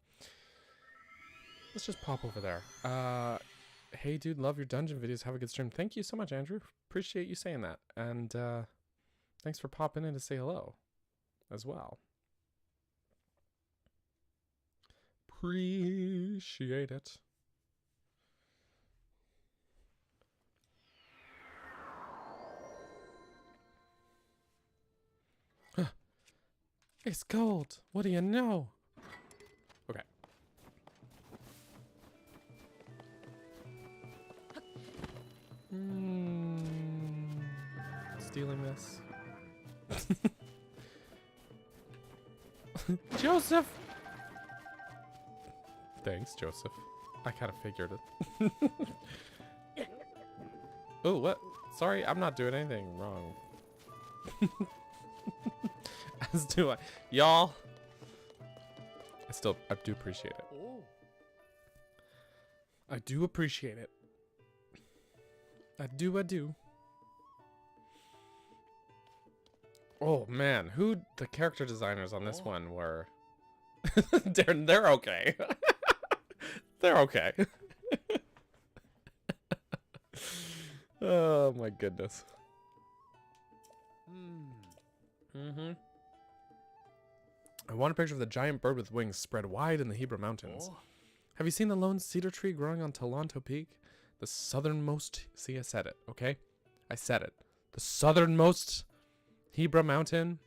Let's just pop over there. Hey dude, love your dungeon videos. Have a good stream. Thank you so much, Andrew. Appreciate you saying that. And thanks for popping in to say hello as well. Appreciate it. It's cold. What do you know? Okay. Stealing this. Joseph! Thanks, Joseph. I kind of figured it. Oh, what? Sorry, I'm not doing anything wrong. As do I. Y'all. I do appreciate it. Oh. I do appreciate it. I do. Oh man, who the character designers on this one were? they're okay. They're okay. Oh my goodness. I want a picture of the giant bird with wings spread wide in the Hebra Mountains. Oh. Have you seen the lone cedar tree growing on Toronto Peak? The southernmost... See, I said it, okay? I said it. The southernmost Hebra Mountain.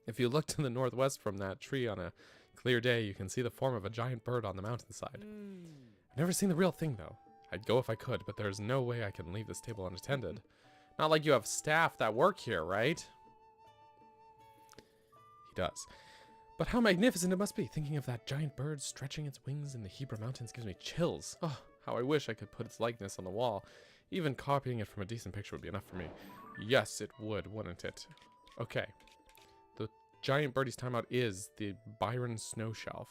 If you look to the northwest from that tree on a clear day, you can see the form of a giant bird on the mountainside. I've never seen the real thing, though. I'd go if I could, but there's no way I can leave this table unattended. Not like you have staff that work here, right? He does. But how magnificent it must be. Thinking of that giant bird stretching its wings in the Hebra Mountains gives me chills. Oh, how I wish I could put its likeness on the wall. Even copying it from a decent picture would be enough for me. Yes, it would, wouldn't it? Okay. The giant bird he's talking about is the Byron Snow Shelf.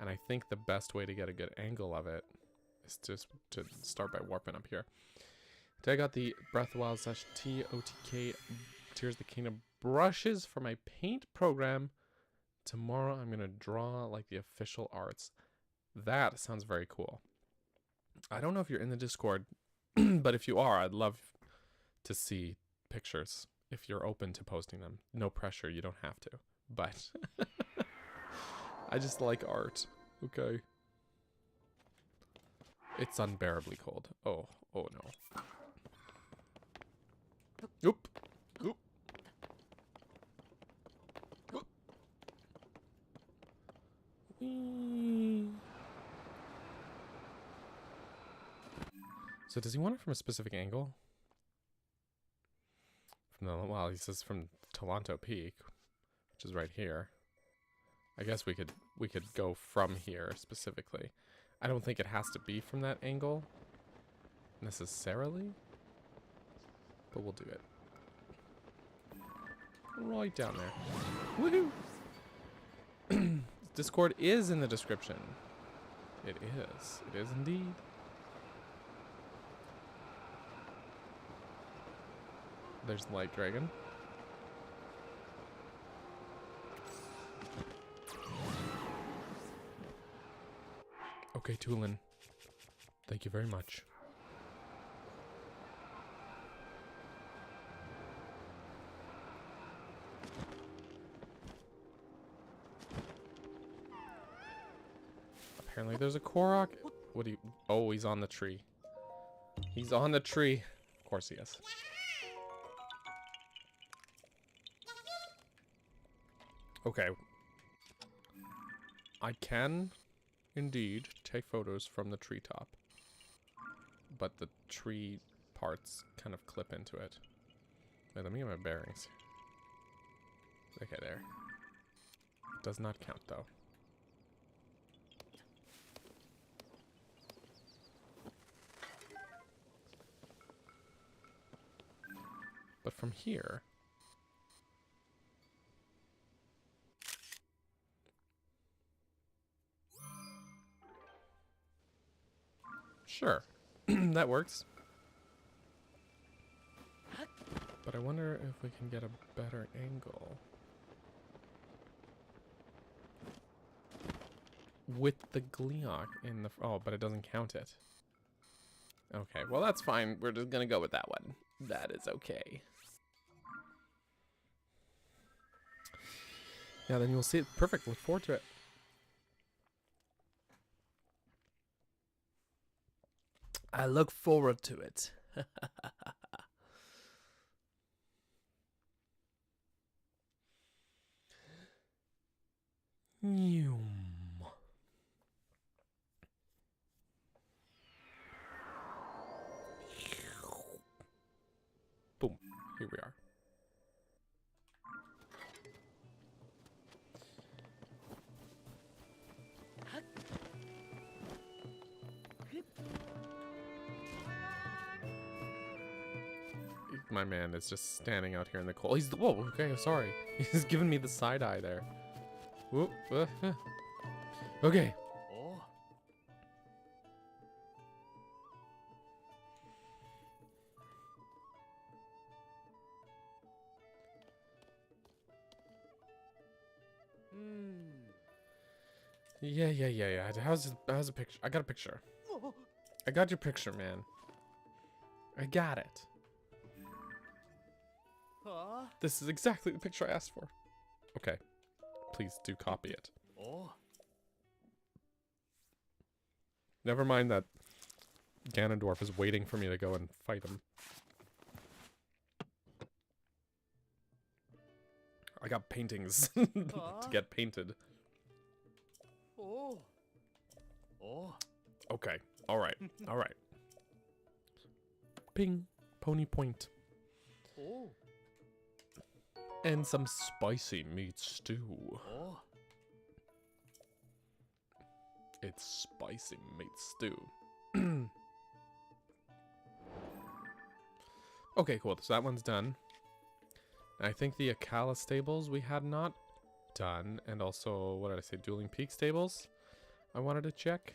And I think the best way to get a good angle of it is just to start by warping up here. Today I got the Breath of the Wild / TOTK Tears of the Kingdom brushes for my paint program. Tomorrow I'm going to draw like the official arts. That sounds very cool. I don't know if you're in the Discord, but if you are, I'd love to see pictures if you're open to posting them. No pressure, you don't have to. But I just like art. Okay. It's unbearably cold. Oh no. Oop. Oop. Oop. Whee. So does he want it from a specific angle? From the, well, he says from Toronto Peak, which is right here. I guess we could go from here specifically. I don't think it has to be from that angle necessarily, but we'll do it. Right down there. Woohoo! Discord is in the description. It is. It is indeed. There's the light dragon. Okay, Tulin. Thank you very much. Apparently there's a Korok. What do you... Oh, he's on the tree. He's on the tree. Of course he is. Okay. I can indeed take photos from the treetop, but the tree parts kind of clip into it. Wait, let me get my bearings. Okay, there. Does not count though. But from here... Sure, that works. But I wonder if we can get a better angle. With the Gleeok in the... Oh, but it doesn't count it. Okay, well that's fine. We're just gonna go with that one. That is okay. Yeah, then you'll see it. Perfect. Look forward to it. I look forward to it. Boom. Here we are. My man is just standing out here in the cold. He's... Whoa, okay, sorry. He's giving me the side eye there. Whoop, okay. Oh. Yeah. How's a picture? I got a picture. I got your picture, man. I got it. Huh? This is exactly the picture I asked for. Okay. Please do copy it. Oh. Never mind that Ganondorf is waiting for me to go and fight him. I got paintings to get painted. Oh. Oh. Okay. Alright. Alright. Ping. Pony point. Oh. And some spicy meat stew. Oh. It's spicy meat stew. Okay, cool. So that one's done. I think the Akala stables we had not done. And also, what did I say? Dueling Peak stables? I wanted to check.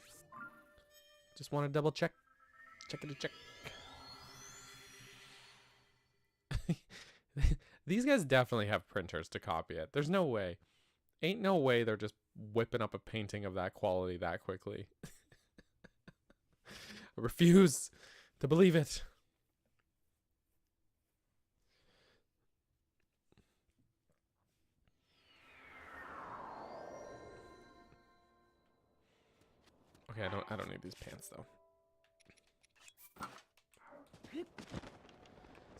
Just want to double check. Check it to check. These guys definitely have printers to copy it. There's no way. Ain't no way they're just whipping up a painting of that quality that quickly. I refuse to believe it. Okay, I don't need these pants though.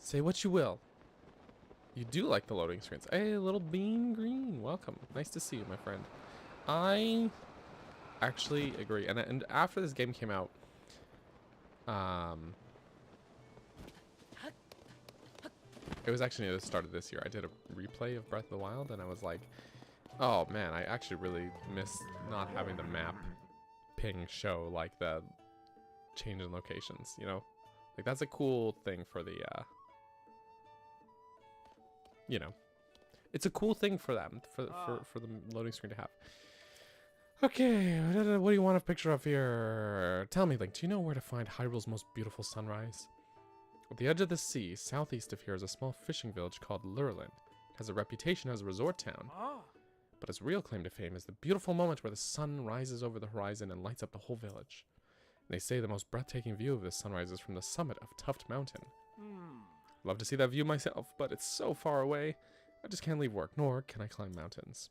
Say what you will. You do like the loading screens. Hey, little bean green. Welcome. Nice to see you, my friend. I actually agree. And after this game came out, it was actually near the start of this year. I did a replay of Breath of the Wild, and I was like, oh man, I actually really miss not having the map ping show like the change in locations, you know? Like, that's a cool thing for the, you know, it's a cool thing for them, for the loading screen to have. Okay, what do you want a picture of here? Tell me, Link, do you know where to find Hyrule's most beautiful sunrise? At the edge of the sea, southeast of here is a small fishing village called Lurland. It has a reputation as a resort town, but its real claim to fame is the beautiful moment where the sun rises over the horizon and lights up the whole village. And they say the most breathtaking view of this sunrise is from the summit of Tuft Mountain. Love to see that view myself, but it's so far away. I just can't leave work, nor can I climb mountains.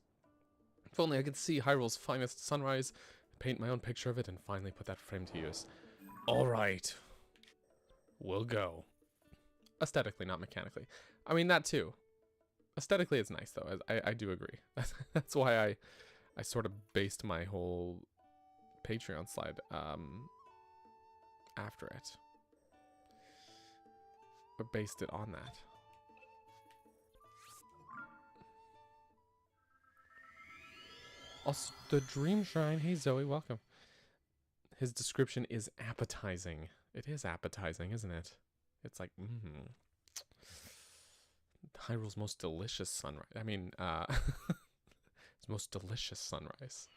If only I could see Hyrule's finest sunrise, paint my own picture of it, and finally put that frame to use. Alright. We'll go. Aesthetically, not mechanically. I mean, that too. Aesthetically, it's nice, though. I do agree. That's why I sort of based my whole Patreon slide after it. Or based it on that. Also, the Dream Shrine. Hey, Zoe, welcome. His description is appetizing. It is appetizing, isn't it? It's like, Hyrule's most delicious sunrise. I mean, his most delicious sunrise.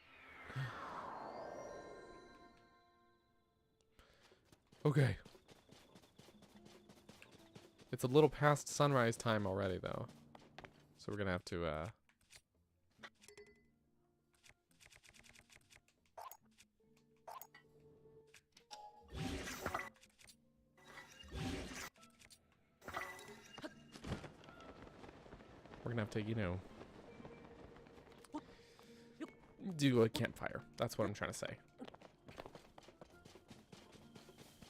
Okay. It's a little past sunrise time already, though. So we're gonna have to, we're gonna have to, you know, do a campfire. That's what I'm trying to say.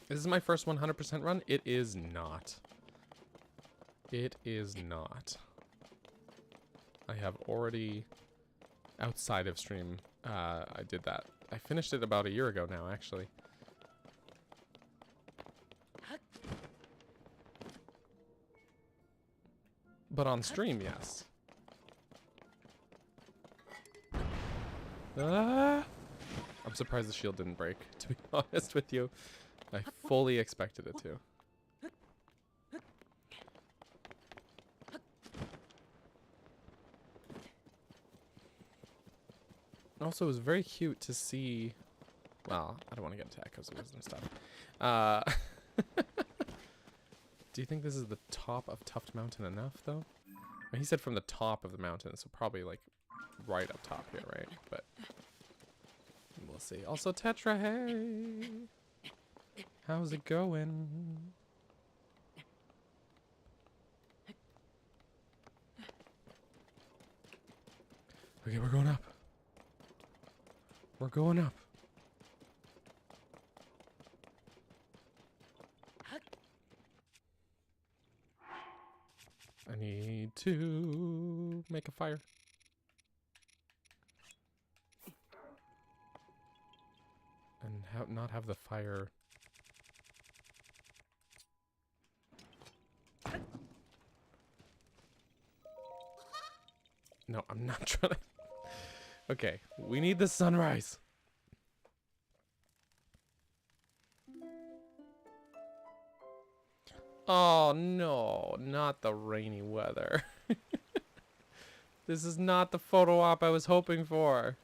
This is my first 100% run. It is not. It is not. I have already, outside of stream, I did that. I finished it about a year ago now, actually. But on stream, yes. I'm surprised the shield didn't break, to be honest with you. I fully expected it to. Also, it was very cute to see... Well, I don't want to get into echoes of wisdom stuff. Do you think this is the top of Tuft Mountain enough, though? Well, he said from the top of the mountain, so probably, like, right up top here, right? But we'll see. Also, Tetra, hey! How's it going? Okay, we're going up. We're going up. I need to make a fire. And not have the fire... No, I'm not trying to... Okay, we need the sunrise. Oh no, not the rainy weather. This is not the photo op I was hoping for.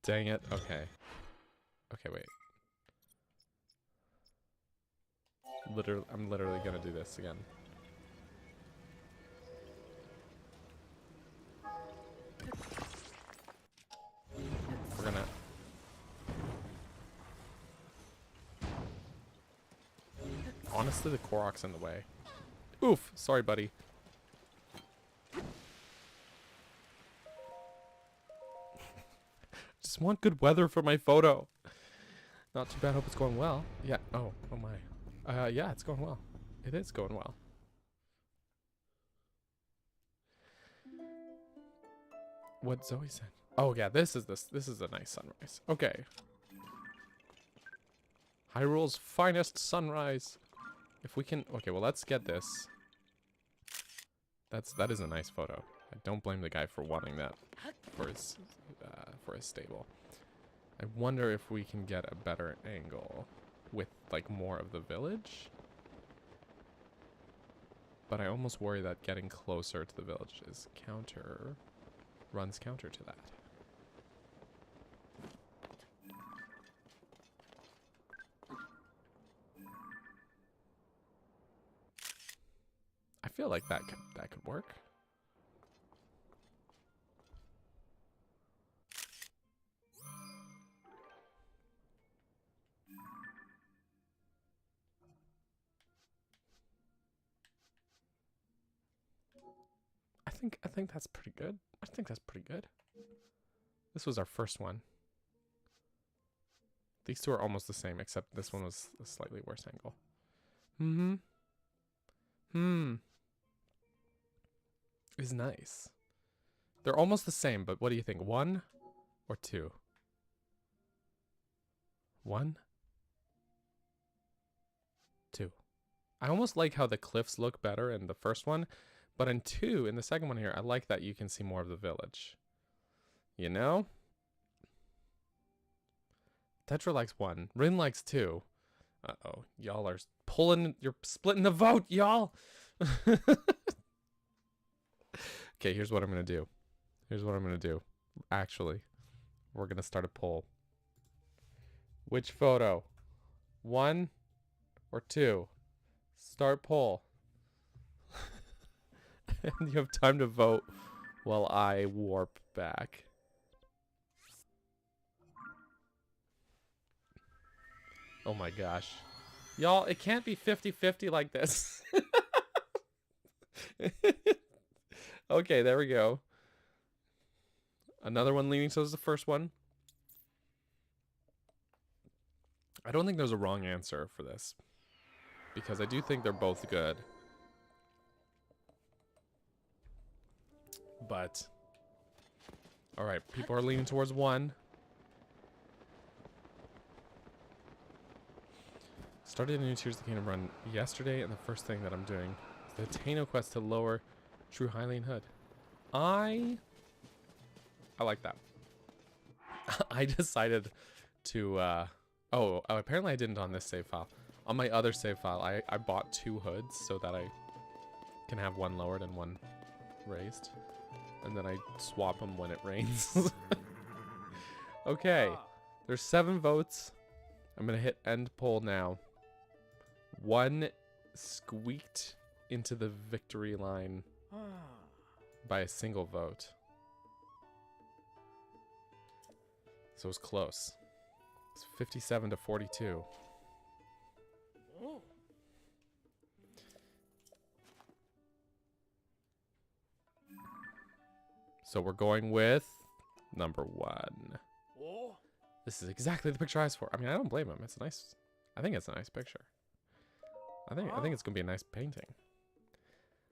Dang it. Okay. Okay, wait. I'm literally gonna do this again. We're gonna... Honestly, the Korok's in the way. Oof! Sorry, buddy. just want good weather for my photo. Not too bad. Hope it's going well. Yeah. Oh my. Yeah, it's going well. It is going well. What Zoe said. Oh yeah, this is a nice sunrise. Okay. Hyrule's finest sunrise. If we can, okay, well let's get this. That is a nice photo. I don't blame the guy for wanting that for his stable. I wonder if we can get a better angle with like more of the village. But I almost worry that getting closer to the village is runs counter to that. I feel like that could work. I think that's pretty good. I think that's pretty good. This was our first one. These two are almost the same, except this one was a slightly worse angle. Is nice. They're almost the same, but what do you think? 1 or 2? 1? 2. I almost like how the cliffs look better in the first one, but in 2, in the second one here, I like that you can see more of the village. You know? Tetra likes 1. Rin likes 2. Uh-oh. Y'all are you're splitting the vote, y'all! Okay, here's what I'm gonna do. Actually, we're gonna start a poll. Which photo? 1 or 2? Start poll. And you have time to vote while I warp back. Oh my gosh. Y'all, it can't be 50-50 like this. Okay, there we go. Another one leaning towards the first one. I don't think there's a wrong answer for this, because I do think they're both good. But, alright, people are leaning towards 1. Started a new Tears of the Kingdom run yesterday, and the first thing that I'm doing is the Tano quest to lower True Hylian Hood. I like that. I decided to, apparently I didn't on this save file. On my other save file, I bought 2 hoods so that I can have 1 lowered and 1 raised. And then I swap them when it rains. Okay, there's 7 votes. I'm gonna hit end poll now. 1 squeaked into the victory line by a single vote. So it was close. It's 57 to 42. So we're going with number 1. This is exactly the picture I asked for. I mean, I don't blame him. It's nice. I think it's a nice picture. I think it's gonna be a nice painting.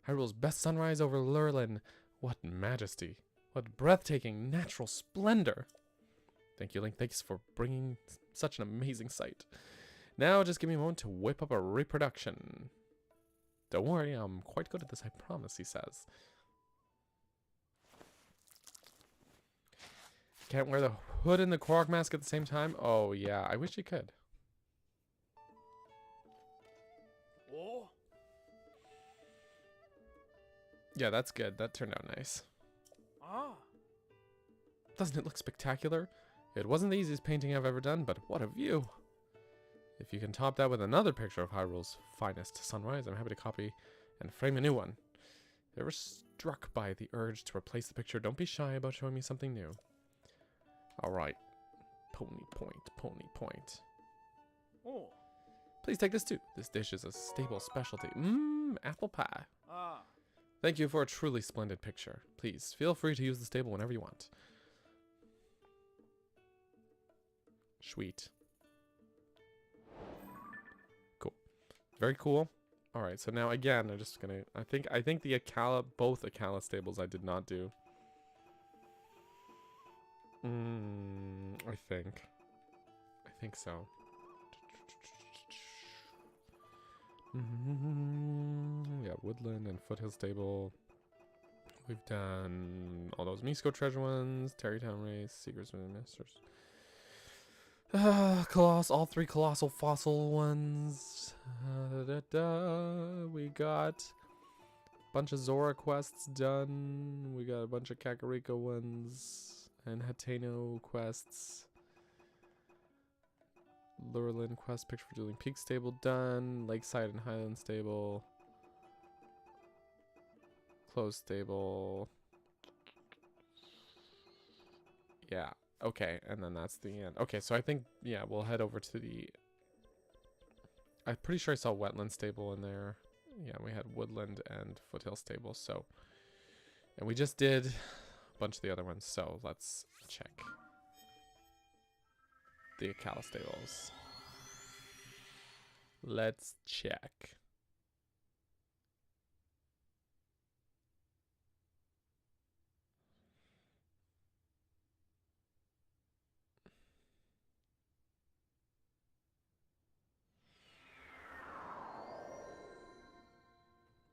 Hyrule's best sunrise over Lurlin. What majesty! What breathtaking natural splendor! Thank you, Link. Thanks for bringing such an amazing sight. Now, just give me a moment to whip up a reproduction. Don't worry, I'm quite good at this. I promise. He says. Can't wear the hood and the Korok mask at the same time? Oh, yeah. I wish you could. Yeah, that's good. That turned out nice. Doesn't it look spectacular? It wasn't the easiest painting I've ever done, but what a view. If you can top that with another picture of Hyrule's finest sunrise, I'm happy to copy and frame a new one. If you're ever struck by the urge to replace the picture, don't be shy about showing me something new. Alright. Pony point, pony point. Please take this too. This dish is a stable specialty. Apple pie. Thank you for a truly splendid picture. Please, feel free to use the stable whenever you want. Sweet. Cool. Very cool. All right, so now again, I'm just gonna. I think the both Akala stables I did not do. I think so. Yeah, Woodland and Foothill Stable. We've done all those Misko treasure ones, Terrytown Race, Secrets of the Masters. All 3 colossal fossil ones. We got a bunch of Zora quests done. We got a bunch of Kakariko ones and Hateno quests. Lurelin quest, picture for Dueling Peak Stable done. Lakeside and Highland Stable. Closed Stable. Yeah. Okay, and then that's the end. Okay, so I think, yeah, we'll head over to the... I'm pretty sure I saw Wetland Stable in there. Yeah, we had Woodland and Foothill Stable, so... And we just did a bunch of the other ones, so let's check the Akala Stables. Let's check.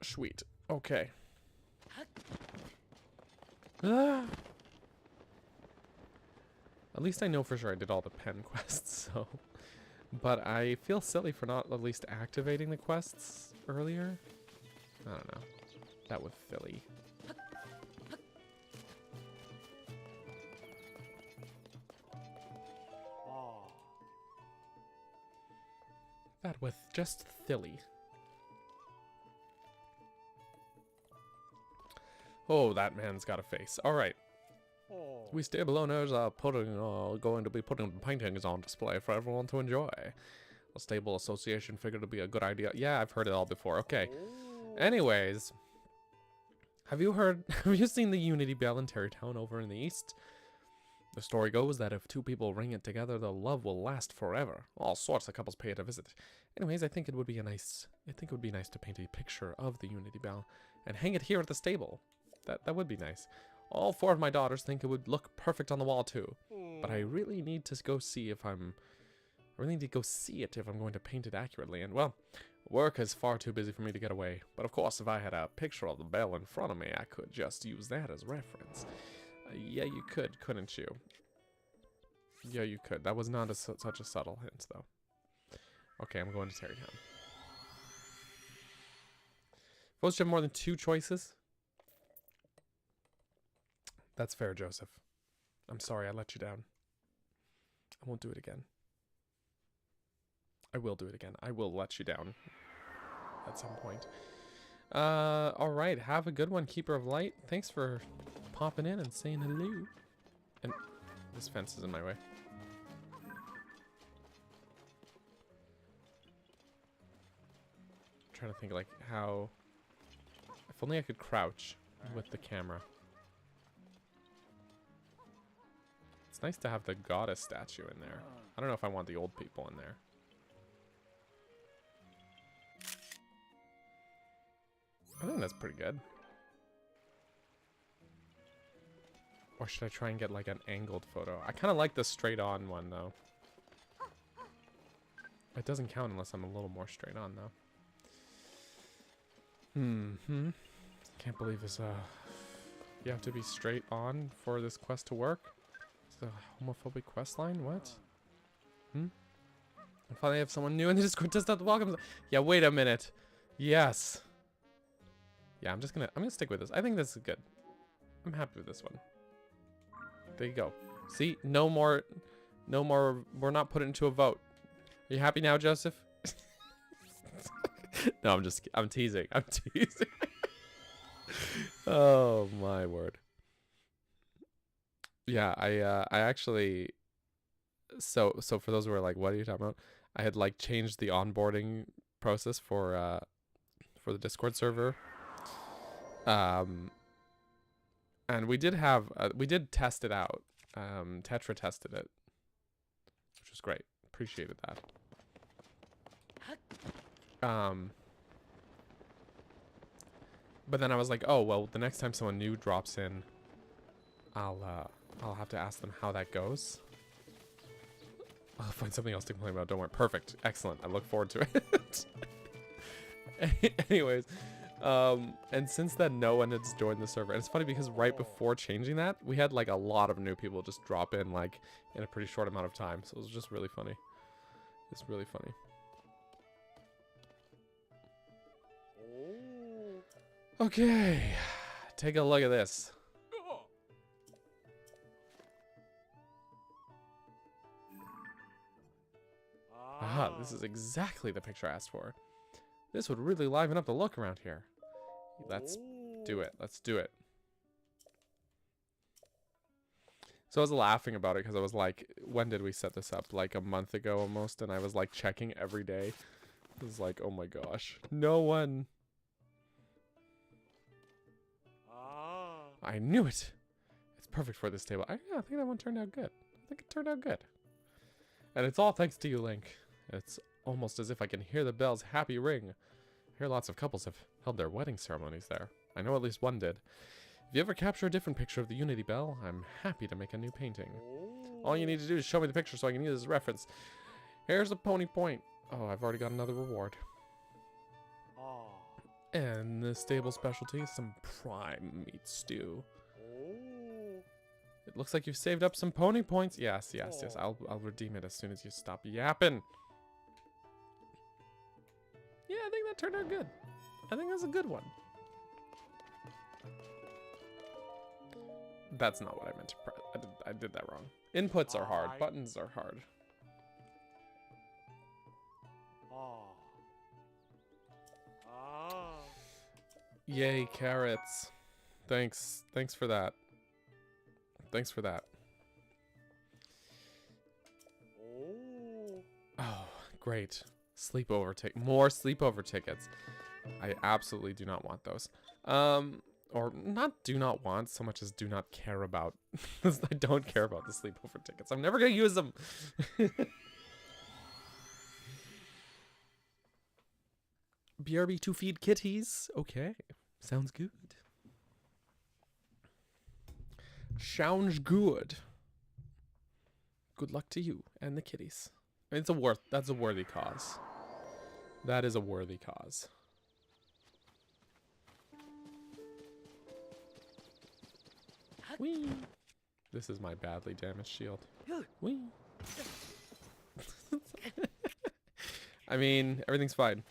Sweet. Okay. Ah. At least I know for sure I did all the pen quests, so... But I feel silly for not at least activating the quests earlier. I don't know. That was silly. That was just silly. Oh, that man's got a face. All right. We stable owners are going to be putting paintings on display for everyone to enjoy. A stable association figured to be a good idea. Yeah, I've heard it all before. Okay. Anyways, have you seen the Unity Bell in Terrytown over in the east? The story goes that if 2 people ring it together, the love will last forever. All sorts of couples pay it a visit. Anyways, I think it would be nice to paint a picture of the Unity Bell and hang it here at the stable. That would be nice. All 4 of my daughters think it would look perfect on the wall too. But I really need to go see it if I'm going to paint it accurately. And well, work is far too busy for me to get away. But of course, if I had a picture of the bell in front of me, I could just use that as reference. Yeah, you could, couldn't you? Yeah, you could. That was not such a subtle hint, though. Okay, I'm going to Terrytown. Supposed to have more than 2 choices? That's fair, Joseph. I'm sorry I let you down. I won't do it again. I will do it again. I will let you down at some point. Alright, have a good one, Keeper of Light. Thanks for popping in and saying hello. And this fence is in my way. I'm trying to think like how... If only I could crouch with the camera. It's nice to have the goddess statue in there. I don't know if I want the old people in there. I think that's pretty good. Or should I try and get like an angled photo? I kind of like the straight on one though. It doesn't count unless I'm a little more straight on though. Can't believe this, you have to be straight on for this quest to work? It's a homophobic quest line? What? I finally have someone new in the Discord test out the welcome. Yeah, wait a minute. Yes. Yeah, I'm gonna stick with this. I think this is good. I'm happy with this one. There you go. See? No more, we're not put it into a vote. Are you happy now, Joseph? No, I'm teasing. I'm teasing. Oh, my word. Yeah, I actually, so for those who are like, what are you talking about? I had like changed the onboarding process for the Discord server. And we did test it out. Tetra tested it, which was great. Appreciated that. But then I was like, oh, well, the next time someone new drops in, I'll have to ask them how that goes. I'll find something else to complain about. Don't worry. Perfect. Excellent. I look forward to it. Anyways, and since then, no one has joined the server. And it's funny because right before changing that, we had like a lot of new people just drop in like in a pretty short amount of time. So it was just really funny. It's really funny. Okay, take a look at this. Aha, this is exactly the picture I asked for. This would really liven up the look around here. Let's do it. Let's do it. So I was laughing about it because I was like, when did we set this up? Like a month ago almost, and I was like checking every day. It was like, oh my gosh, no one. I knew it. It's perfect for this table. I think that one turned out good. I think it turned out good. And it's all thanks to you, Link. It's almost as if I can hear the bell's happy ring. I hear lots of couples have held their wedding ceremonies there. I know at least one did. If you ever capture a different picture of the Unity Bell, I'm happy to make a new painting. All you need to do is show me the picture so I can use it as a reference. Here's a pony point. Oh, I've already got another reward. And the stable specialty, some prime meat stew. It looks like you've saved up some pony points. Yes, yes, yes. I'll redeem it as soon as you stop yapping. Yeah, I think that turned out good. I think that's a good one. That's not what I meant to press. I did that wrong. Inputs are hard. Buttons are hard. Yay, carrots. Thanks. Thanks for that. Thanks for that. Oh, great. Sleepover ticket. More sleepover tickets. I absolutely do not want those. Or not do not want so much as do not care about. I don't care about the sleepover tickets. I'm never going to use them. BRB to feed kitties. Okay. Sounds good. Sounds good. Good luck to you and the kitties. That's a worthy cause. That is a worthy cause. Whee! This is my badly damaged shield. Whee! I mean, everything's fine.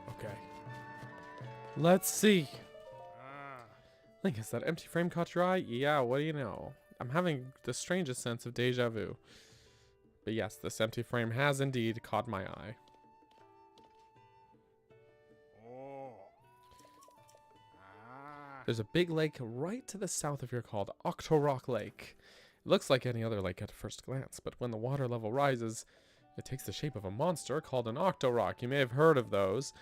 Okay. Let's see. Link, has that empty frame caught your eye? Yeah, what do you know? I'm having the strangest sense of deja vu. But yes, this empty frame has indeed caught my eye. There's a big lake right to the south of here called Octorock Lake. It looks like any other lake at first glance, but when the water level rises, it takes the shape of a monster called an Octorock. You may have heard of those.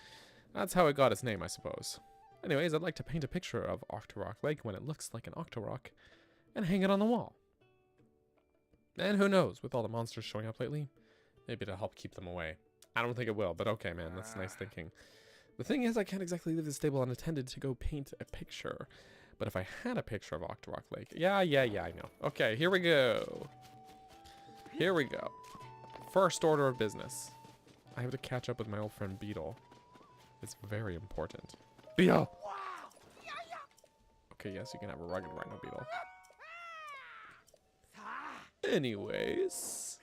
That's how it got its name, I suppose. Anyways, I'd like to paint a picture of Octorock Lake when it looks like an Octorock and hang it on the wall. And who knows, with all the monsters showing up lately, maybe it'll help keep them away. I don't think it will, but okay, man, that's nice thinking. The thing is, I can't exactly leave this stable unattended to go paint a picture. But if I had a picture of Octorock Lake... Yeah, I know. Okay, here we go. Here we go. First order of business. I have to catch up with my old friend Beetle. It's very important. Beetle! Okay, yes, you can have a rugged rhino beetle. Anyways.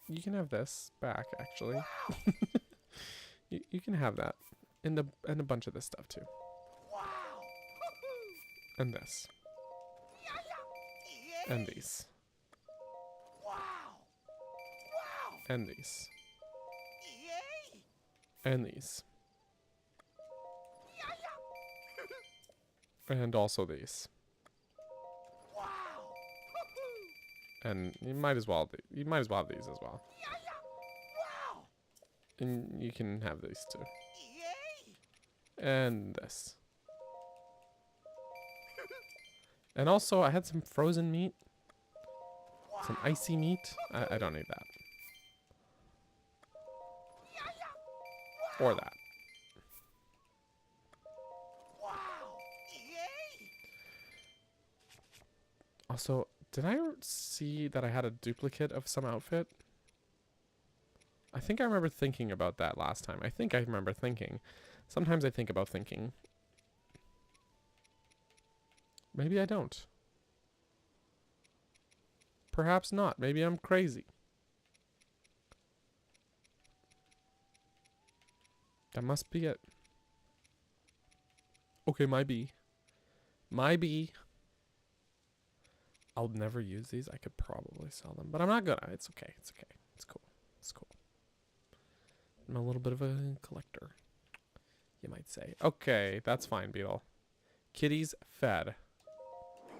You can have this back, actually. you can have that. And a bunch of this stuff, too. And this. And these. And these. And these. And also these. And you might as well have these as well. And you can have these too. And this. And also I had some frozen meat. Some icy meat. I don't need that. Or that. Also, did I see that I had a duplicate of some outfit? I think I remember thinking about that last time. I think I remember thinking. Sometimes I think about thinking. Maybe I don't. Perhaps not. Maybe I'm crazy. That must be it. Okay, might be. Might be. I'll never use these. I could probably sell them, but I'm not gonna. It's okay. It's okay. It's cool. It's cool. I'm a little bit of a collector, you might say. Okay, that's fine, Beetle. Kitties fed.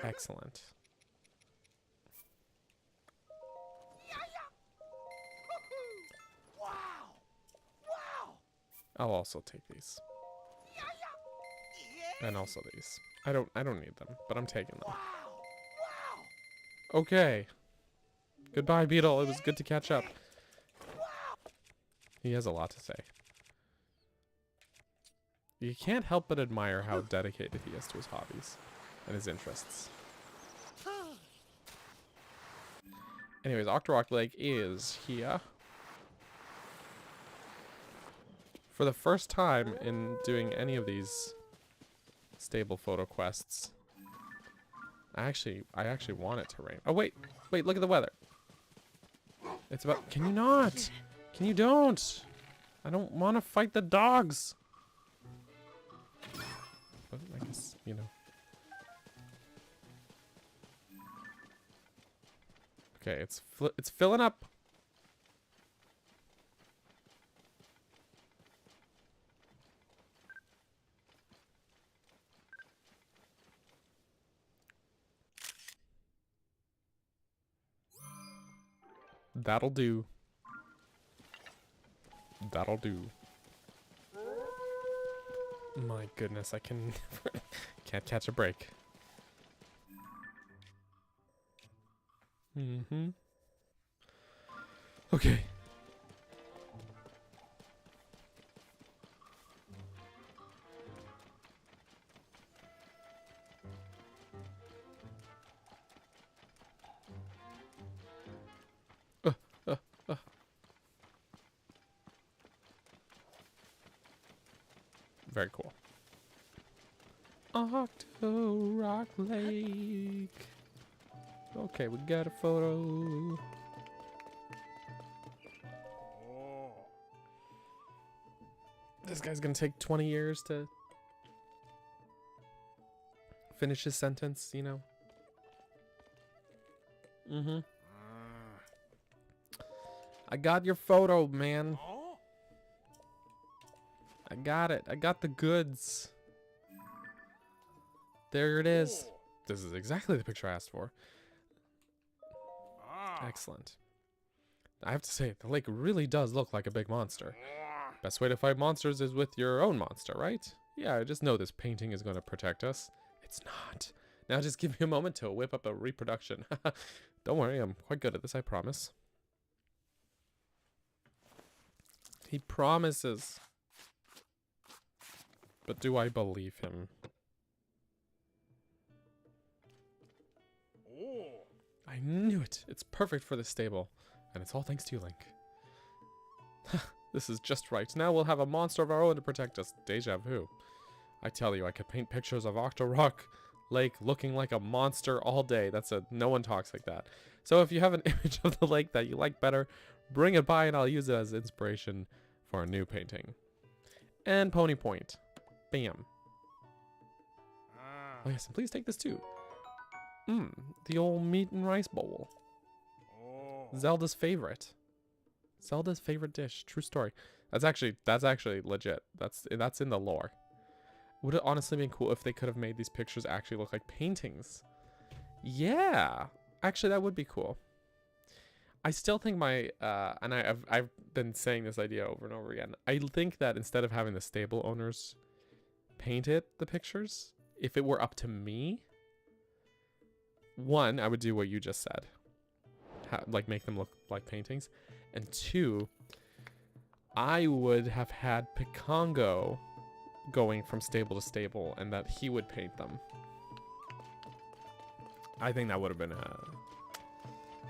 Excellent. I'll also take these. And also these. I don't need them, but I'm taking them. Okay. Goodbye, Beetle. It was good to catch up. He has a lot to say. You can't help but admire how dedicated he is to his hobbies and his interests. Anyways, Octorok Lake is here. For the first time in doing any of these stable photo quests, I actually want it to rain. Oh wait, look at the weather. It's about, can you not? Can you don't? I don't want to fight the dogs. But I guess, you know. Okay, it's filling up. That'll do. That'll do. My goodness, I can can't catch a break. Mm-hmm. Okay. Very cool. Octorok Lake. Okay, we got a photo. This guy's gonna take 20 years to finish his sentence, you know? Mm-hmm. I got your photo, man. I got it. I got the goods. There it is. This is exactly the picture I asked for. Excellent. I have to say, the lake really does look like a big monster. Best way to fight monsters is with your own monster, right? Yeah, I just know this painting is going to protect us. It's not. Now just give me a moment to whip up a reproduction. Don't worry, I'm quite good at this, I promise. He promises. But do I believe him? I knew it. It's perfect for this stable. And it's all thanks to you, Link. This is just right. Now we'll have a monster of our own to protect us. Deja vu. I tell you, I could paint pictures of Octorok Lake looking like a monster all day. No one talks like that. So if you have an image of the lake that you like better, bring it by and I'll use it as inspiration for a new painting. And Pony Point. Bam. Oh yes, and please take this too. The old meat and rice bowl. Zelda's favorite. Zelda's favorite dish. True story. That's actually legit. That's in the lore. Would it honestly been cool if they could have made these pictures actually look like paintings? Yeah, actually that would be cool. I still think my and I've been saying this idea over and over again. I think that instead of having the stable owners paint the pictures, if it were up to me, one, I would do what you just said, like make them look like paintings, and two, I would have had Picongo going from stable to stable, and that he would paint them. I think that would have been a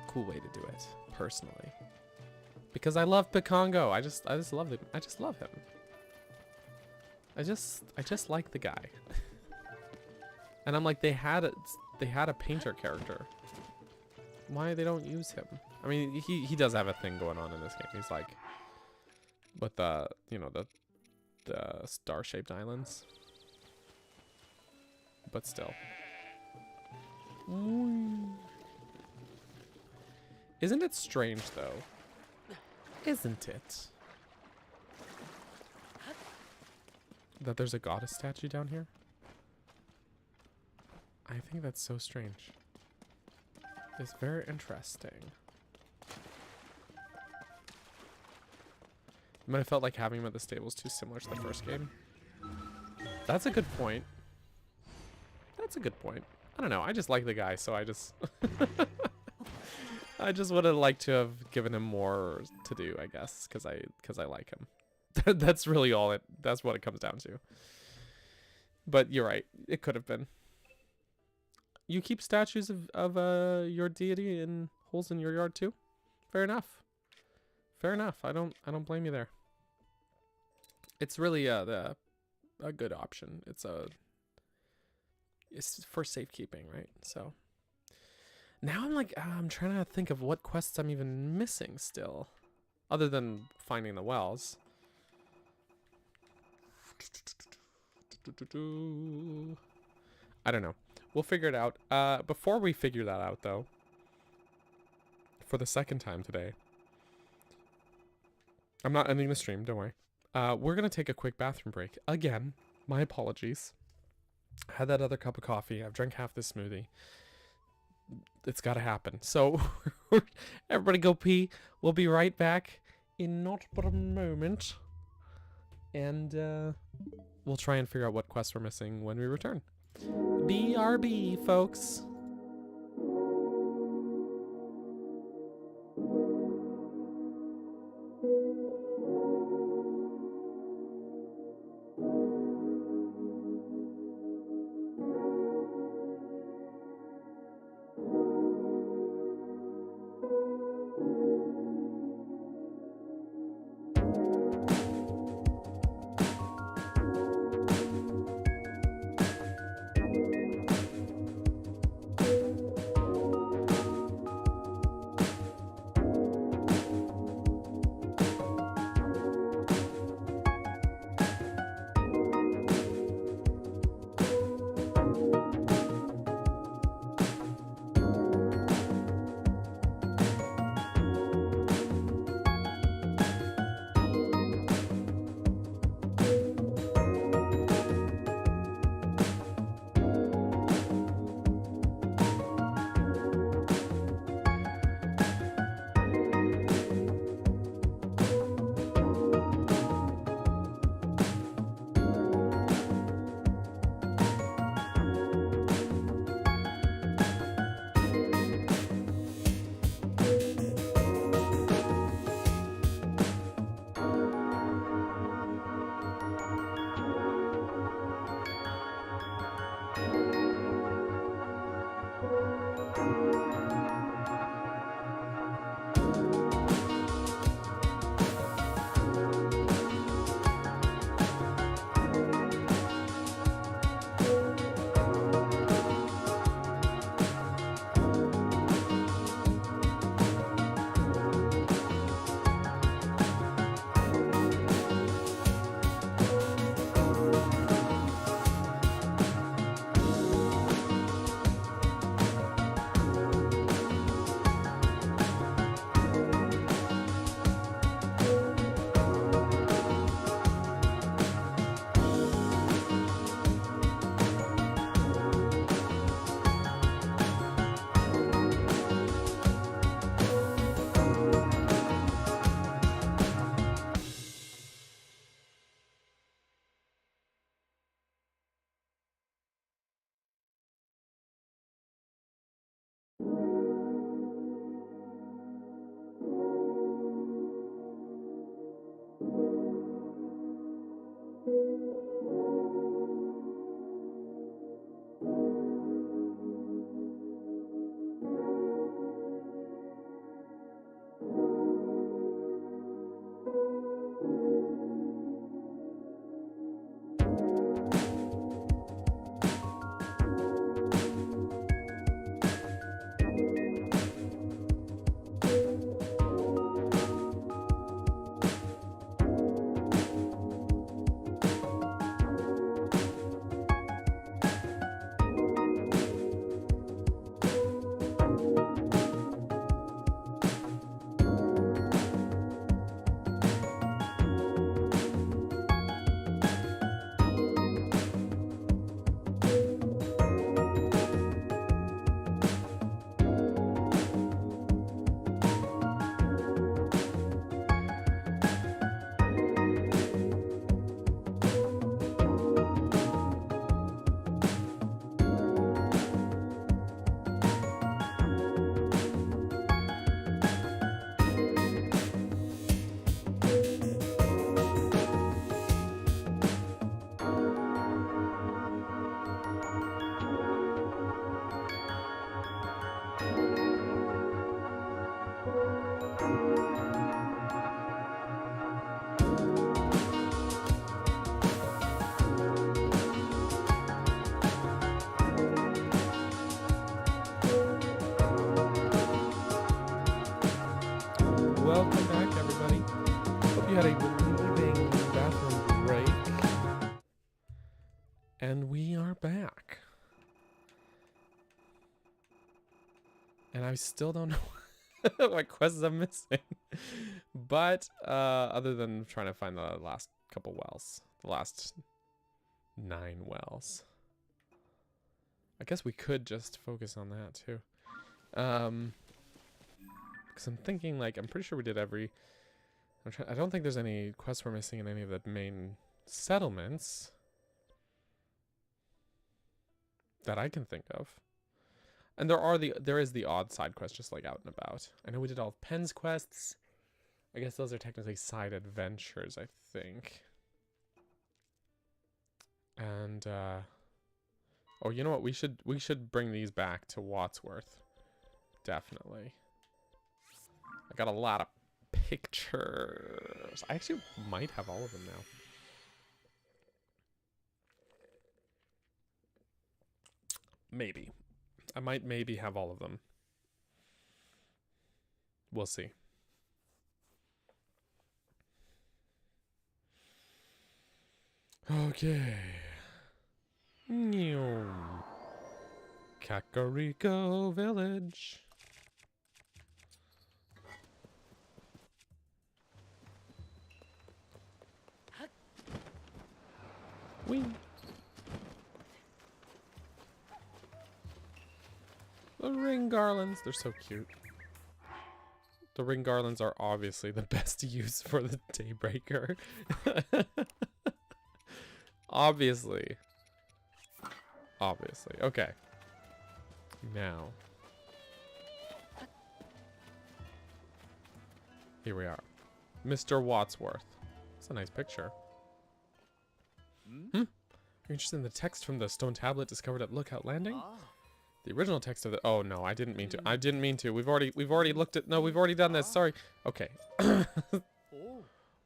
cool way to do it, personally, because I love Picongo. I just love him. I just love him. I just like the guy. And I'm like, they had a painter character. Why they don't use him? I mean, he does have a thing going on in this game. He's like, with the, you know, the star-shaped islands. But still. Isn't it strange, though? Isn't it? That there's a goddess statue down here? I think that's so strange. It's very interesting. I mean, I felt like having him at the stable is too similar to the first game. That's a good point. That's a good point. I don't know. I just like the guy, so I just... I just would have liked to have given him more to do, I guess, because I like him. That's really all it... That's what it comes down to. But you're right. It could have been. You keep statues of your deity in holes in your yard too? Fair enough. Fair enough. I don't blame you there. It's really a good option. It's for safekeeping, right? So now I'm like, I'm trying to think of what quests I'm even missing still, other than finding the wells. I don't know. We'll figure it out. Before we figure that out, though, for the second time today, I'm not ending the stream, don't worry. We're going to take a quick bathroom break. Again, my apologies. I had that other cup of coffee. I've drank half this smoothie. It's got to happen. So, everybody go pee. We'll be right back in not but a moment. And we'll try and figure out what quests we're missing when we return. BRB, folks. Welcome back, everybody. Hope you had a relieving bathroom break. And we are back. And I still don't know what quests I'm missing. But other than trying to find the last couple wells. The last 9 wells. I guess we could just focus on that too. Because I'm thinking, like, I'm pretty sure we did every... I don't think there's any quests we're missing in any of the main settlements that I can think of. And there is the odd side quest just like out and about. I know we did all of Penn's quests. I guess those are technically side adventures, I think. And oh, you know what? We should bring these back to Wadsworth. Definitely. I got a lot of pictures. I actually might have all of them now. Maybe. I might maybe have all of them. We'll see. Okay. Kakariko Village. Whee. The ring garlands, they're so cute. The ring garlands are obviously the best use for the Daybreaker. Obviously. Obviously. Okay. Now. Here we are. Mr. Wadsworth. That's a nice picture. You're interested in the text from the stone tablet discovered at Lookout Landing? The original text of the... Oh, no, I didn't mean to. I didn't mean to. We've already looked at... No, we've already done this. Sorry. Okay.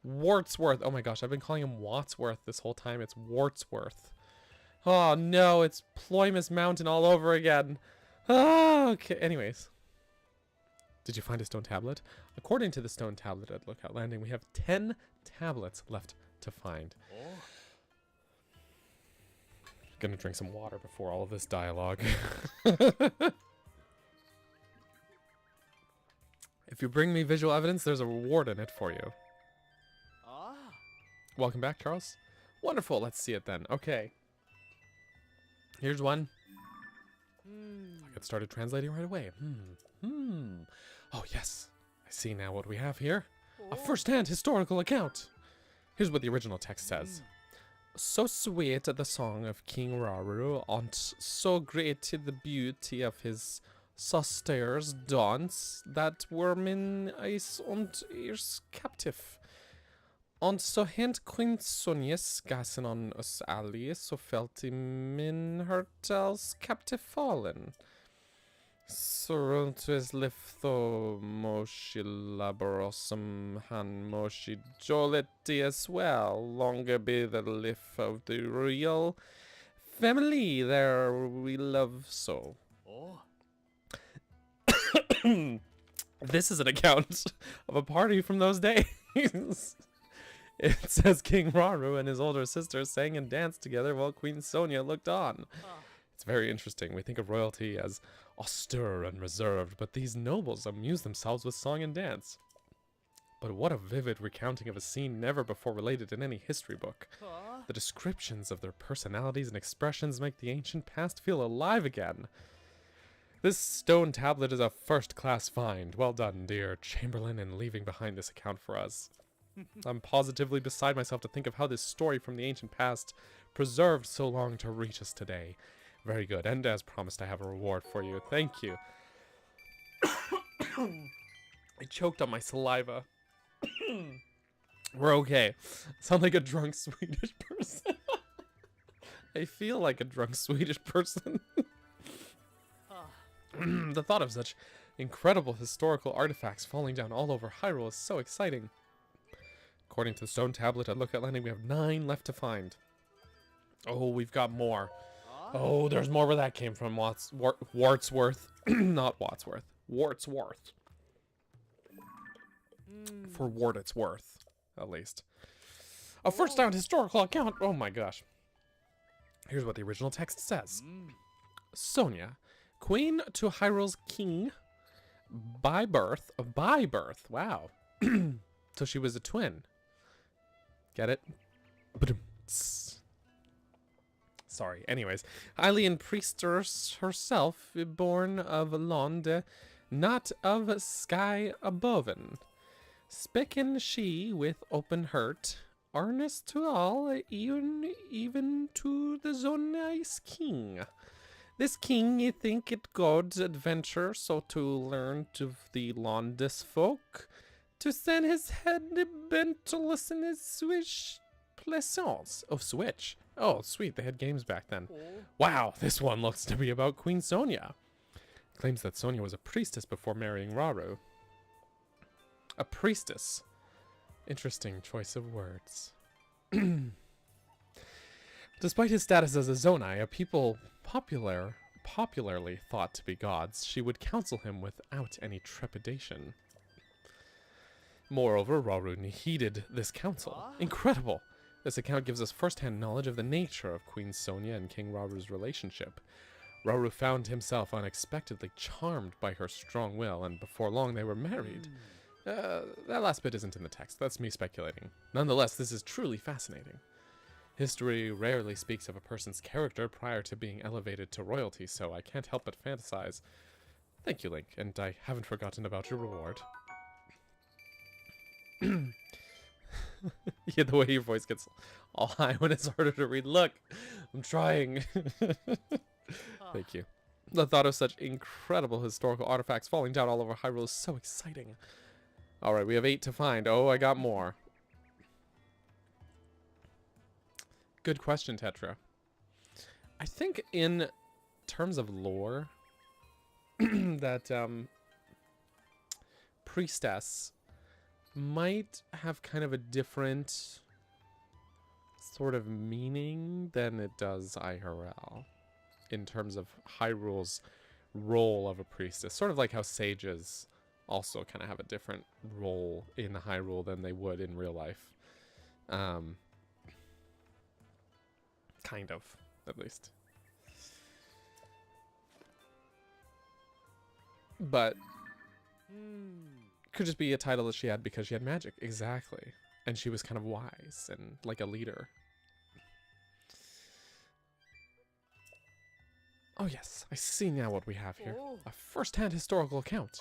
Wartsworth. Oh my gosh, I've been calling him Wadsworth this whole time. It's Wartsworth. Oh no, it's Ploymus Mountain all over again. Oh, okay. Anyways. Did you find a stone tablet? According to the stone tablet at Lookout Landing, we have 10 tablets left to find. Gonna drink some water before all of this dialogue. If you bring me visual evidence, there's a reward in it for you. Welcome back, Charles. Wonderful. Let's see it then. Okay. Here's one. I get started translating right away. Oh, yes. I see now what we have here. A first-hand historical account. Here's what the original text says. So sweet the song of King Rauru, and so great the beauty of his sister's dance, that were min eis und ears captive. And so hent Queen Sonius gassen on us alle, so felt I min hurtals captive fallen. Så runtvis liftho moshi laborosum han moshi jolity as well. Longer be the lift of the real family there we love so. This is an account of a party from those days. It says King Raru and his older sister sang and danced together while Queen Sonia looked on. It's very interesting. We think of royalty as austere and reserved, but these nobles amuse themselves with song and dance. But what a vivid recounting of a scene never before related in any history book. The descriptions of their personalities and expressions make the ancient past feel alive again. This stone tablet is a first-class find. Well done, dear Chamberlain, in leaving behind this account for us. I'm positively beside myself to think of how this story from the ancient past preserved so long to reach us today. Very good, and as promised, I have a reward for you. Thank you. I choked on my saliva. We're okay. Sound like a drunk Swedish person. I feel like a drunk Swedish person. The thought of such incredible historical artifacts falling down all over Hyrule is so exciting. According to the stone tablet at Lookout Landing, we have 9 left to find. Oh, we've got more. Oh, there's more where that came from. Wartsworth. Not Wadsworth. Wartsworth. For what it's worth, at least. A first-hand historical account. Oh my gosh. Here's what the original text says. Sonia, queen to Hyrule's king by birth. Wow. So she was a twin. Get it? Sorry. Anyways, Hylian priestess herself, born of Londe, not of sky aboven. Speaking she with open heart, earnest to all, even to the Zoni's king. This king, ye think it God's adventure, so to learn to the Londes folk, to send his head bent to listen his swish plaisance. Oh, Switch. Oh, sweet, they had games back then. Wow, this one looks to be about Queen Sonia. Claims that Sonia was a priestess before marrying Rauru. A priestess. Interesting choice of words. Despite his status as a Zonai, a people popularly thought to be gods, she would counsel him without any trepidation. Moreover, Rauru heeded this counsel. Incredible! This account gives us first-hand knowledge of the nature of Queen Sonia and King Rauru's relationship. Rauru found himself unexpectedly charmed by her strong will, and before long they were married. That last bit isn't in the text. That's me speculating. Nonetheless, this is truly fascinating. History rarely speaks of a person's character prior to being elevated to royalty, so I can't help but fantasize. Thank you, Link, and I haven't forgotten about your reward. Yeah, the way your voice gets all high when it's harder to read. Look, I'm trying. Thank you. The thought of such incredible historical artifacts falling down all over Hyrule is so exciting. Alright, we have 8 to find. Oh, I got more. Good question, Tetra. I think in terms of lore, that priestess might have kind of a different sort of meaning than it does IRL in terms of Hyrule's role of a priestess. Sort of like how sages also kind of have a different role in Hyrule than they would in real life. Kind of, at least. But could just be a title that she had because she had magic. Exactly. And she was kind of wise and like a leader. Oh yes, I see now what we have here. A first-hand historical account.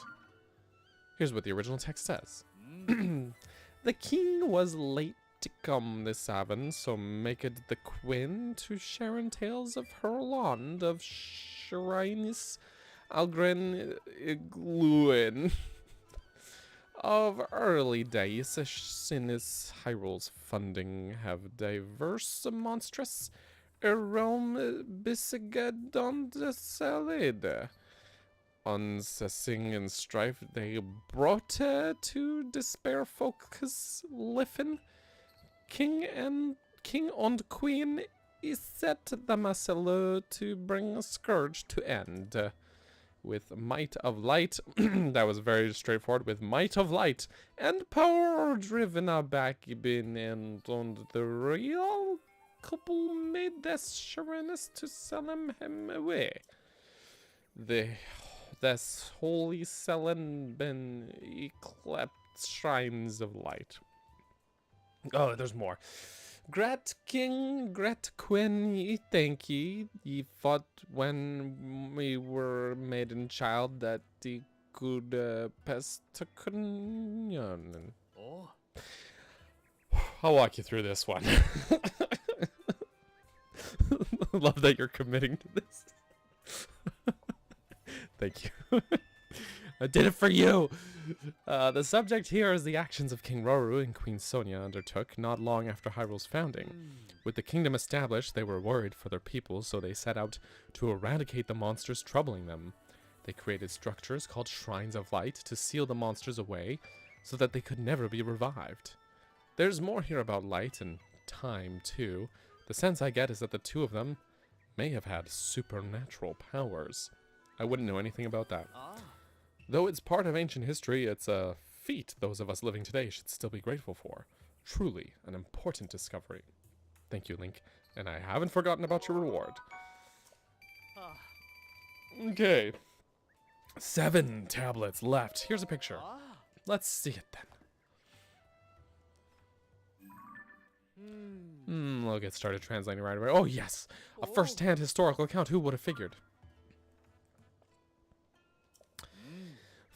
Here's what the original text says. The king was late to come this Avon, so maketh the queen to share in tales of her land of Shrinis Algren Igluin. Of early days, since Hyrule's funding have diverse monstrous realm besieged the salad. Unceasing in strife they brought to despair folks liffen. King and queen is set the Marcelo to bring a scourge to end. With might of light, that was very straightforward, with might of light and power driven back bin and on the real couple made this sureness to sell him away. This holy selling been eclipsed shrines of light. Oh, there's more. Grat king, grat queen, ye thank ye. Ye fought when we were maiden child that ye could pest to Kunyon. Oh. I'll walk you through this one. Love that you're committing to this. Thank you. I did it for you! The subject here is the actions of King Rauru and Queen Sonia undertook not long after Hyrule's founding. With the kingdom established, they were worried for their people, so they set out to eradicate the monsters troubling them. They created structures called Shrines of Light to seal the monsters away, so that they could never be revived. There's more here about light and time, too. The sense I get is that the two of them may have had supernatural powers. I wouldn't know anything about that. Though it's part of ancient history, it's a feat those of us living today should still be grateful for. Truly an important discovery. Thank you, Link. And I haven't forgotten about your reward. Ah. Okay. 7 tablets left. Here's a picture. Ah. Let's see it then. I'll get started translating right away. Oh, yes! A first-hand historical account. Who would have figured?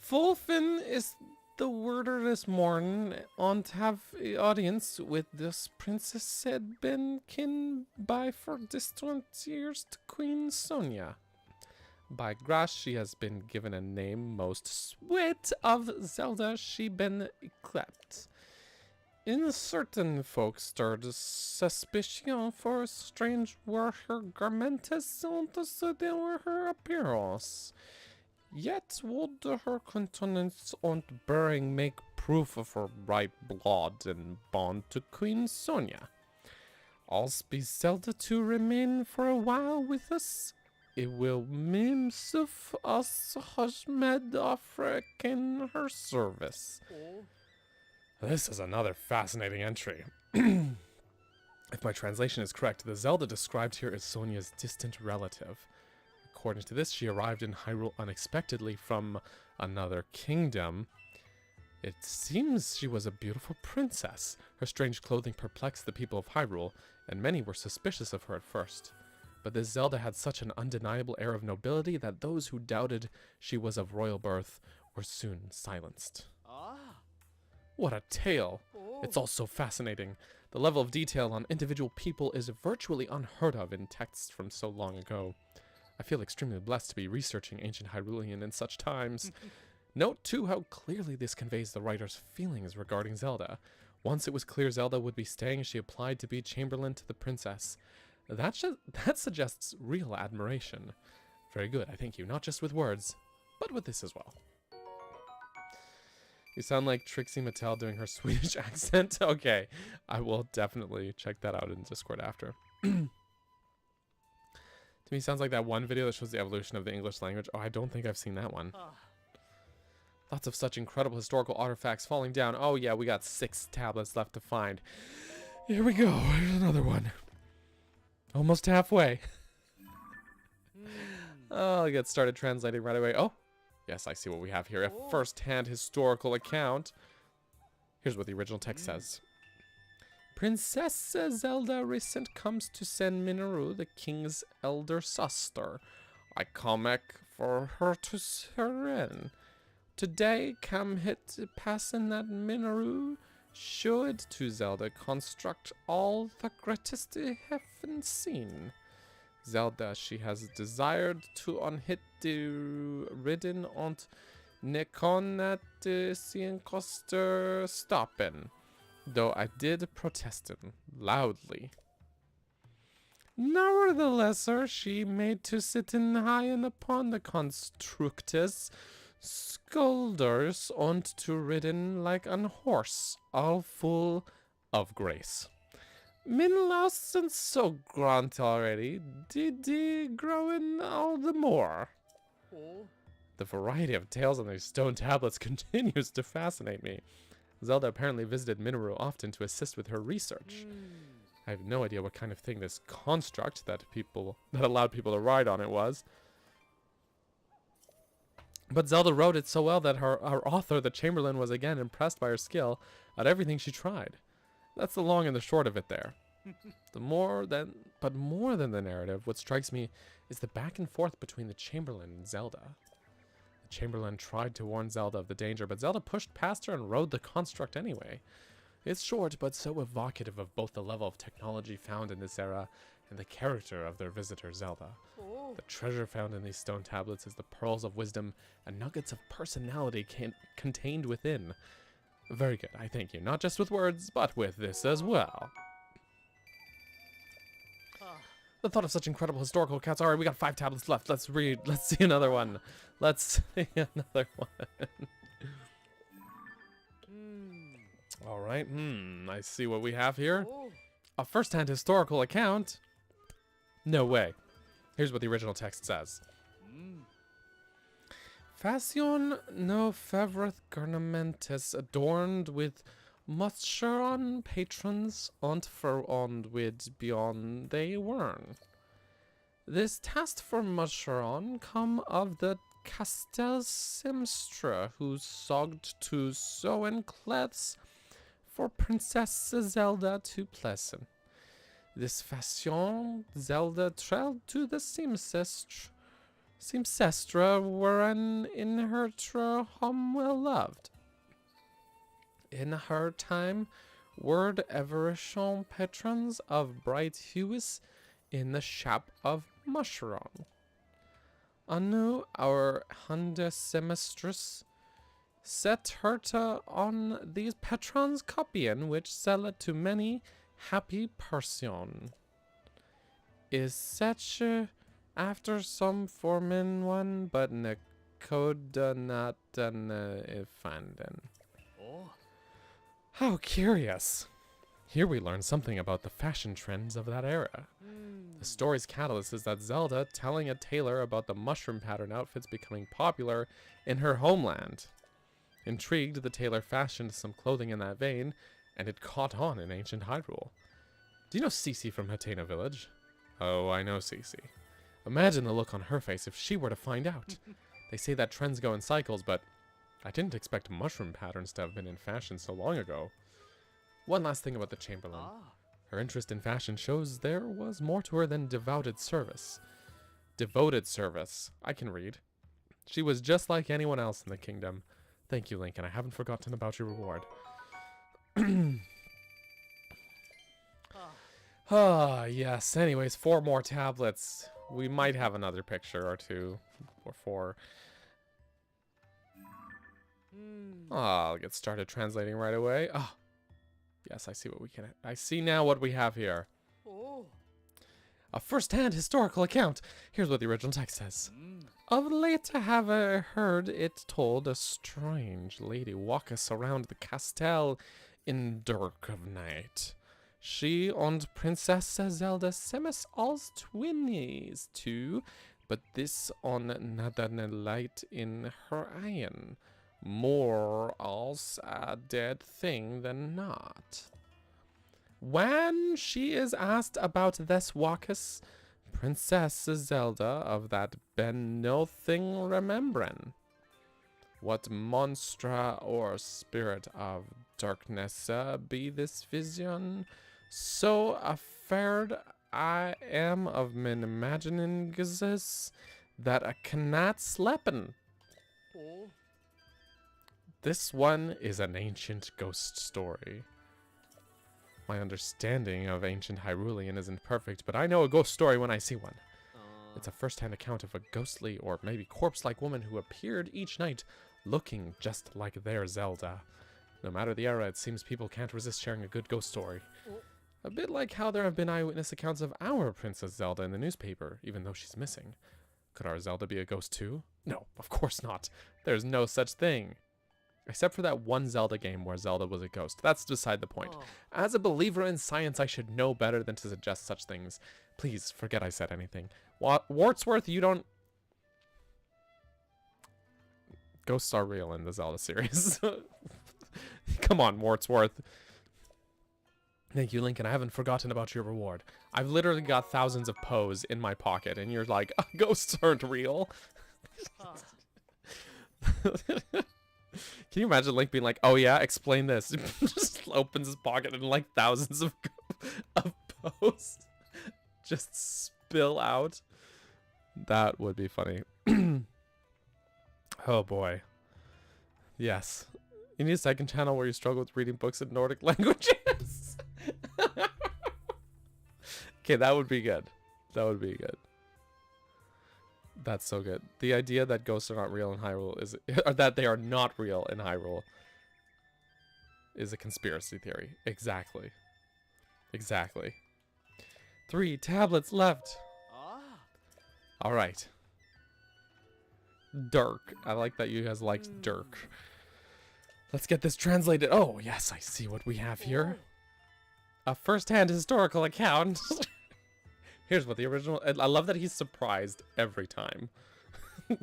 Fulfin is the worder this morn on to have a audience with this princess had been kin by for distant years to Queen Sonia. By grass she has been given a name most sweet of Zelda she been yclept. In certain folks stirred suspicion for strange were her garmentes and so they were her appearance. Yet would her countenance and bearing make proof of her right blood and bond to Queen Sonia. All's be Zelda to remain for a while with us. It will mims of us Hajmed offer in her service. This is another fascinating entry. If my translation is correct, the Zelda described here is Sonia's distant relative. According to this, she arrived in Hyrule unexpectedly from another kingdom. It seems she was a beautiful princess. Her strange clothing perplexed the people of Hyrule, and many were suspicious of her at first. But this Zelda had such an undeniable air of nobility that those who doubted she was of royal birth were soon silenced. What a tale! It's all so fascinating. The level of detail on individual people is virtually unheard of in texts from so long ago. I feel extremely blessed to be researching ancient Hyrulean in such times. Note, too, how clearly this conveys the writer's feelings regarding Zelda. Once it was clear Zelda would be staying, she applied to be chamberlain to the princess. That suggests real admiration. Very good, I thank you. Not just with words, but with this as well. You sound like Trixie Mattel doing her Swedish accent. Okay, I will definitely check that out in Discord after. To me, sounds like that one video that shows the evolution of the English language. Oh, I don't think I've seen that one. Lots of such incredible historical artifacts falling down. Oh yeah, we got 6 tablets left to find. Here we go. Here's another one. Almost halfway. I'll get started translating right away. Oh, yes, I see what we have here. A first-hand historical account. Here's what the original text says. Princess Zelda recent comes to send Minoru, the king's elder sister. I come back for her to serene. Today come hit passing that Minoru should to Zelda construct all the greatest heaven seen. Zelda she has desired to unhit the ridden ont Nikon at the Sien Coster stoppen, though I did protestin loudly. Nevertheless, she made to sit in high and upon the constructus scolders ont to ridden like an horse, all full of grace. Min lost and so grant already, did growing all the more. The variety of tales on these stone tablets continues to fascinate me. Zelda apparently visited Minoru often to assist with her research. I have no idea what kind of thing this construct that allowed people to ride on it was. But Zelda wrote it so well that her author, the Chamberlain, was again impressed by her skill at everything she tried. That's the long and the short of it there. But more than the narrative, what strikes me is the back and forth between the Chamberlain and Zelda. The Chamberlain tried to warn Zelda of the danger, but Zelda pushed past her and rode the construct anyway. It's short, but so evocative of both the level of technology found in this era and the character of their visitor, Zelda. The treasure found in these stone tablets is the pearls of wisdom and nuggets of personality contained within. Very good, I thank you. Not just with words, but with this as well. The thought of such incredible historical accounts. Alright, we got 5 tablets left. Let's see another one. Let's see another one. Alright, I see what we have here. A first-hand historical account? No way. Here's what the original text says. Fashion no favorite garmentus adorned with Mutcheron patrons und verond with beyond they wern. This task for Mutcheron come of the Castel Simstra, who sogged to sew and clothes for Princess Zelda to pleasant. This fashion Zelda trailed to the seamsestra wherein in her home well loved. In her time, word everishon patrons of bright hues in the shop of Mutcheron. Anu, our Hunde semestress, set her to on these patrons copying, which sell it to many happy person. Is such after some formin one, but ne code not fanden. Oh. How curious. Here we learn something about the fashion trends of that era. The story's catalyst is that Zelda telling a tailor about the mushroom pattern outfits becoming popular in her homeland. Intrigued, the tailor fashioned some clothing in that vein, and it caught on in ancient Hyrule. Do you know Cece from Hatena Village? Oh, I know Cece. Imagine the look on her face if she were to find out. They say that trends go in cycles, but I didn't expect mushroom patterns to have been in fashion so long ago. One last thing about the Chamberlain. Her interest in fashion shows there was more to her than devoted service. Devoted service. I can read. She was just like anyone else in the kingdom. Thank you, Lincoln. I haven't forgotten about your reward. Ah, yes. Anyways, 4 more tablets. We might have another picture or 2 or 4. I'll get started translating right away. Ah, yes, I see what we can. I see now what we have here. Oh. A first-hand historical account. Here's what the original text says. Of late have I heard it told a strange lady walketh around the castle in dark of night. She and Princess Zelda seems als twinnies too, but this on another light in her eyen, more als a dead thing than not. When she is asked about this walkes, Princess Zelda of that ben no thing remembren. What monstra or spirit of darkness be this vision? So afraid I am of min imaginings that I cannot slepen. Oh. This one is an ancient ghost story. My understanding of ancient Hyrulean isn't perfect, but I know a ghost story when I see one. It's a first-hand account of a ghostly or maybe corpse-like woman who appeared each night looking just like their Zelda. No matter the era, it seems people can't resist sharing a good ghost story. A bit like how there have been eyewitness accounts of our Princess Zelda in the newspaper, even though she's missing. Could our Zelda be a ghost too? No, of course not. There's no such thing. Except for that one Zelda game where Zelda was a ghost. That's beside the point. As a believer in science, I should know better than to suggest such things. Please, forget I said anything. Wartsworth, you don't... Ghosts are real in the Zelda series. Come on, Wartsworth. Thank you, Lincoln. I haven't forgotten about your reward. I've literally got thousands of Poes in my pocket, and you're like, oh, ghosts aren't real. Can you imagine Link being like, oh yeah, explain this? Just opens his pocket and like thousands of Poes just spill out. That would be funny. Oh boy. Yes. You need a second channel where you struggle with reading books in Nordic languages. Okay, that would be good. That would be good. That's so good. The idea that ghosts are not real in Hyrule is, or that they are not real in Hyrule, is a conspiracy theory. Exactly. Exactly. 3 tablets left. All right. Dirk. I like that you guys liked Dirk. Let's get this translated. Oh, yes, I see what we have here. A first-hand historical account. Here's what the original... I love that he's surprised every time. I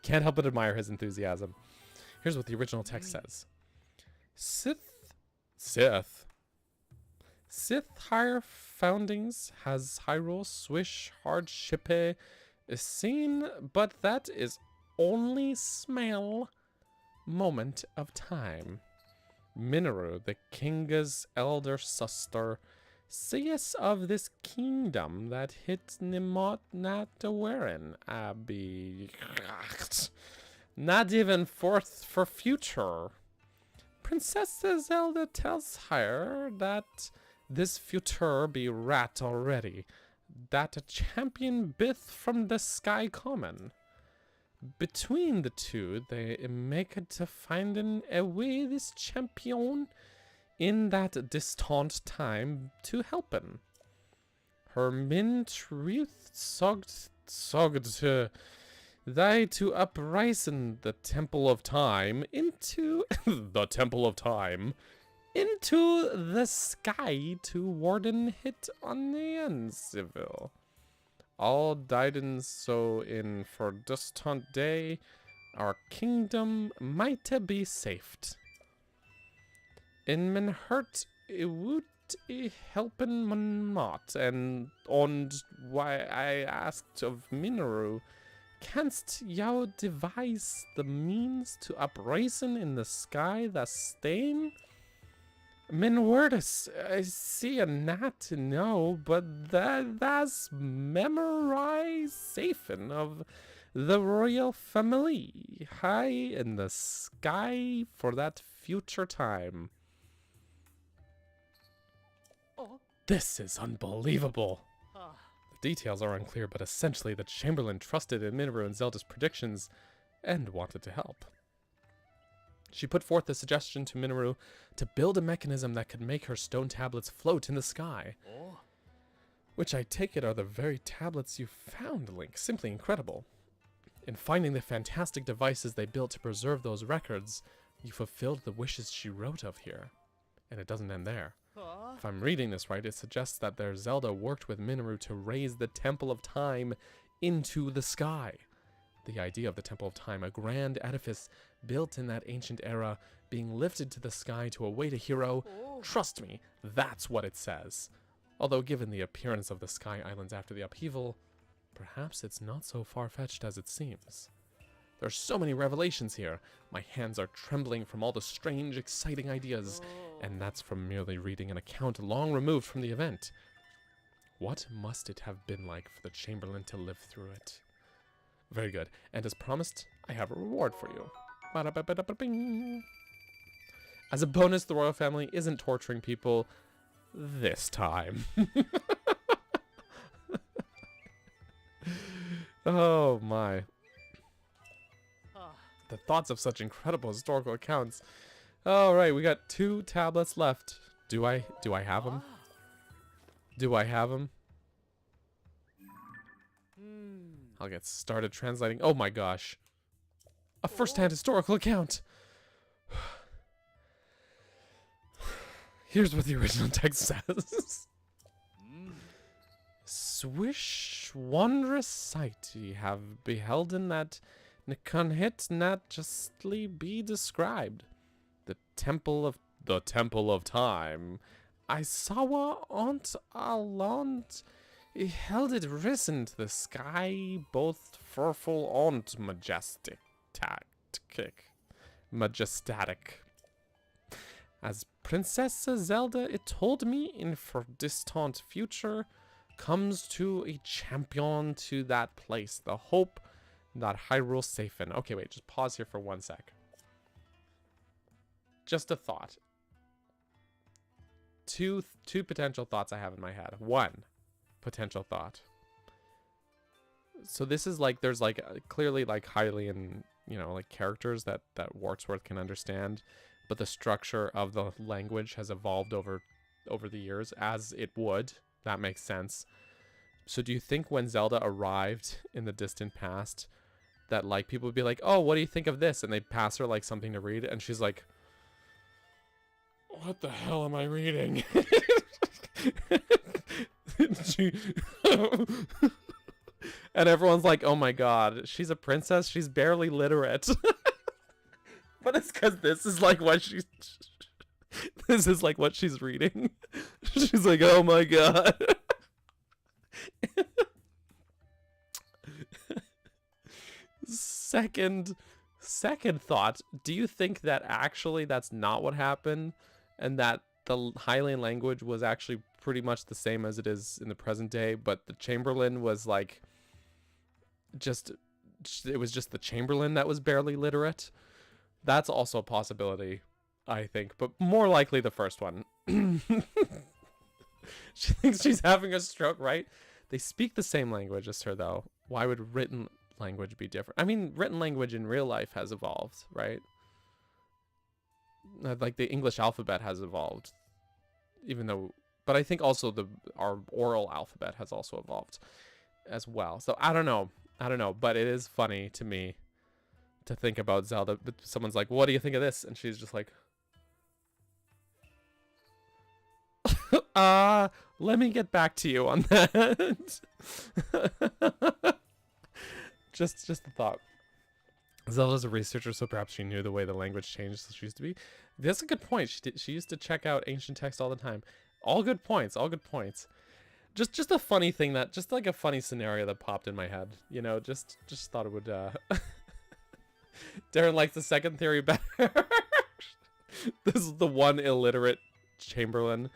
Can't help but admire his enthusiasm. Here's what the original text says. Sith higher foundings has Hyrule swish hardshipe is seen, but that is only small moment of time. Minoru, the king's elder sister, seest of this kingdom that hit nimot not wearin be not even forth for future. Princess Zelda tells her that this future be rat already, that a champion bith from the sky common. Between the two, they make it to finding a way this champion in that distant time to helpen. Her min truth sogged to thy to uprisen the temple of time into the temple of time into the sky to warden hit on the uncivil. All dieden so in for distant day, our kingdom might be saved. In men hurt would helpen man not, and why I asked of Minoru, canst thou devise the means to uprisen in the sky the stain? Min wordus, I see a not to know, but that's memorization of the royal family high in the sky for that future time. Oh. This is unbelievable. Ah. The details are unclear, but essentially the Chamberlain trusted in Minoru and Zelda's predictions and wanted to help. She put forth the suggestion to Minoru to build a mechanism that could make her stone tablets float in the sky. Oh. Which I take it are the very tablets you found, Link. Simply incredible. In finding the fantastic devices they built to preserve those records, you fulfilled the wishes she wrote of here. And it doesn't end there. Ah. If I'm reading this right, it suggests that their Zelda worked with Minoru to raise the Temple of Time into the sky. The idea of the Temple of Time, a grand edifice built in that ancient era, being lifted to the sky to await a hero, Oh. trust me, that's what it says. Although given the appearance of the Sky Islands after the upheaval, perhaps it's not so far-fetched as it seems. There's so many revelations here. My hands are trembling from all the strange, exciting ideas, and that's from merely reading an account long removed from the event. What must it have been like for the Chamberlain to live through it? Very good. And as promised, I have a reward for you. Ba-da-ba-ba-da-ba-bing. As a bonus, the royal family isn't torturing people this time. Oh my. Ah. The thoughts of such incredible historical accounts. All right, we got 2 tablets left. Do I have them? Ah. Do I have them? Hmm. I'll get started translating. Oh my gosh. A first-hand historical account. Here's what the original text says. Hmm. Swish wondrous sight ye have beholden that can hit not justly be described. The temple of time. I saw on't alont held it risen to the sky, both fearful and majestic. As Princess Zelda, it told me in for distant future, comes to a champion to that place. The hope that Hyrule safe in. Okay, wait, just pause here for 1 sec. Just a thought. Two potential thoughts I have in my head. One potential thought. So this is like, there's like clearly like Hylian, you know, like characters that Wartsworth can understand, but the structure of the language has evolved over the years, as it would. That makes sense. So do you think when Zelda arrived in the distant past, that like people would be like, oh, what do you think of this? And they pass her like something to read, and she's like, what the hell am I reading? And everyone's like, oh my god, she's a princess, she's barely literate. But it's because this is like what she's... This is like what she's reading. She's like, oh my god. Second thought, do you think that actually that's not what happened, and that the Hylian language was actually pretty much the same as it is in the present day, but the Chamberlain was like it was just the Chamberlain that was barely literate? That's also a possibility, I think, but more likely the first one. She thinks she's having a stroke, right? They speak the same language as her, though. Why would written language be different? I mean, written language in real life has evolved, right? Like the English alphabet has evolved, even though, but I think also our oral alphabet has also evolved as well. So I don't know, but it is funny to me to think about Zelda. But someone's like, "What do you think of this?" And she's just like, let me get back to you on that." Just a thought. Zelda's a researcher, so perhaps she knew the way the language changed as she used to be. That's a good point. She used to check out ancient texts all the time. All good points. All good points. Just a funny thing that, just like a funny scenario that popped in my head. You know, just thought it would. Darren likes the second theory better. This is the one illiterate Chamberlain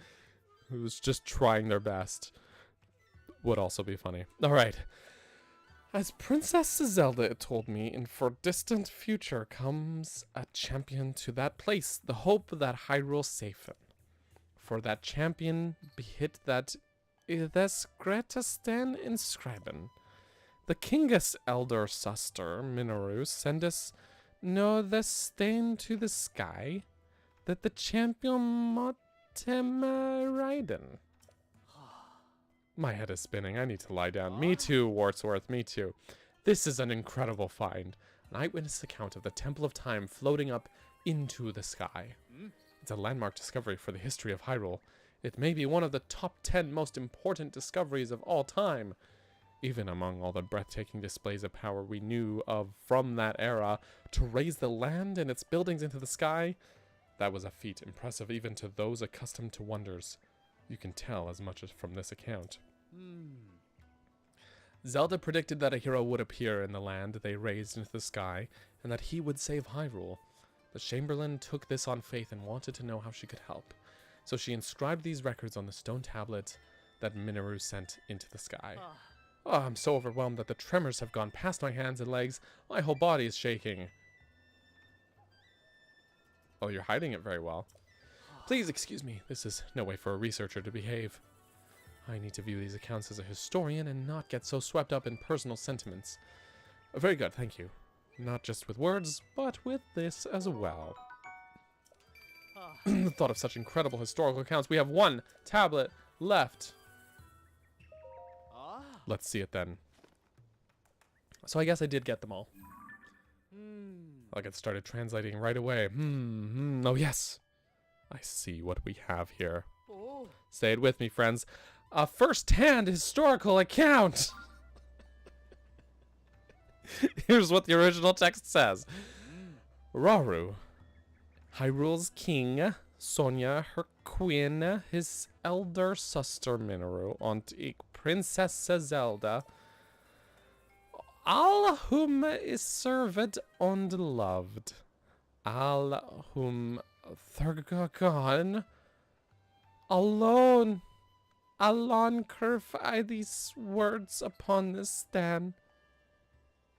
who's just trying their best. Would also be funny. All right. As Princess Zelda told me, in for distant future comes a champion to that place, the hope that Hyrule safen. For that champion be hit that ides greatestan inscriben. The kingus elder suster Minoru sendus no the stain to the sky, that the champion motem riden. My head is spinning. I need to lie down. Me too, Wartsworth. Me too. This is an incredible find. An eyewitness account of the Temple of Time floating up into the sky. It's a landmark discovery for the history of Hyrule. It may be one of the top 10 most important discoveries of all time. Even among all the breathtaking displays of power we knew of from that era, to raise the land and its buildings into the sky, that was a feat impressive even to those accustomed to wonders. You can tell as much as from this account. Zelda predicted that a hero would appear in the land they raised into the sky, and that he would save Hyrule. The Chamberlain took this on faith and wanted to know how she could help. So she inscribed these records on the stone tablet that Minoru sent into the sky. Oh, I'm so overwhelmed that the tremors have gone past my hands and legs. My whole body is shaking. Oh, you're hiding it very well. Please excuse me, this is no way for a researcher to behave. I need to view these accounts as a historian and not get so swept up in personal sentiments. Very good, thank you. Not just with words, but with this as well. The thought of such incredible historical accounts. We have one tablet left. Let's see it then. So I guess I did get them all. I'll get started translating right away. Oh yes. I see what we have here. Say it with me, friends. A first-hand historical account. Here's what the original text says. Rauru, Hyrule's king, Sonia, her queen, his elder sister Minoru, und ich Princess Zelda, all whom is served and loved, all whom Thurgogon alone carve I these words upon this stand.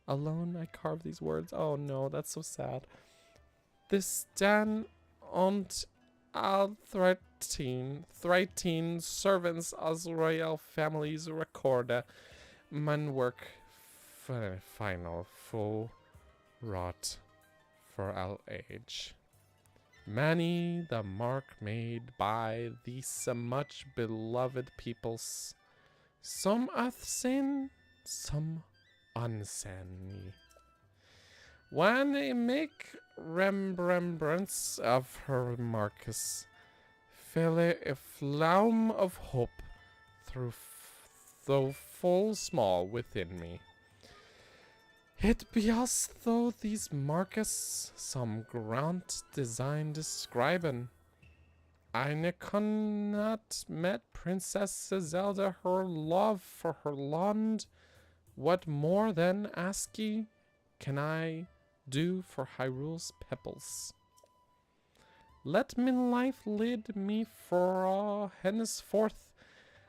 Alone I carve these words. Oh no, that's so sad. This stand und all 13 servants as royal families record man work final full wrought for all age. Many the mark made by these much beloved peoples, some unseen, some unseen. When they make remembrance of her Marcus, fill a flaum of hope through though full small within me. It be as though these markers some grand design describen. Eine cannot met Princess Zelda her love for her land. What more than ASCII can I do for Hyrule's pebbles? Let min life lead me for henceforth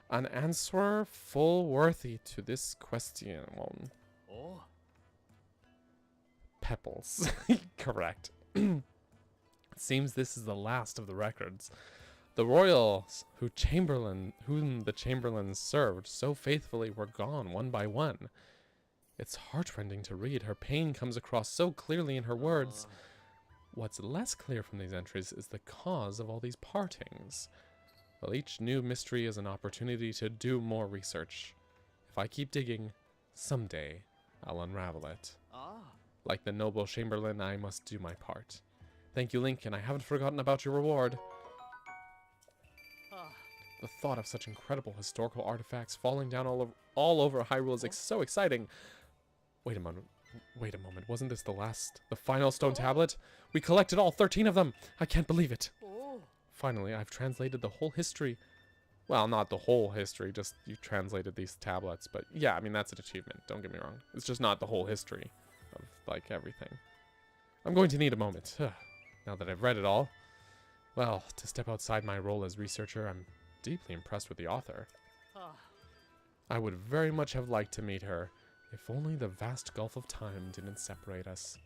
an answer full worthy to this question. Oh. Pebbles. Correct. Seems this is the last of the records. The royals whom the chamberlains served so faithfully were gone one by one. It's heartrending to read. Her pain comes across so clearly in her words. What's less clear from these entries is the cause of all these partings. Well, each new mystery is an opportunity to do more research. If I keep digging, someday I'll unravel it. Ah. Like the noble chamberlain, I must do my part. Thank you, Link, and I haven't forgotten about your reward. Ah. The thought of such incredible historical artifacts falling down all over Hyrule is so exciting. Wait a moment. Wasn't this the final stone tablet? We collected all 13 of them. I can't believe it. Oh. Finally, I've translated the whole history. Well, not the whole history, just you translated these tablets. But yeah, I mean, that's an achievement. Don't get me wrong. It's just not the whole history of, like, everything. I'm going to need a moment. Now that I've read it all. Well, to step outside my role as researcher, I'm deeply impressed with the author. Ah. I would very much have liked to meet her, if only the vast gulf of time didn't separate us.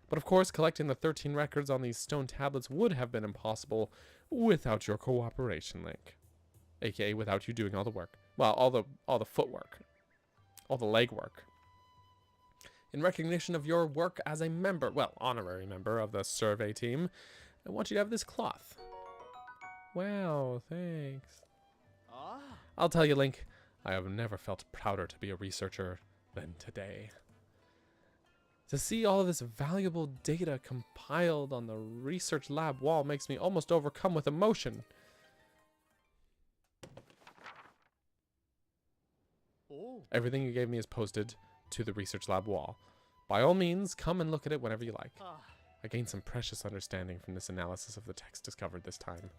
But of course, collecting the 13 records on these stone tablets would have been impossible without your cooperation, Link. AKA without you doing all the work. Well, all the footwork. All the legwork. In recognition of your work as a member, well, honorary member of the survey team, I want you to have this cloth. Wow, thanks. Ah. I'll tell you, Link, I have never felt prouder to be a researcher than today. To see all of this valuable data compiled on the research lab wall makes me almost overcome with emotion. Oh. Everything you gave me is posted to the research lab wall. By all means, come and look at it whenever you like. Ah. I gained some precious understanding from this analysis of the text discovered this time.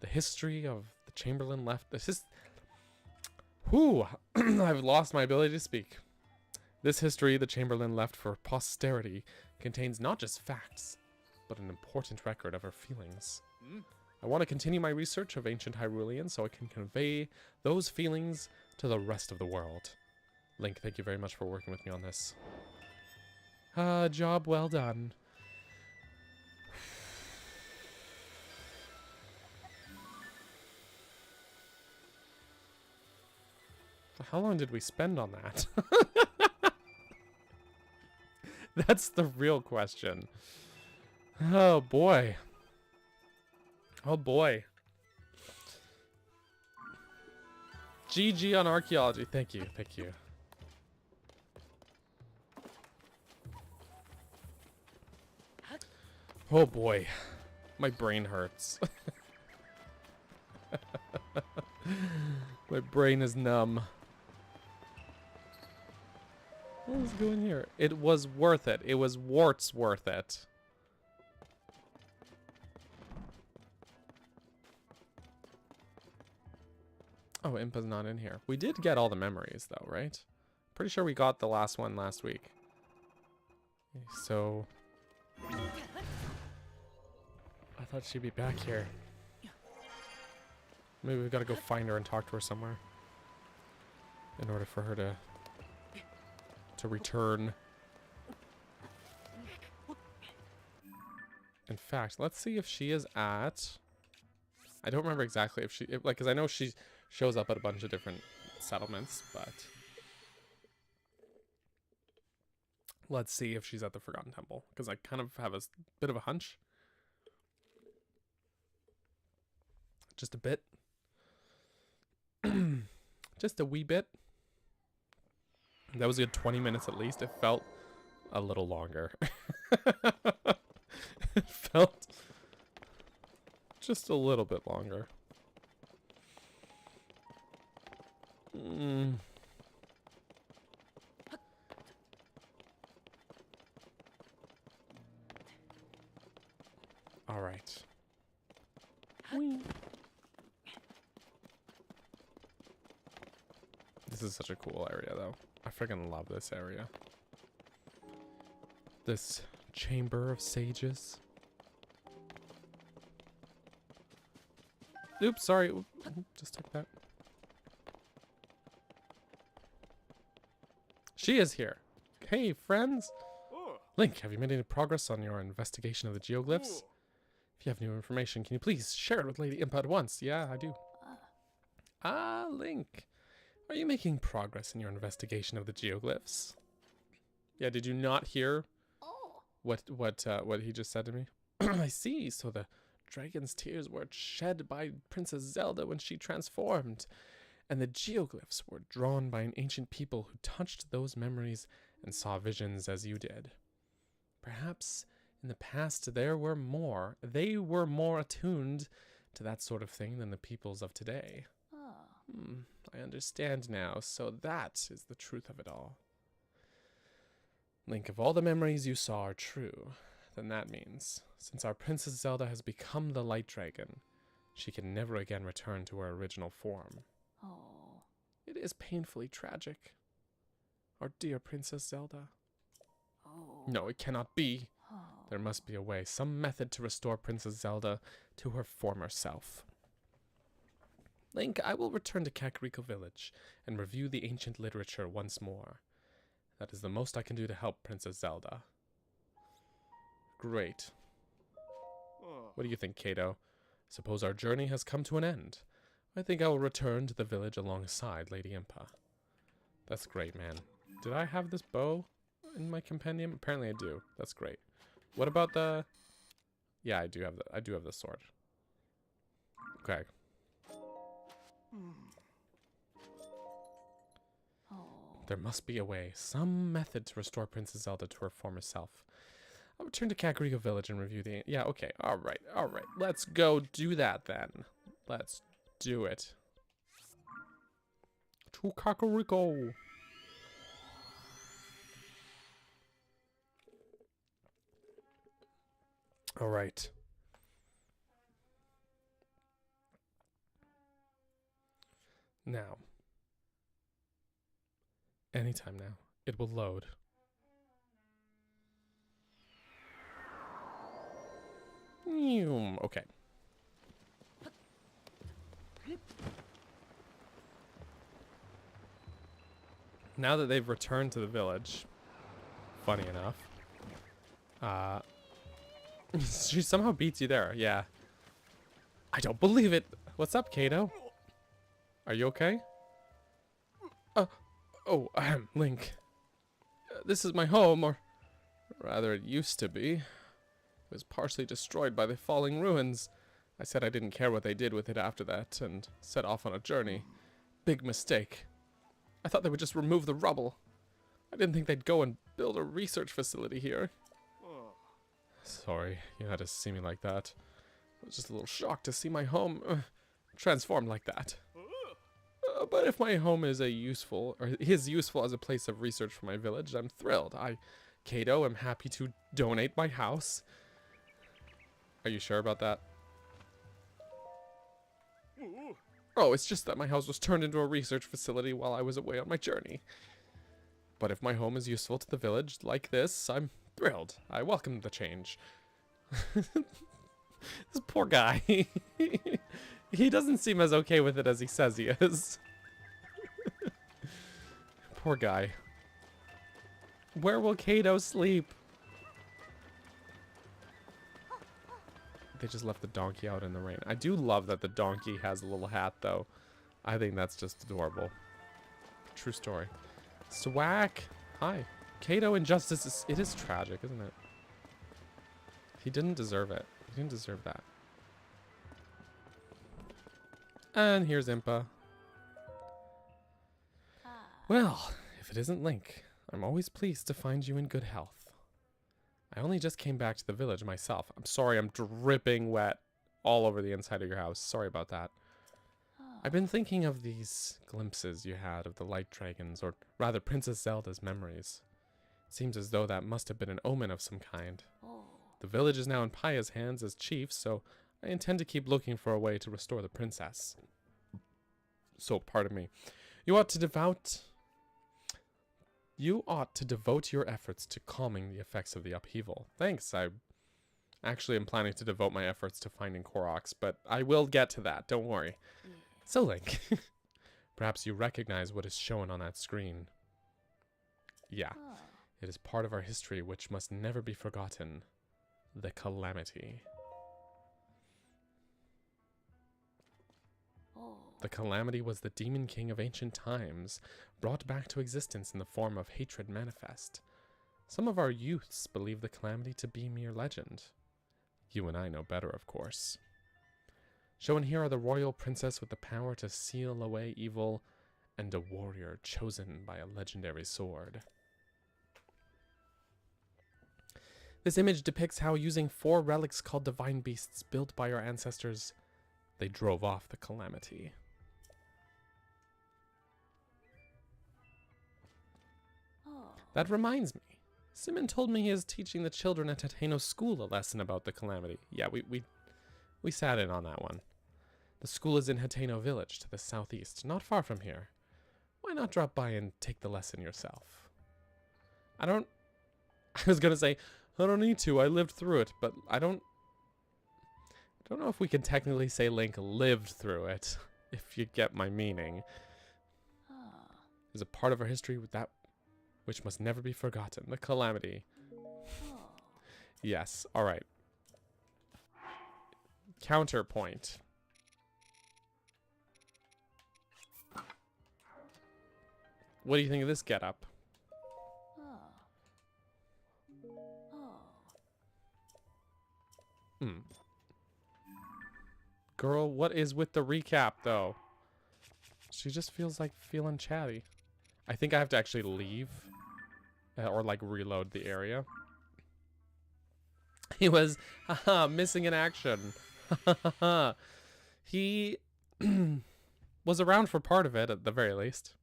The history of the Chamberlain left... I've lost my ability to speak. This history the Chamberlain left for posterity contains not just facts, but an important record of her feelings. Mm. I want to continue my research of ancient Hyrulean so I can convey those feelings to the rest of the world. Link, thank you very much for working with me on this. Job well done. How long did we spend on that? That's the real question. Oh boy. Oh boy. GG on archaeology. Thank you. Thank you. Oh boy. My brain hurts. My brain is numb. Let's go in here. It was worth it. It was warts worth it. Oh, Impa's not in here. We did get all the memories though, right? Pretty sure we got the last one last week. So... I thought she'd be back here. Maybe we've got to go find her and talk to her somewhere. In order for her to return. In fact, let's see if she is at... I don't remember exactly if she... like, because I know she shows up at a bunch of different settlements, but... Let's see if she's at the Forgotten Temple, because I kind of have a bit of a hunch. Just a bit. Just a wee bit. That was a good 20 minutes at least. It felt a little longer. It felt just a little bit longer. This is such a cool area, though. I freaking love this area. This chamber of sages. Oops, sorry. Oop, just took that. She is here. Hey, friends. Oh. Link, have you made any progress on your investigation of the geoglyphs? If you have new information, can you please share it with Lady Impa at once? Yeah, I do. Ah, Link. Are you making progress in your investigation of the geoglyphs? Yeah, did you not hear what he just said to me? I see. So the dragon's tears were shed by Princess Zelda when she transformed, and the geoglyphs were drawn by an ancient people who touched those memories and saw visions as you did. Perhaps in the past they were more attuned to that sort of thing than the peoples of today. I understand now, so that is the truth of it all. Link, if all the memories you saw are true, then that means, since our Princess Zelda has become the Light Dragon, she can never again return to her original form. It is painfully tragic. Our dear Princess Zelda. No, it cannot be. There must be a way, some method to restore Princess Zelda to her former self. Link, I will return to Kakariko Village and review the ancient literature once more. That is the most I can do to help Princess Zelda. Great. What do you think, Kato? Suppose our journey has come to an end. I think I will return to the village alongside Lady Impa. That's great, man. Did I have this bow in my compendium? Apparently I do. That's great. What about the... Yeah, I do have the sword. Okay. There must be a way, some method to restore Princess Zelda to her former self. I'll return to Kakariko Village and review the... Yeah, okay, alright. Let's go do that then. Let's do it. To Kakariko! Alright. Now. Anytime now. It will load. Okay. Now that they've returned to the village, funny enough, she somehow beats you there. Yeah. I don't believe it. What's up, Kato? Are you okay? Link. This is my home, or rather it used to be. It was partially destroyed by the falling ruins. I said I didn't care what they did with it after that, and set off on a journey. Big mistake. I thought they would just remove the rubble. I didn't think they'd go and build a research facility here. Sorry, you had to see me like that. I was just a little shocked to see my home transformed like that. But if my home is useful as a place of research for my village, I'm thrilled. Kato, am happy to donate my house. Are you sure about that? Oh, it's just that my house was turned into a research facility while I was away on my journey. But if my home is useful to the village like this, I'm thrilled. I welcome the change. This poor guy. He doesn't seem as okay with it as he says he is. Poor guy. Where will Kato sleep? They just left the donkey out in the rain. I do love that the donkey has a little hat, though. I think that's just adorable. True story. Swack! Hi. Kato injustice it is tragic, isn't it? He didn't deserve it. He didn't deserve that. And here's Impa. Well, if it isn't Link, I'm always pleased to find you in good health. I only just came back to the village myself. I'm sorry, I'm dripping wet all over the inside of your house. Sorry about that. I've been thinking of these glimpses you had of the Light Dragons, or rather Princess Zelda's memories. It seems as though that must have been an omen of some kind. The village is now in Paya's hands as chief, so I intend to keep looking for a way to restore the princess. So, pardon me. You ought to devote your efforts to calming the effects of the upheaval. Thanks. I actually am planning to devote my efforts to finding Koroks, but I will get to that. Don't worry. So, Link, perhaps you recognize what is shown on that screen. Yeah. It is part of our history which must never be forgotten. The Calamity. The Calamity was the demon king of ancient times, brought back to existence in the form of hatred manifest. Some of our youths believe the Calamity to be mere legend. You and I know better, of course. Shown here are the royal princess with the power to seal away evil, and a warrior chosen by a legendary sword. This image depicts how, using 4 relics called divine beasts built by our ancestors, they drove off the Calamity. That reminds me. Simon told me he is teaching the children at Hateno School a lesson about the Calamity. Yeah, we sat in on that one. The school is in Hateno Village to the southeast, not far from here. Why not drop by and take the lesson yourself? I was gonna say, I don't need to, I lived through it, but I don't know if we can technically say Link lived through it, if you get my meaning. There's a part of our history with that which must never be forgotten. The Calamity. Yes, alright. Counterpoint. What do you think of this getup? Girl, what is with the recap, though? She just feels like feeling chatty. I think I have to actually leave. Or, like, reload the area. He was, haha, missing in action. He was around for part of it, at the very least.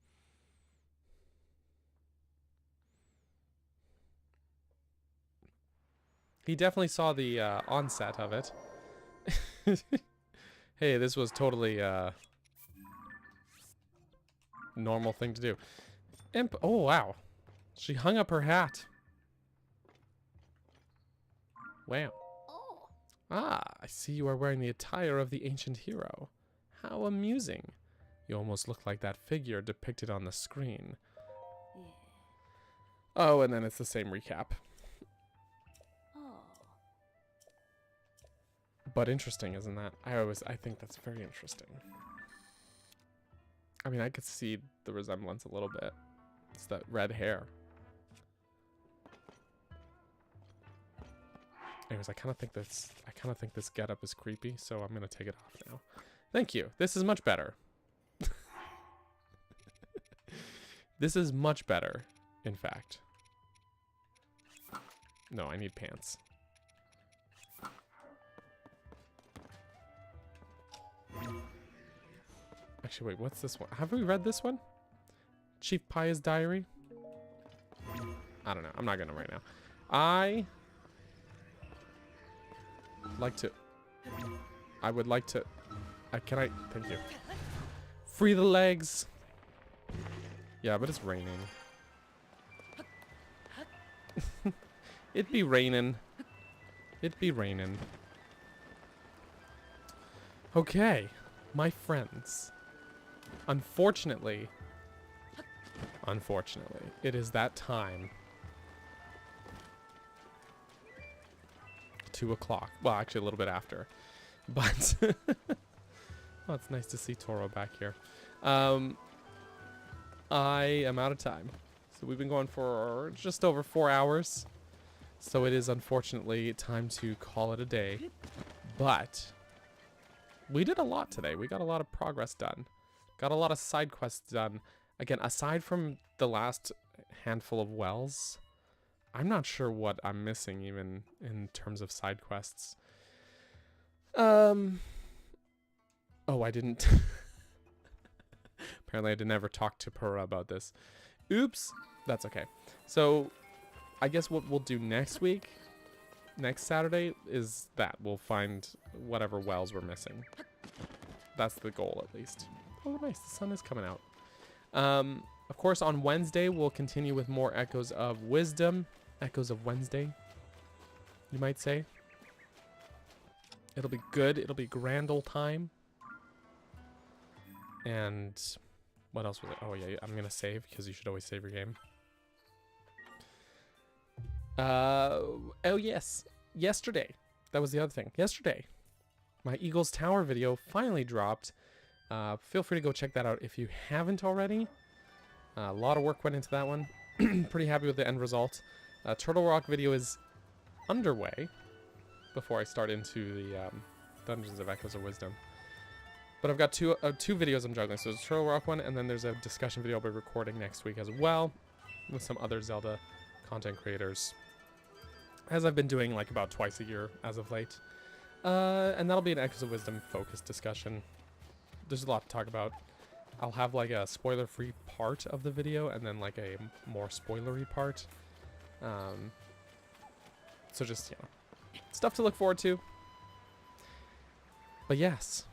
He definitely saw the onset of it. Hey, this was totally normal thing to do. Imp. Oh, wow. She hung up her hat. Wow. Ah, I see you are wearing the attire of the ancient hero. How amusing. You almost look like that figure depicted on the screen. Oh, and then it's the same recap. But interesting, isn't that? I think that's very interesting. I mean, I could see the resemblance a little bit. It's that red hair. Anyways, I kind of think this getup is creepy, so I'm gonna take it off now. Thank you. This is much better. This is much better, in fact. No, I need pants. Actually, wait, what's this one? Have we read this one? Chief Pia's Diary? I don't know. I'm not gonna right now. I would like to... can I... Thank you. Free the legs! Yeah, but it's raining. It'd be raining. It'd be raining. Okay, my friends. Unfortunately, it is that time. 2 o'clock. Well, actually a little bit after. But, oh, it's nice to see Toro back here. I am out of time. So we've been going for just over 4 hours. So it is unfortunately time to call it a day. But we did a lot today. We got a lot of progress done. Got a lot of side quests done. Again, aside from the last handful of wells, I'm not sure what I'm missing even in terms of side quests. Oh, I didn't. Apparently I didn't ever talk to Pura about this. Oops. That's okay. So I guess what we'll do next week, next Saturday, is that we'll find whatever wells we're missing. That's the goal, at least. Oh, nice. The sun is coming out. Of course, on Wednesday, we'll continue with more Echoes of Wisdom. Echoes of Wednesday, you might say. It'll be good. It'll be grand old time. And what else was it? Oh, yeah, I'm going to save because you should always save your game. Oh, yes. Yesterday. That was the other thing. Yesterday, my Eagles Tower video finally dropped. Feel free to go check that out if you haven't already. A lot of work went into that one. Pretty happy with the end result. Turtle Rock video is underway before I start into the Dungeons of Echoes of Wisdom. But I've got two videos I'm juggling. So there's a Turtle Rock one, and then there's a discussion video I'll be recording next week as well with some other Zelda content creators, as I've been doing like about twice a year as of late. And that'll be an Echoes of Wisdom focused discussion. There's a lot to talk about. I'll have like a spoiler-free part of the video and then like a more spoilery part. So just, you know, stuff to look forward to. But yes,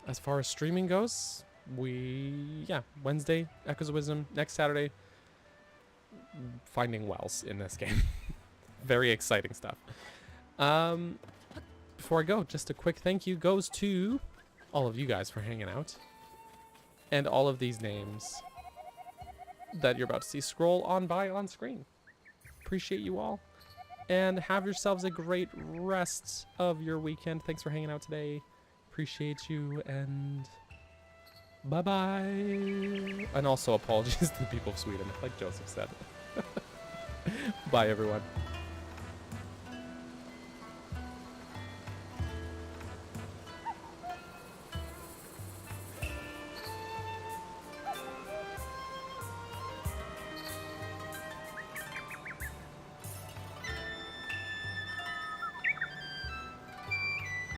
as far as streaming goes, Wednesday, Echoes of Wisdom. Next Saturday, finding wells in this game. Very exciting stuff. Before I go, just a quick thank you goes to all of you guys for hanging out. And all of these names that you're about to see scroll on by on screen. Appreciate you all. And have yourselves a great rest of your weekend. Thanks for hanging out today. Appreciate you, and bye-bye. And also apologies to the people of Sweden, like Joseph said. Bye, everyone.